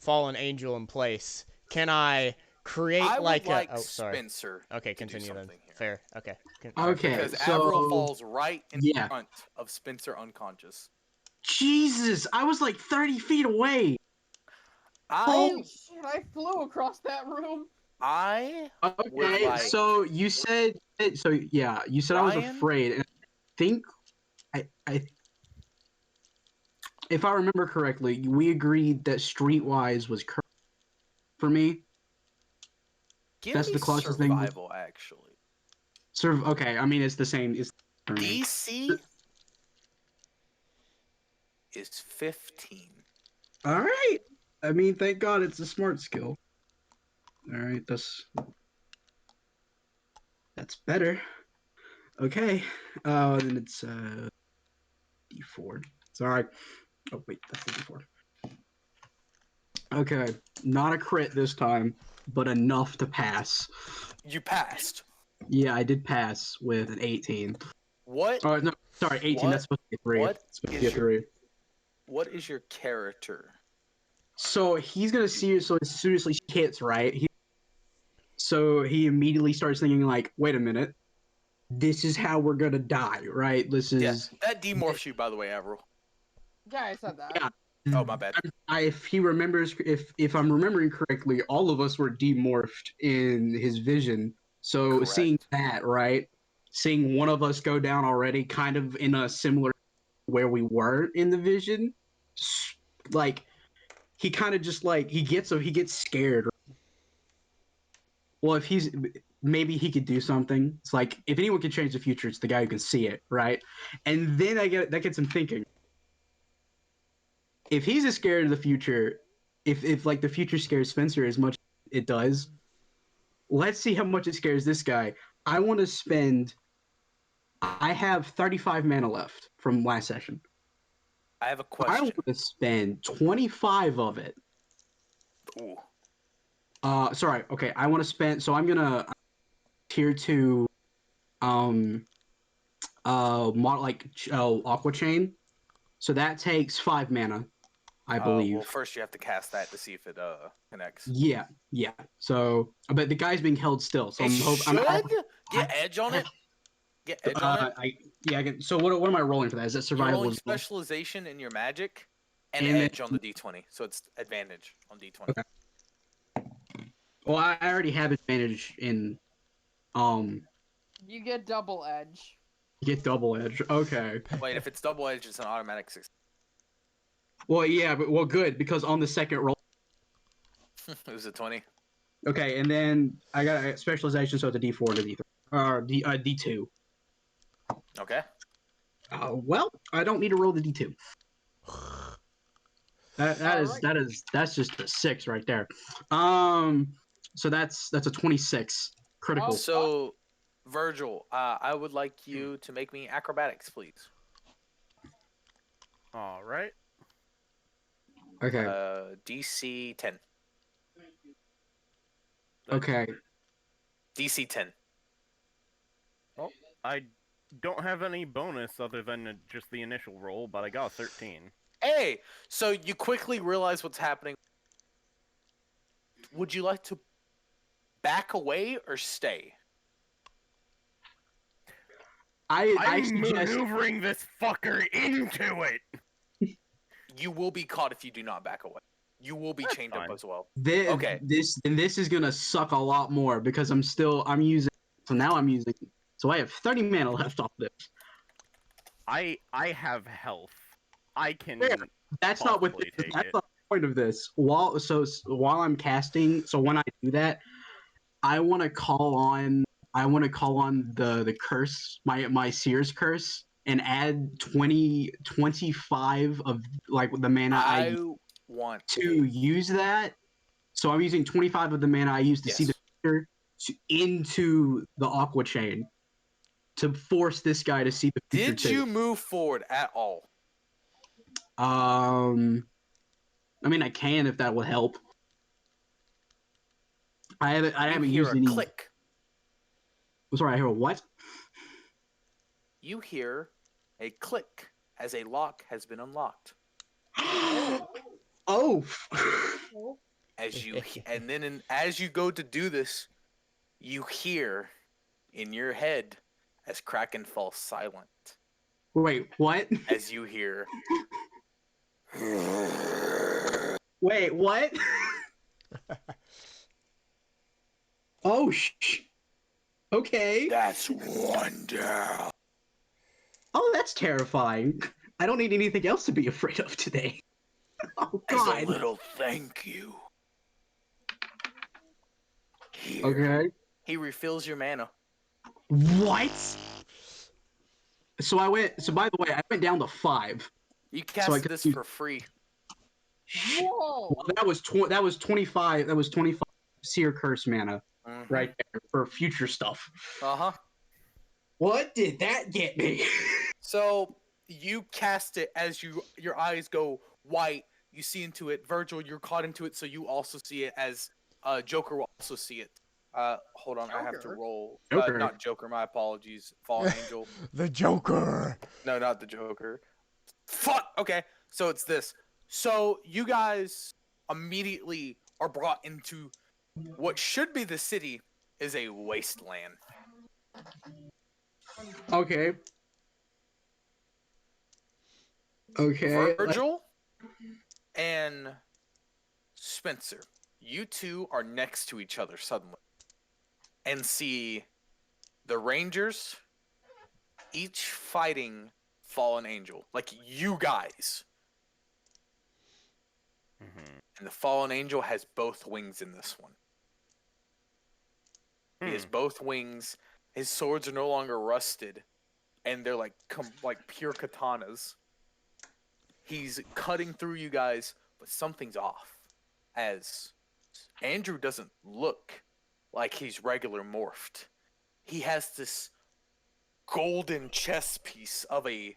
B: fallen angel in place. Can I create
A: I would
B: like a?
A: like
B: Oh, sorry.
A: Spencer.
B: Okay,
A: to do
B: continue then.
A: something here.
B: Fair. Okay.
D: Okay,
A: Because
D: so
A: Avril falls right in
D: yeah.
A: front of Spencer unconscious.
D: Jesus, I was like 30 feet away.
E: Holy shit! I flew across that room.
A: I would
D: Okay,
A: like
D: so you said you said I was
A: Ryan?
D: afraid, and I think I if I remember correctly, we agreed that Streetwise was correct for me.
A: give
D: That's
A: me
D: the closest thing.
A: survival actually.
D: Okay, I mean it's the same. It's for me.
A: DC is 15.
D: All right. I mean, thank God it's a smart skill. All right, that's better. Okay. Then it's D4. Sorry. Oh wait, that's the D4. Okay, not a crit this time, but enough to pass.
A: You passed.
D: Yeah, I did pass with an 18.
A: What?
D: Oh no, sorry, 18.
A: What-
D: That's supposed to be a 3.
A: what
D: It's supposed to
A: is
D: be a
A: your-
D: 3.
A: What is your character
D: So he's gonna see it. So as soon as he hits, right? So he immediately starts thinking like, wait a minute, this is how we're gonna die, right? This
A: Yeah,
D: is
A: that demorphs you, by the way, Avril.
E: Yeah, I said that.
D: yeah.
A: Oh, my bad.
D: If he remembers, if I'm remembering correctly, all of us were demorphed in his vision. So
A: Correct.
D: seeing that, right? Seeing one of us go down already, kind of in a similar where we were in the vision, like he kind of just like he gets scared. Well, if he's maybe he could do something. It's like if anyone can change the future, it's the guy who can see it, right? And then that gets him thinking. If he's as scared of the future, if like the future scares Spencer as much as it does, let's see how much it scares this guy. I want to spend. I have 35 mana left from last session.
A: I have a
D: I
A: question.
D: want to spend 25 of it.
A: Ooh.
D: Sorry. Okay, I want to spend. So I'm gonna tier 2, Aqua Chain. So that takes 5 mana, I believe.
A: Well, first you have to cast that to see if it connects.
D: Yeah. So, but the guy's being held still. So
A: It should get
D: I-
A: edge on it. Get edge on it.
D: I can. So what am I rolling for that? Is that
A: You're
D: survival?
A: rolling
D: as well?
A: specialization in your magic and
D: And
A: edge on the d20, so it's advantage on d20.
D: Okay. Well, I already have advantage in.
E: You get double edge.
D: Get double edge. Okay.
A: Wait, if it's double edge, it's an automatic 6.
D: Well, yeah, but good because on the second roll.
A: It was a 20.
D: Okay, and then I got a specialization, so it's a D4 to D3 or D2.
A: Okay.
D: Well, I don't need to roll the D2.
E: Alright.
D: That's just a 6 right there. So that's a 26 critical.
E: Oh.
A: So, Vergil, I would like you to make me acrobatics, please.
C: All right.
D: Okay.
A: DC 10.
D: Okay.
A: DC 10.
C: I don't have any bonus other than just the initial roll, but I got a 13.
A: Hey, so you quickly realize what's happening. Would you like to back away or stay?
D: I
C: I'm
D: suggest
C: maneuvering this fucker into it.
A: You will be caught if you do not back away. You will be
C: That's
A: chained
C: fine.
A: up as well.
D: okay. This is gonna suck a lot more because I'm using. So now I'm using. So I have 30 mana left off this.
C: I have health. I can.
D: Fair. That's not what.
C: possibly take
D: That's
C: it.
D: not the point of this. While I'm casting, so when I do that, I want to call on the curse, my Seer's curse, and add 25 of like the mana I
A: want
D: to use that. So I'm using 25 of the mana I use to see the future into the Aqua Chain to force this guy to see the future.
A: Did you move forward at all?
D: I mean, I can if that would help. I haven't
A: hear
D: used
A: a
D: any.
A: click.
D: I'm sorry, I hear a what?
A: You hear a click as a lock has been unlocked.
D: Oh.
A: As you go to do this, you hear in your head as Kraken falls silent.
D: Wait, what?
A: As you hear.
D: Wait, what? Oh, okay.
A: That's wonder.
D: Oh, that's terrifying. I don't need anything else to be afraid of today. Oh, God.
A: As a little thank you. Here.
D: Okay.
A: He refills your mana.
D: What? So by the way, I went down to 5.
A: You cast this for free.
E: Whoa!
D: Well, that was 25. That was 25 Seer Curse mana right there for future stuff.
A: Uh-huh.
D: What did that get me?
A: So you cast it as your eyes go white. You see into it. Vergil, you're caught into it, so you also see it as Joker will also see it. Hold on, I have to
E: Joker?
A: roll.
D: Joker.
A: Not Joker, my apologies. Fallen Angel.
B: The Joker.
A: No, not the Joker. Fuck! Okay, so it's this. So you guys immediately are brought into what should be the city is a wasteland.
D: Okay. Okay.
A: Vergil and Spencer, you two are next to each other suddenly and see the Rangers each fighting Fallen Angel. Like you guys.
C: Mhm.
A: And the Fallen Angel has both wings in this one. He has both wings. His swords are no longer rusted, and they're like pure katanas. He's cutting through you guys, but something's off. As Andrew doesn't look like he's regular morphed. He has this golden chest piece of a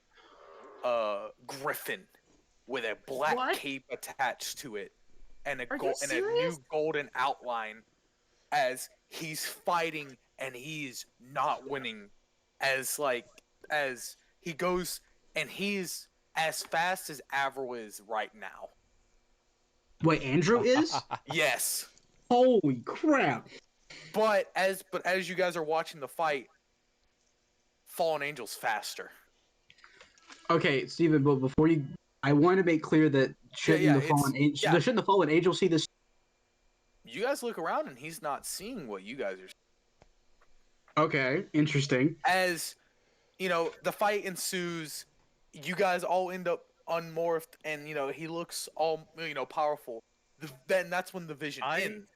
A: griffin with a black
G: What?
A: cape attached to it and a
G: Are you
A: and a new
G: serious?
A: golden outline as he's fighting and he's not winning as he goes and he's as fast as Avril is right now.
D: Wait, Andrew is?
A: Yes.
D: Holy crap!
A: But as you guys are watching the fight, Fallen Angel's faster.
D: Okay, Steven, but before you, I want to make clear that shouldn't the fallen angel see this?
A: You guys look around and he's not seeing what you guys are seeing.
D: Okay, interesting.
A: As you know, the fight ensues, you guys all end up unmorphed and he looks all powerful. Then that's when the vision ends.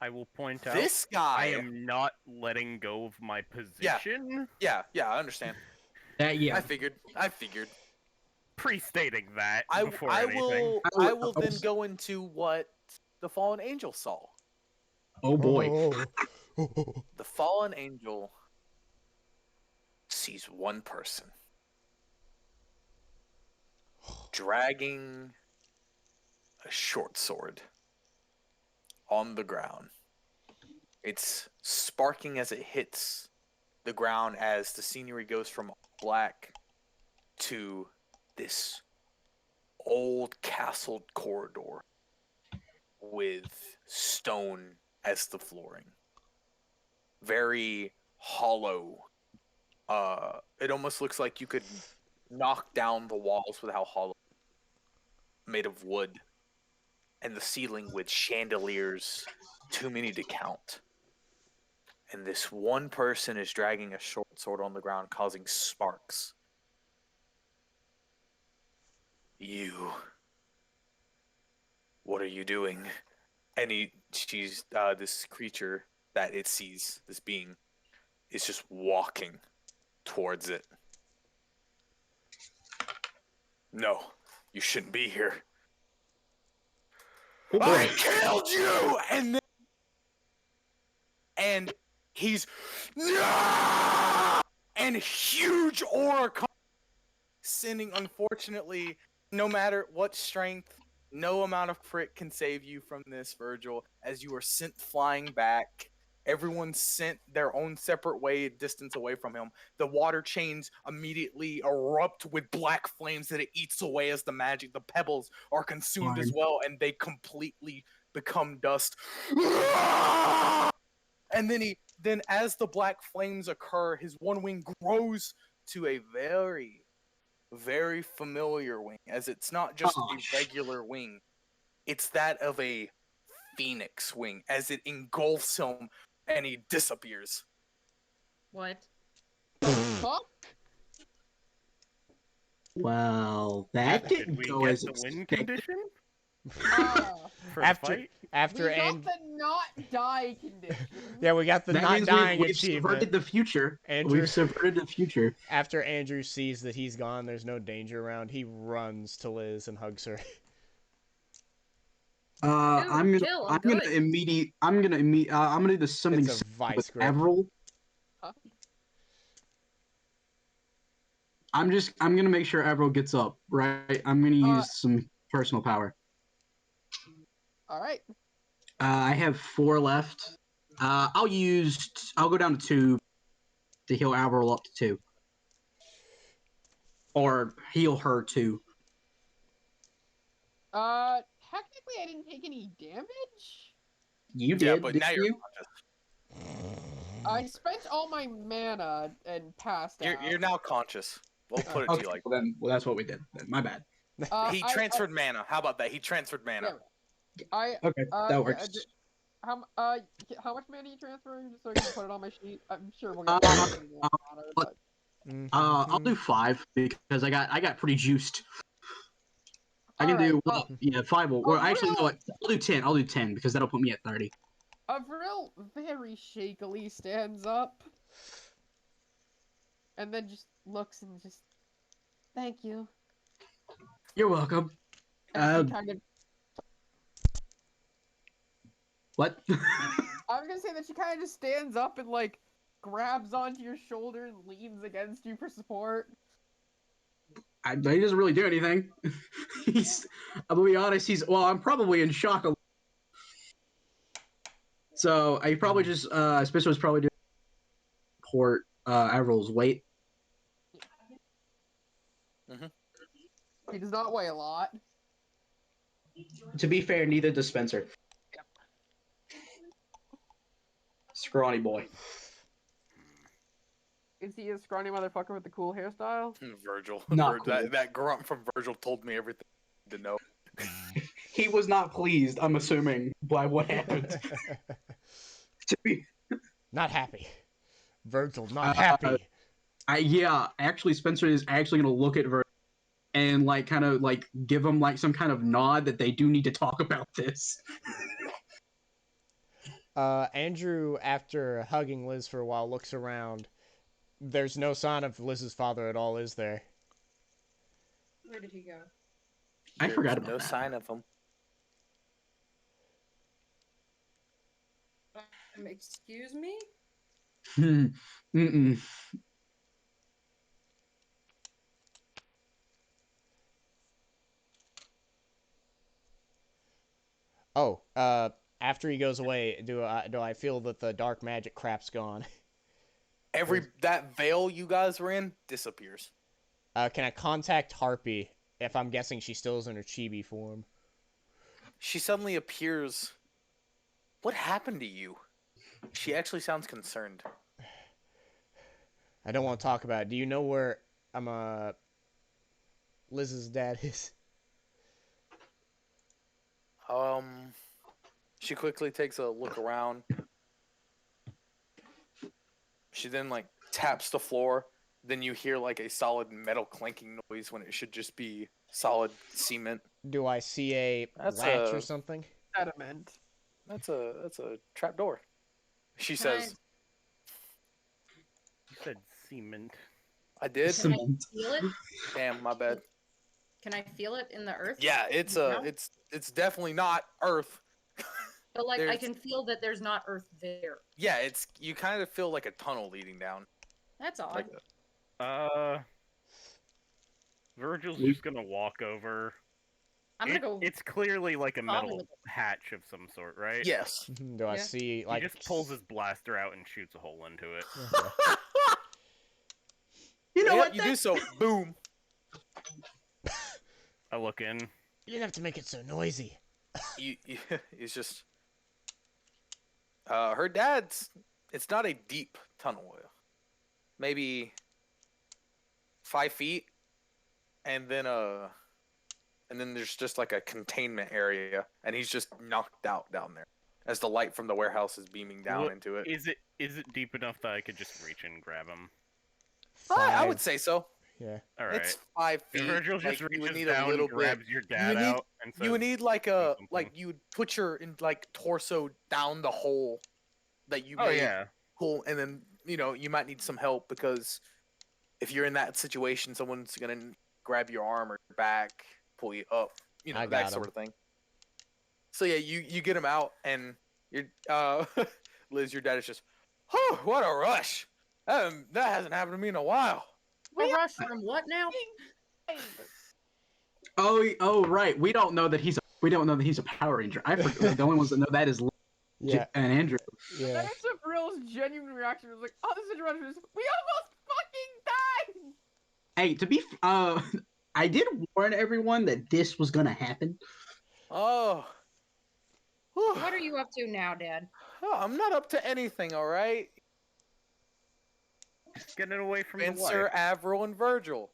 C: I will point out
A: This guy
C: I am not letting go of my position.
A: Yeah, I understand.
D: Yeah.
A: I figured.
C: Pre-stating that
A: I
C: before anything.
A: will then go into what the Fallen Angel saw.
D: Oh boy.
A: The Fallen Angel sees one person dragging a short sword on the ground. It's sparking as it hits the ground as the scenery goes from black to this old castled corridor with stone as the flooring. Very hollow. It almost looks like you could knock down the walls with how hollow. Made of wood. And the ceiling with chandeliers, too many to count. And this one person is dragging a short sword on the ground, causing sparks. You. What are you doing? And she's this creature that it sees, this being, is just walking towards it. No, you shouldn't be here. I killed you! And he's no! And huge aura comes, sending, unfortunately, no matter what strength, no amount of crit can save you from this, Vergil, as you are sent flying back. Everyone sent their own separate way, distance away from him. The water chains immediately erupt with black flames that it eats away as the the pebbles are consumed as well, and they completely become dust. And then as the black flames occur, his one wing grows to a very, very familiar wing, as it's not just a regular wing. It's that of a phoenix wing, as it engulfs him and he disappears.
G: What?
E: Huh?
D: Well, that
C: Did
D: didn't
C: we
D: go
C: get
D: as
C: the win
D: expected.
C: condition
E: Uh,
C: for
B: After-
C: the fight?
B: After
E: we got
B: and
E: the not die condition.
B: yeah, we got the
D: That
B: not
D: means
B: dying
D: we've
B: achievement.
D: subverted the future.
B: Andrew-
D: We've subverted the future.
B: After Andrew sees that he's gone, there's no danger around. He runs to Liz and hugs her.
D: I'm
G: chill, I'm
D: gonna
G: good.
D: I'm gonna do something
B: It's a vice
D: with
B: grip.
D: Avril.
E: Huh?
D: I'm gonna make sure Avril gets up, right? I'm gonna use some personal power.
E: All right.
D: I have 4 left. I'll go down to 2 to heal Avril up to 2. Or heal her 2.
E: Technically I didn't take any damage.
D: You
A: Yeah,
D: did,
A: but
D: didn't
A: now you're
D: you?
A: conscious.
E: I spent all my mana and passed out.
A: You're now conscious. We'll put it to
D: Okay,
A: you like
D: well, that's what we did. Then. My bad.
A: he transferred mana. How about that? He transferred mana.
E: Yeah,
D: Okay, that works.
E: how much mana are you transferring? Just so I can put it on my sheet. I'm sure we'll
D: Uh,
E: get to it in matter, but
D: I'll do 5 because I got pretty juiced. I can do
E: Alright,
D: 5. Or actually, no,
E: Avril,
D: I'll do 10. I'll do 10 because that'll put me at 30.
E: Avril very shakily stands up, and then just looks and just, thank you.
D: You're welcome.
E: And she kind of,
D: What?
E: I was gonna say that she kind of just stands up and like grabs onto your shoulder and leans against you for support.
D: He doesn't really do anything. I'm gonna be honest. I'm probably in shock. So I probably just Spencer was probably doing report Avril's weight.
E: He does not weigh a lot.
D: To be fair, neither does Spencer. Scrawny boy.
E: Is he a scrawny motherfucker with the cool hairstyle?
A: Virgil.
D: Not cool.
A: That grunt from Virgil told me everything I need to know.
D: He was not pleased, I'm assuming, by what happened. To be
B: Not happy. Virgil, not happy.
D: actually, Spencer is actually going to look at Virgil and kind of give him some kind of nod that they do need to talk about this.
B: Andrew, after hugging Liz for a while, looks around. There's no sign of Liz's father at all, is there?
G: Where did he go?
D: I forgot about
A: no
D: that.
A: sign of him.
G: Excuse me?
D: Mm-mm.
B: Oh, after he goes away, do I feel that the dark magic crap's gone?
A: That veil you guys were in disappears.
B: Can I contact Harpy if I'm guessing she still is in her chibi form?
A: She suddenly appears. What happened to you? She actually sounds concerned.
B: I don't want to talk about it. Do you know where Liz's dad is?
A: She quickly takes a look around. She then taps the floor. Then you hear a solid metal clanking noise when it should just be solid cement.
B: Do I see a latch or something?
E: Sediment.
A: That's a trap door. She
F: Can I-
A: says,
C: You said cement.
A: I did.
G: Can I feel it?
A: Damn, my bad.
G: Can I feel it in the earth?
A: Yeah, it's definitely not Earth.
G: But I
A: there's-
G: can feel that there's not earth there.
A: Yeah, you kind of feel like a tunnel leading down.
G: That's odd.
C: Virgil's just gonna walk over.
G: I'm gonna go.
C: It's clearly like a
G: Probably
C: metal
G: with
C: hatch of some sort, right?
A: Yes.
B: Do I
G: Yeah.
B: see
C: He just pulls his blaster out and shoots a hole into it.
D: You know
A: Yeah,
D: what?
A: you do so. Boom.
C: I look in.
B: You didn't have to make it so noisy.
A: It's just. Her dad's. It's not a deep tunnel. Maybe 5 feet, and then there's just a containment area, and he's just knocked out down there as the light from the warehouse is beaming down into it.
C: Is it deep enough that I could just reach and grab him?
A: I would say so.
B: Yeah.
C: All right.
A: It's 5 feet.
C: Virgil just
A: you would
C: reaches
A: need
C: down,
A: a little
C: grabs
A: bit.
C: your dad
A: need-
C: out, and says,
A: You would need
C: something.
A: you would put your torso down the hole that you
C: "Oh
A: made
C: yeah,
A: cool, and then you might need some help because if you're in that situation, someone's gonna grab your arm or your back, pull you up,
B: I
A: that
B: got
A: sort
B: him.
A: of thing. So yeah, you get him out, and you're Liz, your dad is just, oh, what a rush! That hasn't happened to me in a while.
G: A rush from what now?
D: Oh, right. We don't know that he's a Power Ranger. I forgot. The only ones that know that is Liz
B: Yeah.
D: and Andrew.
B: Yeah.
E: That's a real genuine reaction. It was like, oh, this situation is. We almost fucking died.
D: Hey, I did warn everyone that this was gonna happen.
A: Oh,
G: what are you up to now, Dad?
A: Oh, I'm not up to anything, all right?
C: Just getting away from the
A: Spencer,
C: wife.
A: Avril, and Vergil.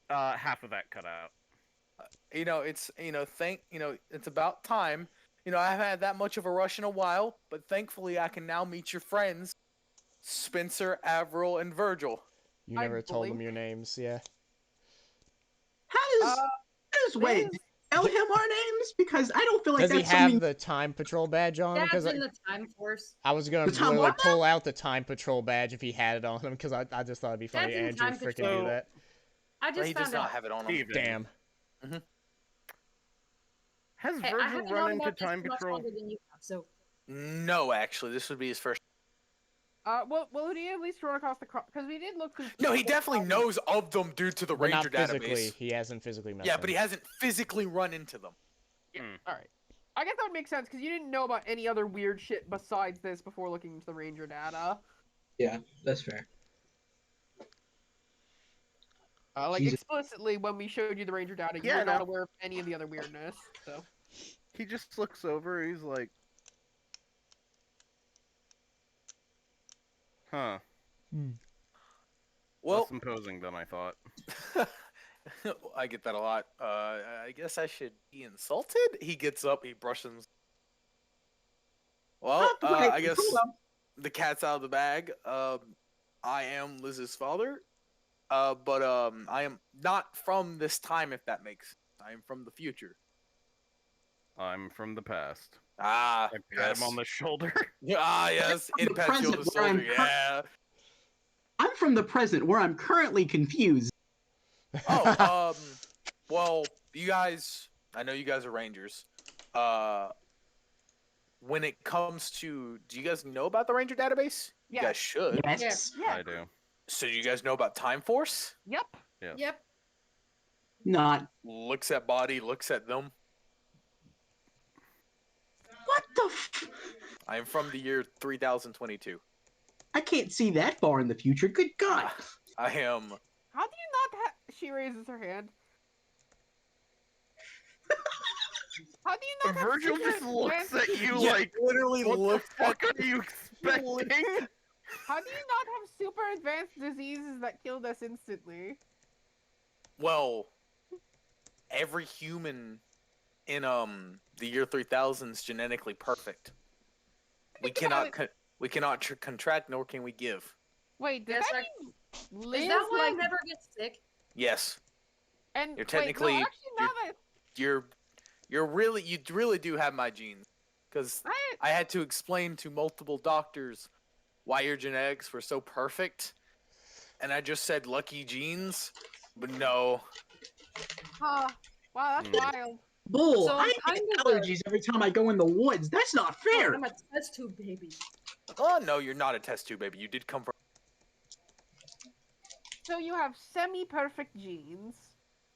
C: Half of that cut out.
A: It's it's about time. I haven't had that much of a rush in a while, but thankfully I can now meet your friends, Spencer, Avril, and Vergil.
B: You
E: I
B: never told them
E: blink.
B: your names, yeah.
D: How does wait?
E: Liz,
D: Tell him our names because I don't feel like
B: Does he
D: that's something.
B: have the time patrol badge on him?
G: Dad's
B: Because
G: in the time force.
B: I was gonna
D: The time
B: literally
D: what?
B: pull out the time patrol badge if he had it on him, because I just thought it'd be funny.
G: Dad's in
B: Andrew
G: time
B: freaking
G: patrol.
B: do that.
G: I
A: But
G: just
A: he does
G: found
A: not
G: out.
A: have it on him.
C: Steven,
B: Damn.
C: has
G: Hey, I
C: Virgil
G: haven't
C: run
G: known
C: into
G: about this
C: time
G: for much
C: patrol?
G: longer than you have, so
A: No, actually, this would be his first.
E: well, would he at least run across the cross? Because we did look through.
A: No, he definitely knows of them due to the
B: But
A: Ranger
B: not physically.
A: database.
B: He hasn't physically met
A: Yeah,
B: them.
A: but he hasn't physically run into them.
E: All right. I guess that would make sense because you didn't know about any other weird shit besides this before looking into the Ranger data.
D: Yeah, that's fair.
E: Like
D: Jesus.
E: explicitly when we showed you the Ranger data, you
C: Yeah,
E: were not
C: no.
E: aware of any of the other weirdness. So
C: He just looks over. He's like, "Huh,
A: Well,
C: less imposing than I thought."
A: I get that a lot. I guess I should be insulted. He gets up, he brushes. Well,
D: Wait,
A: I guess
D: hold up.
A: the cat's out of the bag. I am Liz's father. But I am not from this time, if that makes sense. I am from the future.
C: I'm from the past.
A: Ah,
C: I pat
A: yes.
C: him on the shoulder.
A: Ah, yes.
D: I'm
A: It
D: the
A: pats you on the
D: present where I'm
A: shoulder. Yeah.
D: I'm from the present where I'm currently confused.
A: Oh, well, you guys, I know you guys are Rangers. When it comes to, do you guys know about the Ranger database? You
E: Yeah.
A: guys should.
D: Yes.
E: yeah.
C: I do.
A: So you guys know about Time Force?
E: Yep.
C: Yes.
G: yep.
D: Not.
A: Looks at body, looks at them.
D: What the f-
A: I am from the year 3022.
D: I can't see that far in the future. Good God.
A: I am.
E: How do you not have? She raises her hand. How do you not have
C: Virgil
E: super
C: just looks
E: advanced-
C: at you
A: Yeah,
C: like,
A: literally
C: "What
A: looks
C: the fuck are you expecting?"
E: How do you not have super advanced diseases that killed us instantly?
A: Well, every human in the year 3000 is genetically perfect. We
E: Think about
A: cannot contract, nor can we give.
E: Wait, does
G: Yes,
E: that
G: I-
E: mean Liz
G: Is that why I
E: like
G: never get sick?
A: Yes,
E: and
A: you're
E: wait,
A: technically-
E: no, actually, now that
A: you really do have my genes, because I had to explain to multiple doctors why your genetics were so perfect, and I just said lucky genes, but no.
E: wow, that's
C: Hmm.
E: wild.
D: Bull.
G: So
D: I
G: I'm
D: get
G: kind of
D: allergies every time I go in the woods. That's not
G: Oh,
D: fair.
G: I'm a test tube baby.
A: Oh no, you're not a test tube baby. You did come from.
E: So you have semi-perfect genes.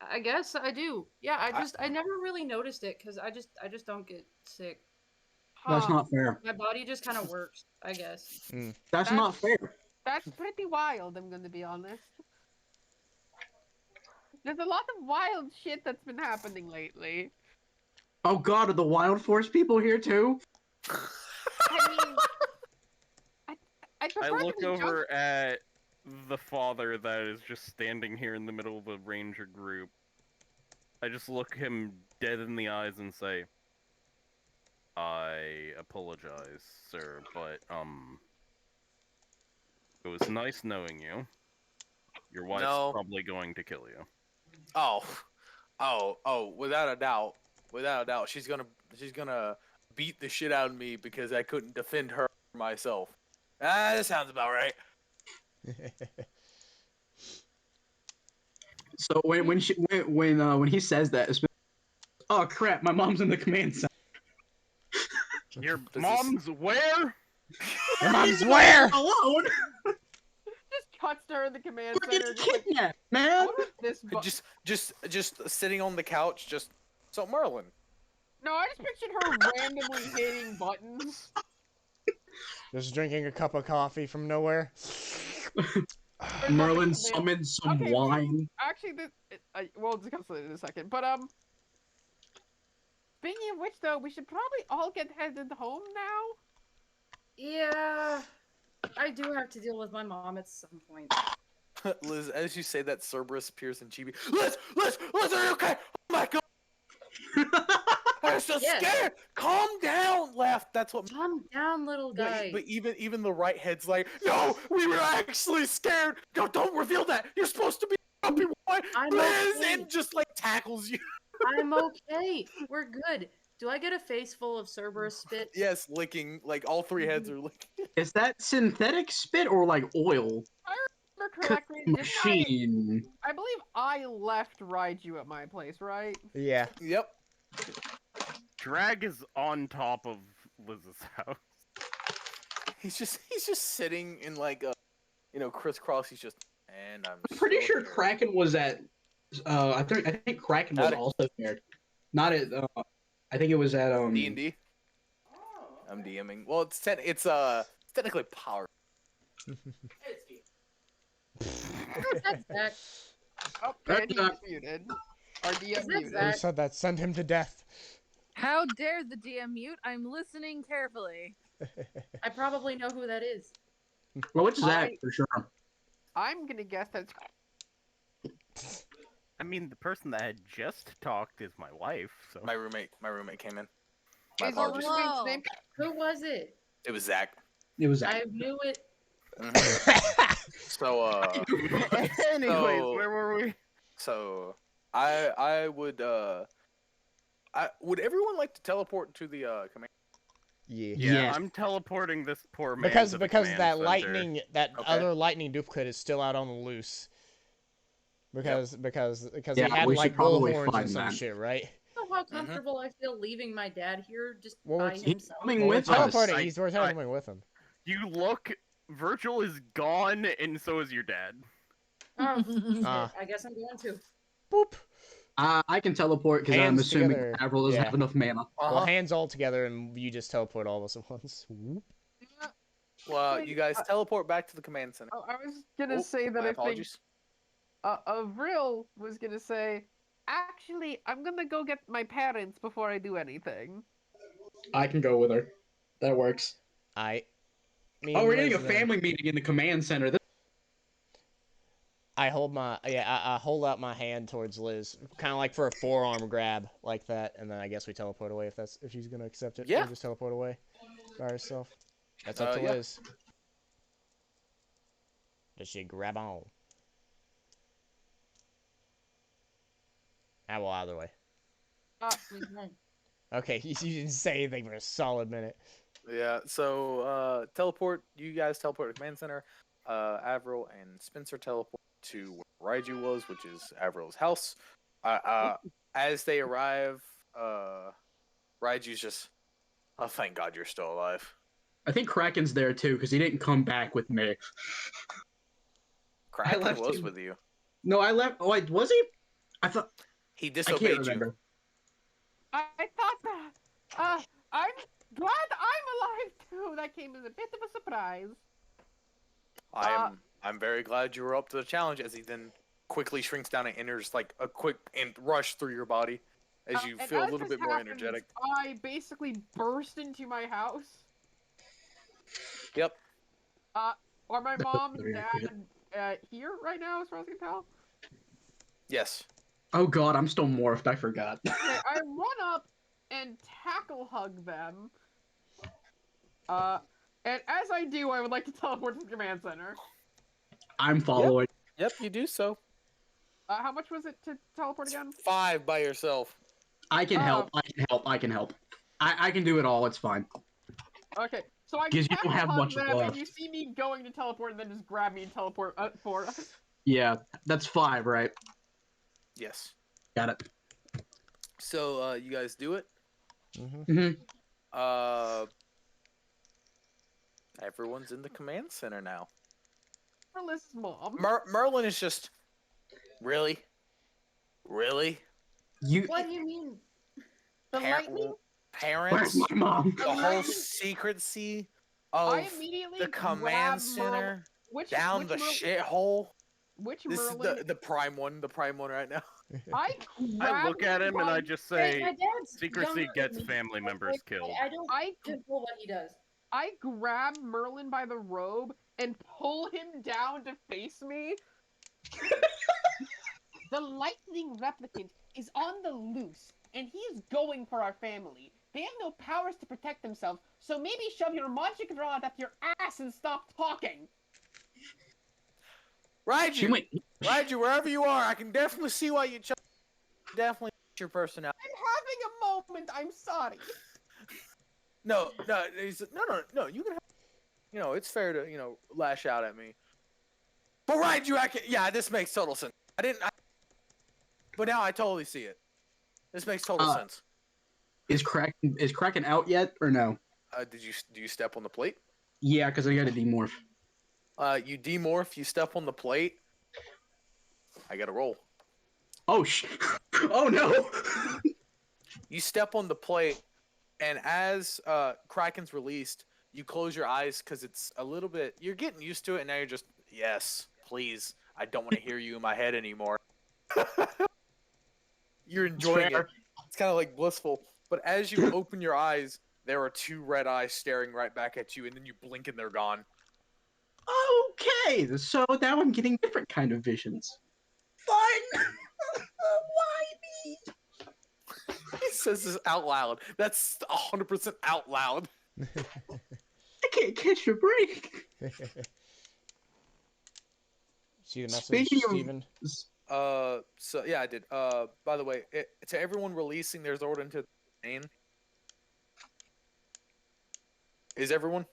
G: I guess I do. Yeah, I never really noticed it because I just don't get sick.
D: That's
E: Huh,
D: not fair.
G: My body just kind of works, I guess.
D: That's not fair.
E: That's pretty wild. I'm gonna be honest. There's a lot of wild shit that's been happening lately.
D: Oh God, are the Wild Force people here too?
E: I mean, I
C: I
E: prefer
C: look
E: to be
C: over at the father that is just standing here in the middle of a ranger group. I just look him dead in the eyes and say, "I apologize, sir, but it was nice knowing you. Your wife's
A: No.
C: probably going to kill you."
A: Oh, without a doubt, she's gonna beat the shit out of me because I couldn't defend her myself. Ah, that sounds about right.
D: So when he says that, it's been, oh crap, my mom's in the command center.
C: Your
A: This
C: mom's where?
B: Your mom's where?
D: Alone?
E: just cuts to her in the command
D: We're
E: center.
D: getting
E: Just like,
D: kidnapped,
E: I
D: man.
E: wonder if this.
A: Just sitting on the couch. So Merlin.
E: No, I just pictured her randomly hitting buttons.
B: Just drinking a cup of coffee from nowhere.
D: Merlin
E: Okay,
D: summoned some
E: okay,
D: wine.
E: Actually, we'll discuss it in a second. But Speaking of which, though, we should probably all get headed home now.
G: Yeah, I do have to deal with my mom at some point.
A: Liz, as you say that, Cerberus appears in Chibi. Liz, are you okay? Oh my god! I'm so
G: Yes.
A: scared. Calm down. Laugh. That's what.
G: Calm down, little guy.
A: But even the right head's like, no, we were actually scared. No, don't reveal that. You're supposed to be a grumpy boy.
G: I'm
A: Liz,
G: okay.
A: and just like tackles you.
G: I'm okay. We're good. Do I get a face full of Cerberus spit?
A: Yes, licking. Like all three heads are licking.
D: Is that synthetic spit or like oil?
E: Remember correctly, didn't
D: Machine.
E: I believe I left Raiju at my place, right?
B: Yeah.
A: Yep.
C: Drag is on top of Liz's house.
A: He's just sitting in like a, crisscross. He's just, and I'm
D: Pretty
A: still
D: sure
A: here.
D: Kraken was at. I think Kraken was
A: Howdy.
D: also there. Not at. I think it was at
A: D&D. I'm DMing. Well, it's technically power.
G: That's Zach.
E: Oh,
D: That's
E: Andy
D: not-
E: is muted. Our DM
G: Is that
E: muted.
G: Zach?
B: Who said that? Send him to death.
H: How dare the DM mute? I'm listening carefully.
G: I probably know who that is.
D: Well, it's Zach
E: I-
D: for sure.
E: I'm gonna guess that's
C: I mean, the person that had just talked is my wife, so...
A: My roommate came in. My
E: Is your
A: apologies.
E: roommate's
H: Whoa.
E: name?
G: Who was it?
A: It was Zach.
D: It was Zach.
G: I knew it.
A: So
C: Anyways,
A: so-
C: where were we?
A: so I would would everyone like to teleport to the command?
B: Yeah.
C: Yeah,
D: Yes.
C: I'm teleporting this poor man
B: Because
C: to the
B: because
C: command
B: that
C: center.
B: lightning, that
A: Okay.
B: other lightning duplicate is still out on the loose. Because
D: Yeah,
B: he had
D: we should
B: like
D: probably
B: bullhorns and
D: find
B: some
D: that.
B: shit, right?
G: I don't know how comfortable I feel leaving my dad here just
B: Well,
G: by
B: it's-
G: himself.
D: coming
B: Well,
D: with
B: we're
D: us.
B: teleporting. We're
C: I-
B: teleporting with him.
C: You look, Vergil is gone, and so is your dad.
G: Oh, shit.
B: Ah.
G: I guess I'm going to.
B: Boop.
D: I can teleport because I'm
B: Hands
D: assuming
B: together.
D: Avril doesn't
B: Yeah.
D: have enough mana.
B: Well, hands all together, and you just teleport all of us at once. Whoop.
A: Well, you guys teleport back to the command center.
E: I was gonna
A: Oh,
E: say that
A: my
E: I think
A: apologies.
E: Avril was gonna say, actually, I'm gonna go get my parents before I do anything.
D: I can go with her. That works.
B: Me
D: Oh,
B: and
D: we're getting a
B: Liz then.
D: family meeting in the command center.
B: I hold I hold out my hand towards Liz, kind of like for a forearm grab, like that, and then I guess we teleport away if she's gonna accept it.
A: Yeah.
B: Or just teleport away by herself. That's up to
A: Yeah.
B: Liz. Does she grab on? Ah, well, either way. Okay, you didn't say anything for a solid minute.
A: Yeah, so teleport. You guys teleport to the command center. Avril and Spencer teleport to where Raiju was, which is Avril's house. As they arrive, Raiju's just, oh, thank God you're still alive.
D: I think Kraken's there too because he didn't come back with me.
A: Kraken
D: left
A: was
D: him.
A: with you.
D: No, I left. Oh, was he? I thought.
A: He
D: I can't
A: disobeyed you.
D: remember.
E: I thought that. I'm glad I'm alive too. That came as a bit of a surprise.
A: I'm very glad you were up to the challenge. As he then quickly shrinks down and enters like a quick and rush through your body, as you
E: And
A: feel a
E: as
A: little
E: this
A: bit more
E: happens,
A: energetic.
E: I basically burst into my house.
A: Yep.
E: Are my mom and
D: very
E: dad here right now, as far as I can tell?
A: Yes.
D: Oh God, I'm still morphed. I forgot.
E: Okay, I run up and tackle hug them. And as I do, I would like to teleport to the command center.
D: I'm following.
A: Yep. You do so.
E: How much was it to teleport again?
A: 5 by yourself.
D: I can help. I can help. I can help. I can do it all. It's fine.
E: Okay, so I
D: 'Cause you don't
E: tackle
D: have
E: hug
D: much
E: them, and
D: left.
E: you see me going to teleport, and then just grab me and teleport for us.
D: Yeah, that's 5, right?
A: Yes.
D: Got it.
A: So you guys do it.
B: Mm-hmm.
A: Everyone's in the command center now.
E: For Liz's mom.
A: Merlin is just, really?
D: You.
G: What do you mean?
E: The
A: Par-
E: lightning?
A: Parents?
D: Where's my mom?
A: The whole secrecy of
E: I immediately
A: the
E: grab
A: command center
E: Which
A: down the
E: Merlin?
A: shithole.
E: Which
A: This
E: Merlin?
A: is the prime one right now.
E: I
C: I look at him and I just say,
G: my dad's
C: secrecy
G: younger
C: gets
G: than me.
C: family members
G: Like,
C: killed.
G: I don't control what he does.
E: I grab Merlin by the robe and pull him down to face me. The lightning replicant is on the loose, and he's going for our family. They have no powers to protect themselves, so maybe shove your magic rod up your ass and stop talking.
A: Raiju, wherever you are, I can definitely see why you definitely your personality.
E: I'm having a moment. I'm sorry.
A: No, no. You can have, it's fair to, lash out at me. But Raiju, yeah, this makes total sense. But now I totally see it. This makes total sense.
D: Is Kraken out yet or no?
A: Do you step on the plate?
D: Yeah, because I got to demorph.
A: You demorph, you step on the plate. I got to roll.
D: Oh oh no!
A: You step on the plate, and as Kraken's released, you close your eyes because it's a little bit. You're getting used to it, and now you're just, yes, please. I don't want to hear you in my head anymore. You're enjoying it. It's kind of like blissful. But as you open your eyes, there are two red eyes staring right back at you, and then you blink and they're gone.
D: Okay, so now I'm getting different kind of visions. Fine. Why me?
A: He says this out loud. That's 100% out loud.
D: I can't catch a break.
B: See the message,
D: Speaking
B: Steven?
A: So yeah, I did. By the way, to everyone releasing their Zord into the main. Is everyone?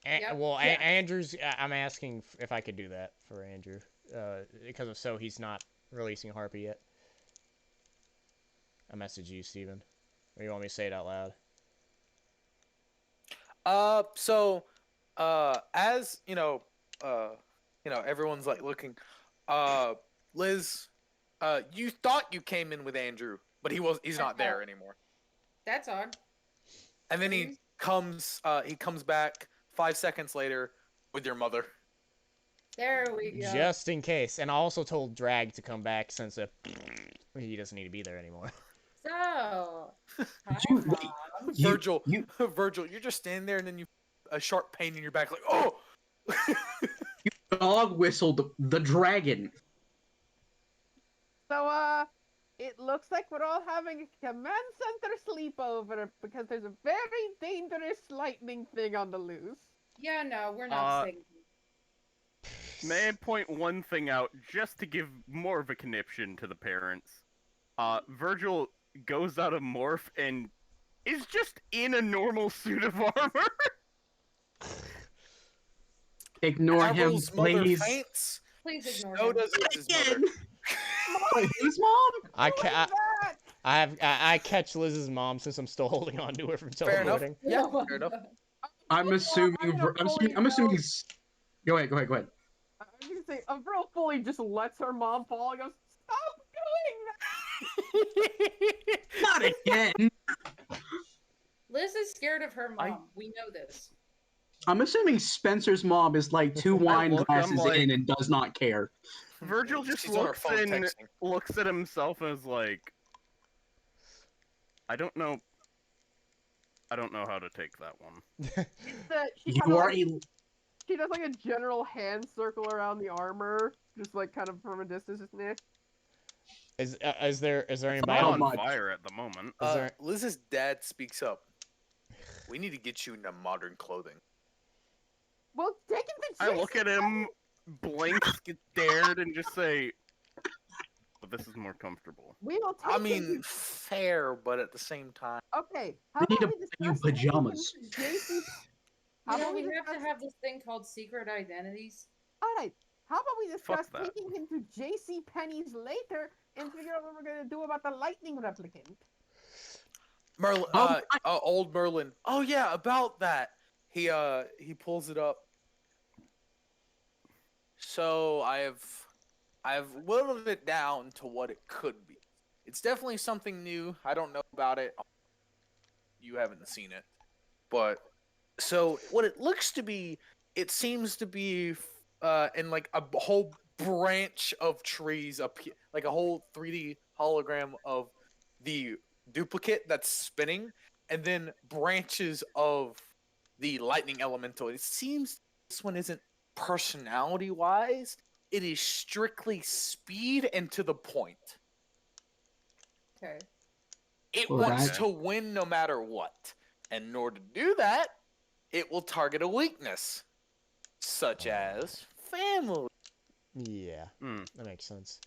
G: Yep.
B: Well,
G: Yeah.
B: Andrew's. I'm asking if I could do that for Andrew, because if so, he's not releasing Harpy yet. I message you, Steven. Or you want me to say it out loud?
A: As everyone's like looking. Liz, you thought you came in with Andrew, but he's not there anymore.
G: That's odd.
A: And then he comes back 5 seconds later with your mother.
G: There we go.
B: Just in case. And I also told Drag to come back since he doesn't need to be there anymore.
G: So, hi,
D: You-
G: Mom.
A: Vergil, Vergil, you're just standing there and then you a sharp pain in your back, like, oh.
D: Dog whistled the dragon.
E: So, it looks like we're all having a command center sleepover because there's a very dangerous lightning thing on the loose.
G: Yeah, no, we're not saying.
C: May I point one thing out, just to give more of a conniption to the parents? Vergil goes out of morph and is just in a normal suit of armor.
D: Ignore
A: Avril's
D: him,
A: mother
D: please.
A: faints.
G: Please ignore
A: So
G: him.
A: does his mother.
D: Wait, who's mom?
B: I catch Liz's mom since I'm still holding on to her from
A: Fair enough.
B: teleporting.
A: Yeah, fair enough.
D: I'm assuming. I'm assuming. Go ahead.
E: I was gonna say, Avril fully just lets her mom fall and goes, "Stop doing that!"
D: Not again.
G: Liz is scared of her mom. We know this.
D: I'm assuming Spencer's mom is like 2 wine
C: I'm
D: glasses
C: like-
D: in and does not care.
C: Vergil just
A: She's on her
C: looks
A: phone
C: and
A: texting.
C: looks at himself and is like, I don't know how to take that one.
E: She does like a general hand circle around the armor, just like kind of from a distance, just nah.
B: Is there anybody
D: How
C: I'm
D: much?
C: on fire at the moment.
A: Liz's dad speaks up. We need to get you into modern clothing.
E: Well, take him to
C: I look at him, blink, get scared, and just say, but this is more comfortable.
E: We will take
A: I
E: him
A: mean, fair, but at the same time.
E: Okay, how
D: We need
E: about
D: to
E: we
D: buy you
E: discuss taking him
D: pajamas.
E: to JC? How
G: You know,
E: about
G: we
E: we
G: have to
E: discuss?
G: have this thing called secret identities.
E: All right. How about we discuss
C: that.
E: taking him to JC Penney's later and figure out what we're gonna do about the lightning replicant?
A: Merlin, old Merlin. Oh yeah, about that. He pulls it up. So I've whittled it down to what it could be. It's definitely something new. I don't know about it. You haven't seen it, but so what it looks to be, it seems to be in like a whole branch of trees appear, like a whole 3D hologram of the duplicate that's spinning, and then branches of the lightning elemental. It seems this one isn't personality wise, it is strictly speed and to the point.
G: Okay.
A: It
D: Well,
A: wants
C: that-
A: to win no matter what. And in order to do that, it will target a weakness, such as family.
B: Yeah,
C: Hmm.
B: that makes sense.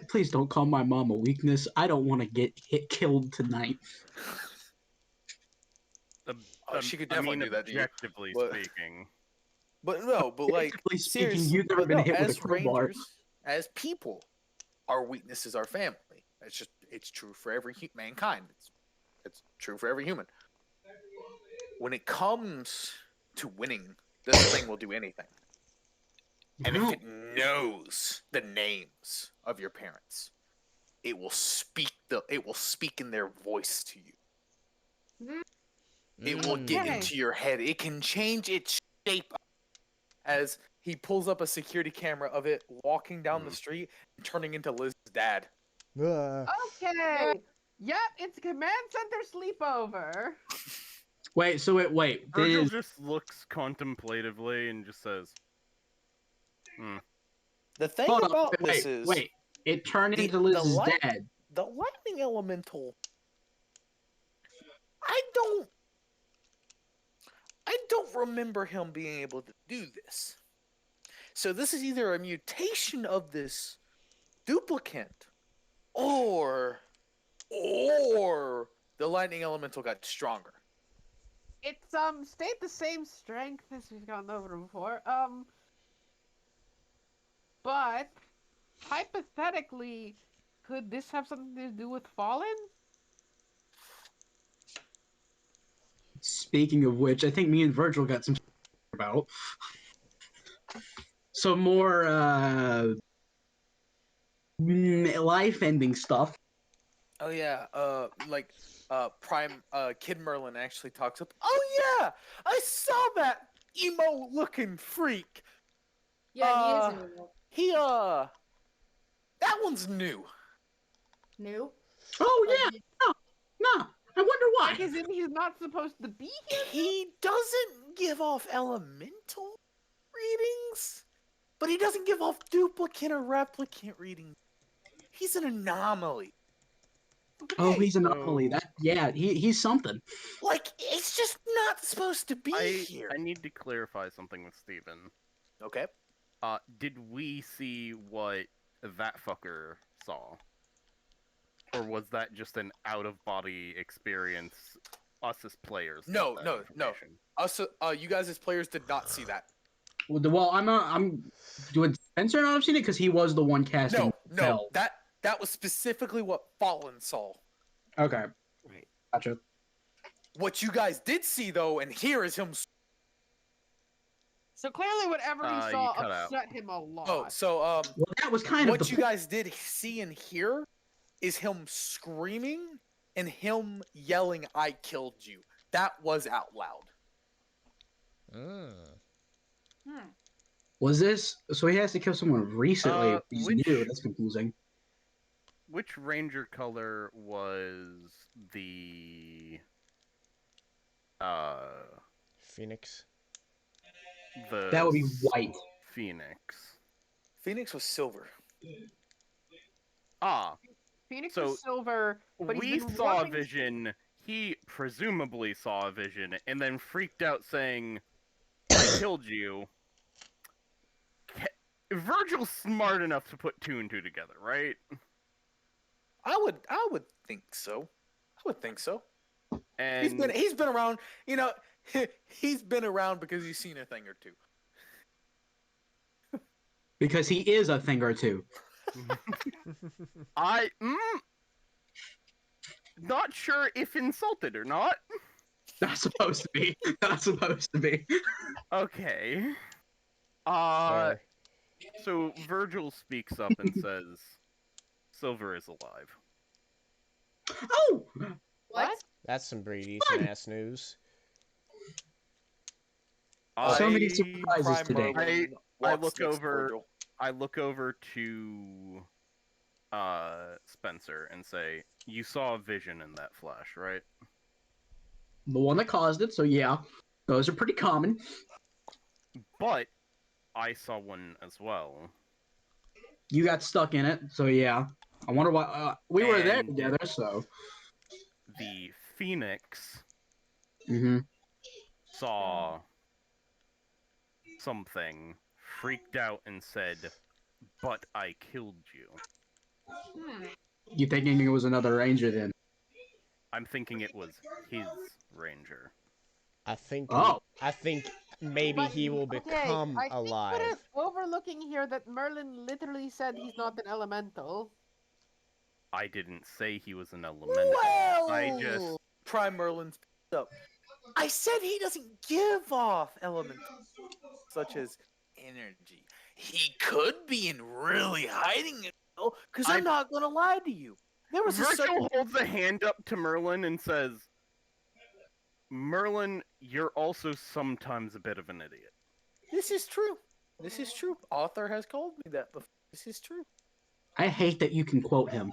D: Please don't call my mom a weakness. I don't want to get killed tonight.
A: She could definitely do that to you.
C: Objectively
A: but-
C: speaking.
A: But no, but like
D: Objectively speaking,
A: seriously,
D: you've never
A: but
D: been
A: no,
D: hit with a
A: as
D: crowbar.
A: rangers, as people, our weakness is our family. It's true for every mankind. It's true for every human. When it comes to winning, this thing will do anything. And if it knows the names of your parents, it will speak in their voice to you. It will get
E: Okay.
A: into your head. It can change its shape as he pulls up a security camera of it walking down the street and turning into Liz's dad.
E: Okay. Yep, it's command center sleepover.
D: Wait.
C: Virgil
D: Then
C: just looks contemplatively and just says,
A: The thing
D: hold on.
A: about this is
D: Wait. It turned
A: the-
D: into
A: the
D: Liz's
A: light-
D: dad.
A: the lightning elemental. I don't remember him being able to do this. So this is either a mutation of this duplicate, or the lightning elemental got stronger.
E: It's stayed the same strength as we've gone over before. But hypothetically, could this have something to do with Fallen?
D: Speaking of which, I think me and Virgil got some about. Some more life-ending stuff.
A: Oh yeah, Kid Merlin actually talks up. Oh yeah, I saw that emo looking freak.
G: Yeah, he is new.
A: He that one's new.
G: New?
D: Oh
G: Like,
D: yeah, no. I wonder why.
E: Like, as in he's not supposed to be here?
A: He doesn't give off elemental readings, but he doesn't give off duplicate or replicant readings. He's an anomaly.
D: Oh,
E: Hey,
D: he's an anomaly. He's something.
A: Like, it's just not supposed to be here.
C: I need to clarify something with Steven.
A: Okay.
C: Did we see what that fucker saw? Or was that just an out-of-body experience, us as players? got
A: No,
C: that
A: no.
C: information?
A: Us, you guys as players did not see that.
D: Well, I'm doing Spencer not have seen it because he was the one casting.
A: No.
D: spell.
A: That was specifically what Fallen saw.
D: Okay. Gotcha.
A: What you guys did see though and hear is him.
E: so clearly whatever he
C: You
E: saw
C: cut out.
E: upset him a lot.
A: Oh, so
D: Well, that was kind of
A: what
D: the
A: you guys did see and hear is him screaming and him yelling, "I killed you." That was out loud.
D: Was this? So he has to kill someone recently. He's
C: which-
D: new. That's confusing.
C: Which ranger color was the
B: Phoenix.
D: That would be white.
C: Phoenix?
A: Phoenix was silver.
E: Phoenix
C: so
E: is silver, but
C: we
E: he's been
C: saw a
E: warping-
C: vision. He presumably saw a vision and then freaked out saying, "I killed you." Virgil's smart enough to put two and two together, right?
A: I would think so. I would think so.
C: And
A: He's been around. You know, he's been around because he's seen a thing or two.
D: Because he is a thing or two.
C: not sure if insulted or not.
D: Not supposed to be. Not supposed to be.
C: Okay.
B: Fair.
C: So Virgil speaks up and says, "Silver is alive."
D: Oh!
G: What?
B: That's some pretty decent ass news.
D: So many
C: I-
D: surprises
A: Prime
D: today.
A: Merlin
C: I
A: walks
C: look
A: next to
C: over-
A: Virgil.
C: I look over to Spencer and say, "You saw a vision in that flash, right?"
D: The one that caused it, so yeah. Those are pretty common.
C: But I saw one as well.
D: You got stuck in it, so yeah. I wonder why we were there
C: And
D: together, so.
C: the Phoenix
D: Mm-hmm.
C: saw something, freaked out, and said, "But I killed you."
E: Hmm.
D: You thinking it was another ranger then?
C: I'm thinking it was his ranger.
B: I think
D: Oh.
B: I think maybe
E: But,
B: he will
E: okay,
B: become
E: I think
B: alive.
E: we're overlooking here that Merlin literally said he's not an elemental.
C: I didn't say he was an elemental. I just
A: Well, Prime Merlin's up. I said he doesn't give off elements such as energy. He could be in really hiding it, though, because I'm not gonna lie to you. There was a certain...
C: Vergil holds a hand up to Merlin and says, "Merlin, you're also sometimes a bit of an idiot."
A: This is true. This is true. Author has called me that before. This is true.
D: I hate that you can quote him.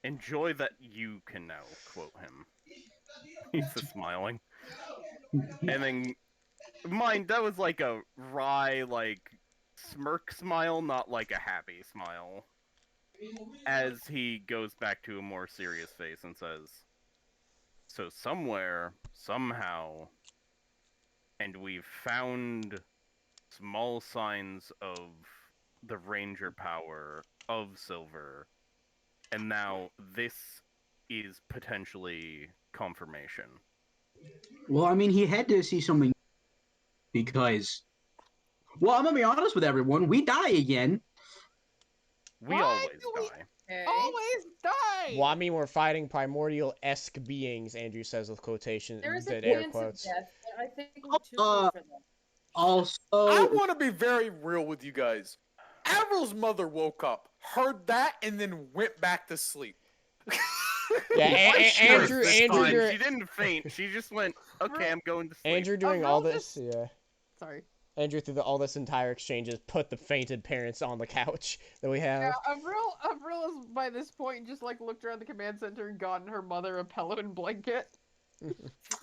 C: Enjoy that you can now quote him. He's just smiling. And then, mind, that was like a wry, like, smirk smile, not like a happy smile. As he goes back to a more serious face and says, "So somewhere, somehow, and we've found small signs of the ranger power of Silver, and now this is potentially confirmation."
D: Well, I mean, he had to see something because. Well, I'm gonna be honest with everyone. We die again.
C: We
E: Why
C: always
E: do we-
C: die.
F: Okay.
E: Always die!
B: Well, I mean, we're fighting primordial-esque beings, Andrew says with quotation,
G: There is a
B: that air
G: chance of
B: quotes.
G: death, but I think we're too
D: Uh,
G: good for that.
D: Also,
A: I want to be very real with you guys. Avril's mother woke up, heard that, and then went back to sleep.
B: Yeah,
D: Sure,
B: Andrew,
C: It's
B: Andrew,
C: fine.
B: dur-
C: She didn't faint. She just went, "Okay, I'm going to sleep."
B: Andrew doing
E: Avril
B: all this,
E: just-
B: yeah.
E: Sorry.
B: Andrew through all this entire exchange has put the fainted parents on the couch that we have.
E: Yeah, Avril is by this point just like looked around the command center and gotten her mother a pillow and blanket.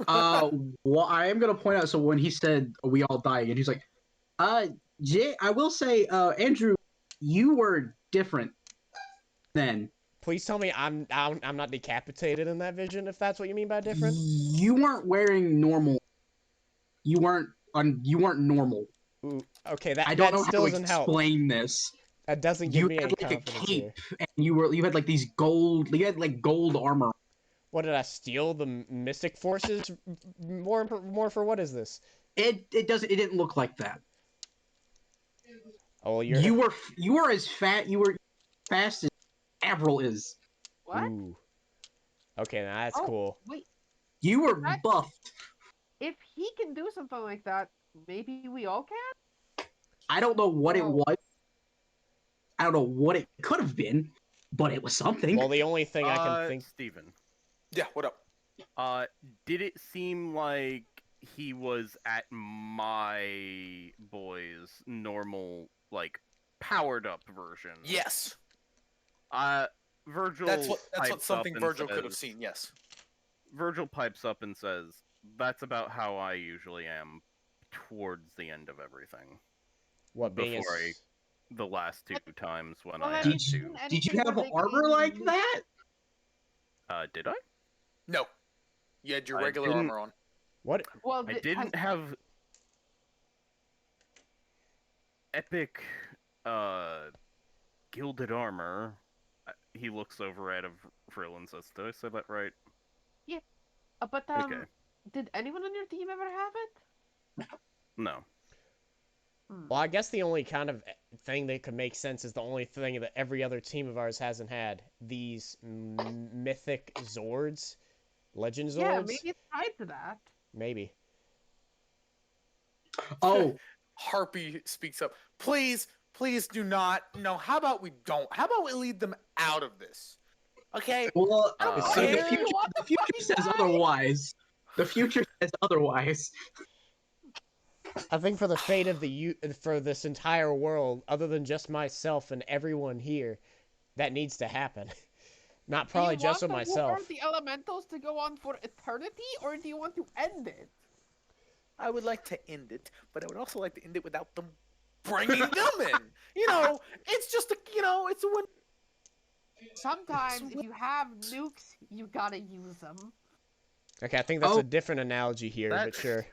D: well, I am gonna point out. So when he said we all die again, he's like, Jay, I will say, Andrew, you were different then.
B: Please tell me I'm not decapitated in that vision, if that's what you mean by different.
D: You weren't wearing normal. You weren't normal.
B: Ooh, okay,
D: I
B: that
D: don't know how
B: still
D: to
B: doesn't help.
D: explain this.
B: That doesn't give
D: You
B: me
D: had
B: any
D: like a
B: confidence
D: cape,
B: here.
D: and you had like these gold. You had like gold armor.
B: What did I steal? The mystic forces? More for what is this?
D: It didn't look like that.
B: Oh, well,
D: You were as fat. You were fast as Avril is.
E: What?
B: Ooh. Okay, now that's
E: Oh.
B: cool.
E: Wait,
D: You were
E: That-
D: buffed.
E: if he can do something like that, maybe we all can?
D: I don't know what it
E: Oh.
D: was. I don't know what it could have been, but it was something.
B: Well, the only thing I can think.
C: Steven,
A: Yeah, what up?
C: did it seem like he was at my boy's normal, like, powered up version?
A: Yes.
C: Vergil
A: That's what
C: pipes
A: something
C: up and
A: Vergil could have
C: says-
A: seen, yes.
C: Vergil pipes up and says, "That's about how I usually am towards the end of everything.
B: What being
C: Before
B: is.
C: the last two times when
E: Well,
C: I
E: then-
C: had
D: Did you,
C: to."
D: did you
E: Anything
D: have
E: where they
D: armor
E: can
D: like
E: use-
D: that?
C: Did I?
A: No. You had your
C: I
A: regular
C: didn't-
A: armor on.
B: What?
E: Well,
C: I didn't have epic, gilded armor. He looks over at Avril and says, "Did I say that right?"
E: but
C: Okay.
E: did anyone on your team ever have it?
C: No.
B: Well, I guess the only kind of thing that could make sense is the only thing that every other team of ours hasn't had. These mythic Zords. Legend Zords?
E: Yeah, maybe it's tied to that.
B: Maybe.
D: Oh,
A: Harpy speaks up. Please do not. No, how about we don't? How about we lead them out of this? Okay?
D: well,
A: I don't
D: see,
A: care.
D: the future says otherwise. The future says otherwise.
B: I think for the fate of for this entire world, other than just myself and everyone here, that needs to happen. Not probably just with
E: Do you want the
B: myself.
E: War of the Elementals to go on for eternity, or do you want to end it?
A: I would like to end it, but I would also like to end it without them bringing them in. You know, it's just it's a win.
E: Sometimes, if you have nukes, you gotta use them.
B: Okay, I think that's
D: Oh.
B: a different analogy here,
C: That-
B: but sure.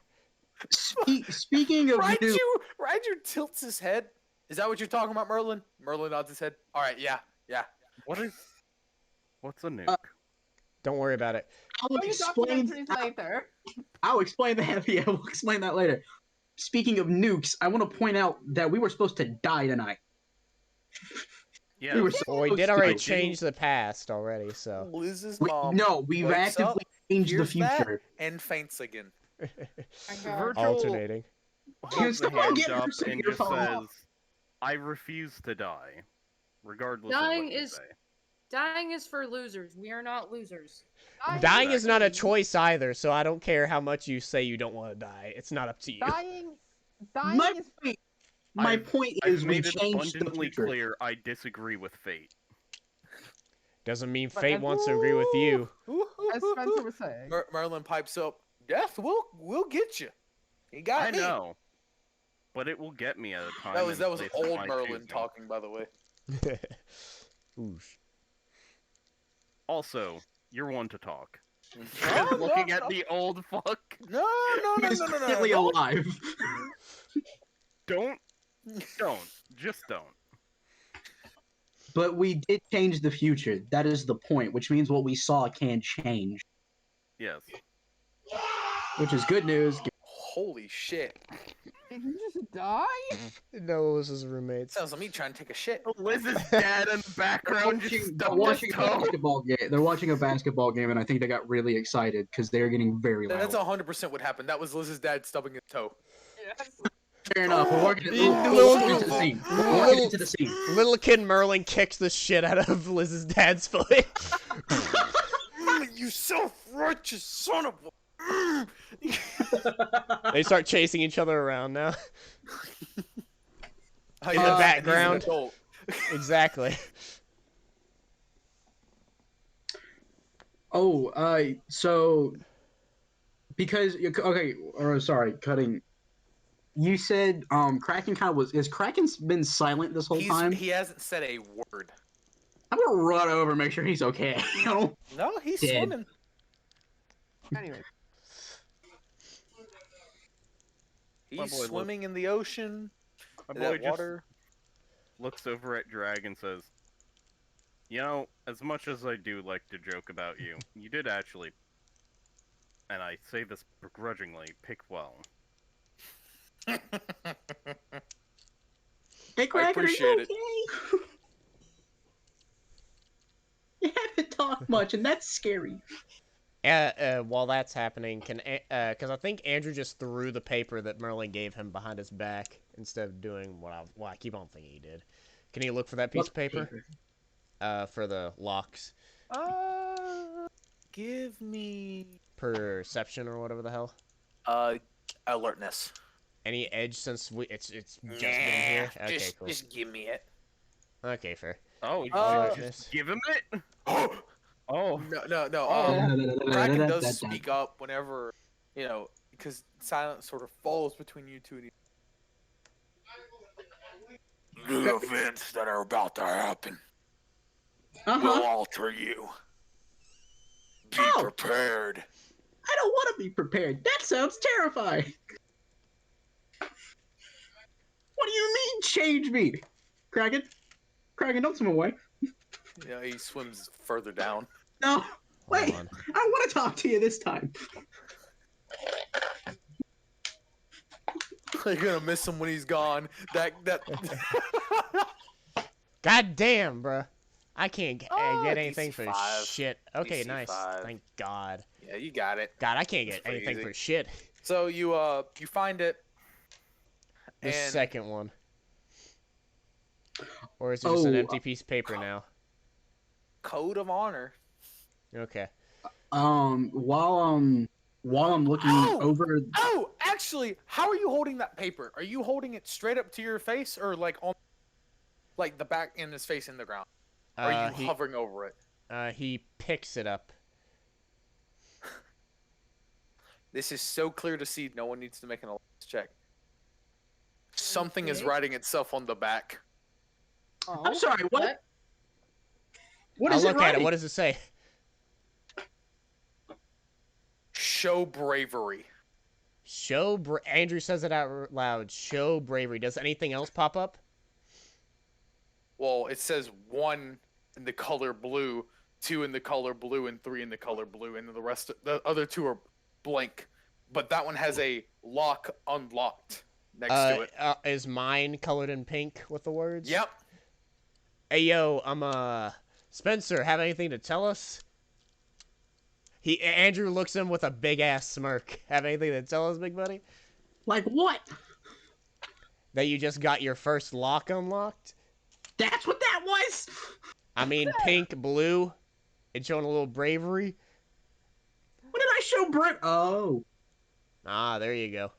D: Speaking of nukes,
A: Raiju tilts his head. Is that what you're talking about, Merlin? Merlin nods his head. All right, yeah.
C: What's a nuke?
B: Don't worry about it.
D: I'll
E: Show you
D: explain.
E: documentaries later.
D: I'll explain that. Yeah, we'll explain that later. Speaking of nukes, I want to point out that we were supposed to die tonight.
C: Yeah.
D: We were
B: Well, we
D: supposed
B: did
D: to.
B: already change the past already, so.
A: Liz's
D: We-
A: mom.
D: no, we've
A: wakes up,
D: actively changed the
A: hears that,
D: future.
A: and faints again.
C: Virgil
B: Alternating.
C: holds the
D: Stop on
C: hand
D: getting
C: up
D: her
C: and just
D: superpower.
C: says, "I refuse to die, regardless
G: Dying
C: of what you
G: is-
C: say."
G: Dying is for losers. We are not losers.
B: Dying is not a
C: Exactly.
B: choice either, so I don't care how much you say you don't want to die. It's not up to you.
E: Dying
D: My
E: is
D: point. My
C: I've-
D: point
C: I've
D: is we
C: made it
D: changed the
C: abundantly
D: future.
C: clear I disagree with fate.
B: Doesn't mean
E: But
B: fate
E: as-
B: wants to agree with you.
E: as Spencer was saying.
A: Merlin pipes up. Death will get you. He got
C: I
A: me.
C: know, but it will get me at a time.
A: That was
C: and place of
A: old
C: my
A: Merlin
C: choosing.
A: talking, by the way.
B: Oosh.
C: Also, you're one to talk.
A: No,
C: Looking
A: no,
C: at
A: no.
C: the old fuck.
A: No.
D: He's currently
A: Don't-
D: alive.
C: Don't, just don't.
D: But we did change the future. That is the point, which means what we saw can change,
C: Yes.
D: which is good news.
A: Holy shit.
E: Did you just die?
B: No, it was his roommates.
A: Sounds like me trying to take a shit.
C: Liz's dad in the background just
D: They're
C: stubbed
D: watching
C: his
D: a
C: toe.
D: basketball game. They're watching a basketball game, and I think they got really excited because they're getting very loud.
A: That's 100% what happened. That was Liz's dad stubbing his toe.
E: Yes.
D: Fair enough. We're working
B: Little-
D: into the scene. We're
B: little-
D: working into the scene.
B: Little kid Merlin kicks the shit out of Liz's dad's foot.
A: You self-righteous son of a...
B: They start chasing each other around now.
A: Oh,
B: In
A: yeah,
B: the
A: and he's an
B: background.
A: adult.
B: Exactly.
D: Oh, so because okay, or sorry, cutting. You said Kraken kind of was. Has Kraken been silent this whole time?
A: He hasn't said a word.
D: I'm gonna run over and make sure he's okay.
A: No, he's
D: Dead.
A: swimming.
E: Anyway,
A: He's
C: My boy
A: swimming in the ocean.
C: My
A: in
C: boy
A: that
C: just
A: water.
C: looks over at Drag and says, "You know, as much as I do like to joke about you, you did actually, and I say this begrudgingly, pick well."
D: Hey,
A: I
D: Kraken, are
A: appreciate
D: you
A: it.
D: okay? You haven't talked much, and that's scary.
B: While that's happening, because I think Andrew just threw the paper that Merlin gave him behind his back instead of doing what I keep on thinking he did. Can you look for that piece of paper? For the locks.
A: Give me
B: Perception or whatever the hell.
A: alertness.
B: Any edge since it's just been here? Okay, cool.
A: Just give me it.
B: Okay, fair.
C: Oh, you
B: Alertness.
C: just give him it?
A: Oh
C: Oh,
A: no.
C: Oh.
A: Kraken does speak up whenever because silence sort of falls between you two. The events that are about to happen will alter you. Be
D: Oh.
A: prepared.
D: I don't want to be prepared. That sounds terrifying. What do you mean, change me? Kraken? Kraken, don't swim away.
A: He swims further down.
D: No, wait.
B: Hold on.
D: I want to talk to you this time.
A: You're gonna miss him when he's gone. That.
B: God damn, bruh. I can't
A: Oh,
B: get anything
A: DC
B: for
A: 5.
B: shit. Okay,
A: DC
B: nice.
A: 5.
B: Thank God.
A: Yeah, you got it.
B: God, I can't
A: It's
B: get anything
A: pretty
B: for
A: easy.
B: shit.
A: So you find it.
B: The
A: And-
B: second one. Or is it just an
D: Oh,
B: empty piece of paper now?
A: Code of honor.
B: Okay.
D: While I'm looking
A: Oh!
D: over.
A: Oh, Actually, how are you holding that paper? Are you holding it straight up to your face, or like on, like the back in his face in the ground? Or are you hovering over it?
B: He picks it up.
A: This is so clear to see. No one needs to make an awareness check. Something is
G: Okay.
A: writing itself on the back.
E: Oh,
D: I'm sorry, what? What
B: I'll
D: is it
B: look at it.
D: writing?
B: What does it say?
A: Show bravery.
B: Andrew says it out loud. Show bravery. Does anything else pop up?
A: Well, it says 1 in the color blue, 2 in the color blue, and 3 in the color blue, and the other 2 are blank. But that one has a lock unlocked next to it.
B: Is mine colored in pink with the words?
A: Yep.
B: Hey, yo, I'm, Spencer, have anything to tell us? Andrew looks at him with a big-ass smirk. Have anything to tell us, big buddy?
D: Like what?
B: That you just got your first lock unlocked?
D: That's what that was?
B: I mean, pink, blue, and showing a little bravery.
D: What did I show Brett? Oh.
B: Ah, there you go.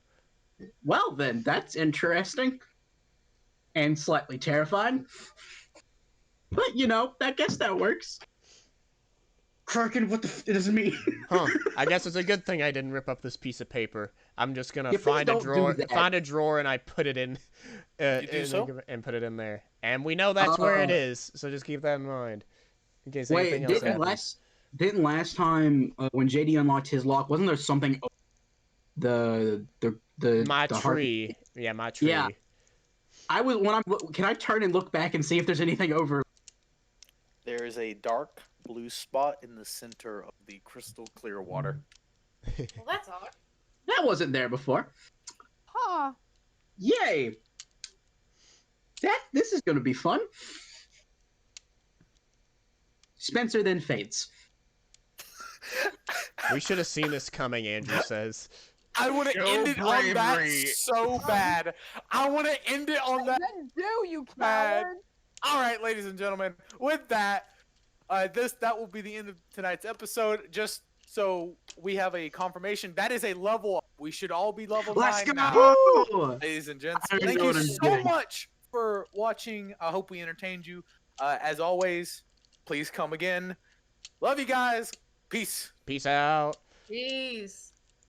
D: Well then, that's interesting. And slightly terrifying. But, you know, I guess that works. Kraken, what the does it mean?
B: Huh. I guess it's a good thing I didn't rip up this piece of paper. I'm just gonna
D: Yeah, please
B: find a
D: don't do
B: drawer,
D: that.
B: and I put it in, and put it in there. And we know that's where it is, so just keep that in mind. In case anything
D: Wait,
B: else happens.
D: didn't last time when JD unlocked his lock, wasn't there something
B: My
D: the
B: tree. Yeah, my tree.
D: Yeah. Can I turn and look back and see if there's anything over?
A: There is a dark blue spot in the center of the crystal clear water.
G: Well, that's odd.
D: That wasn't there before.
E: Huh.
D: Yay! This is gonna be fun. Spencer then fades.
B: We should have seen this coming, Andrew says.
A: I want to
C: Show
A: end it on that
C: bravery.
A: so bad. I want to end it on that.
E: Then do, you
A: Bad.
E: coward!
A: All right, ladies and gentlemen, with that, that will be the end of tonight's episode. Just so we have a confirmation, that is a level up. We should all be level 9 now,
D: go!
A: ladies and gents.
D: I don't
A: Thank
D: know
A: you
D: what I'm
A: so
D: doing.
A: much for watching. I hope we entertained you. As always, please come again. Love you guys. Peace.
B: Peace out.
G: Jeez.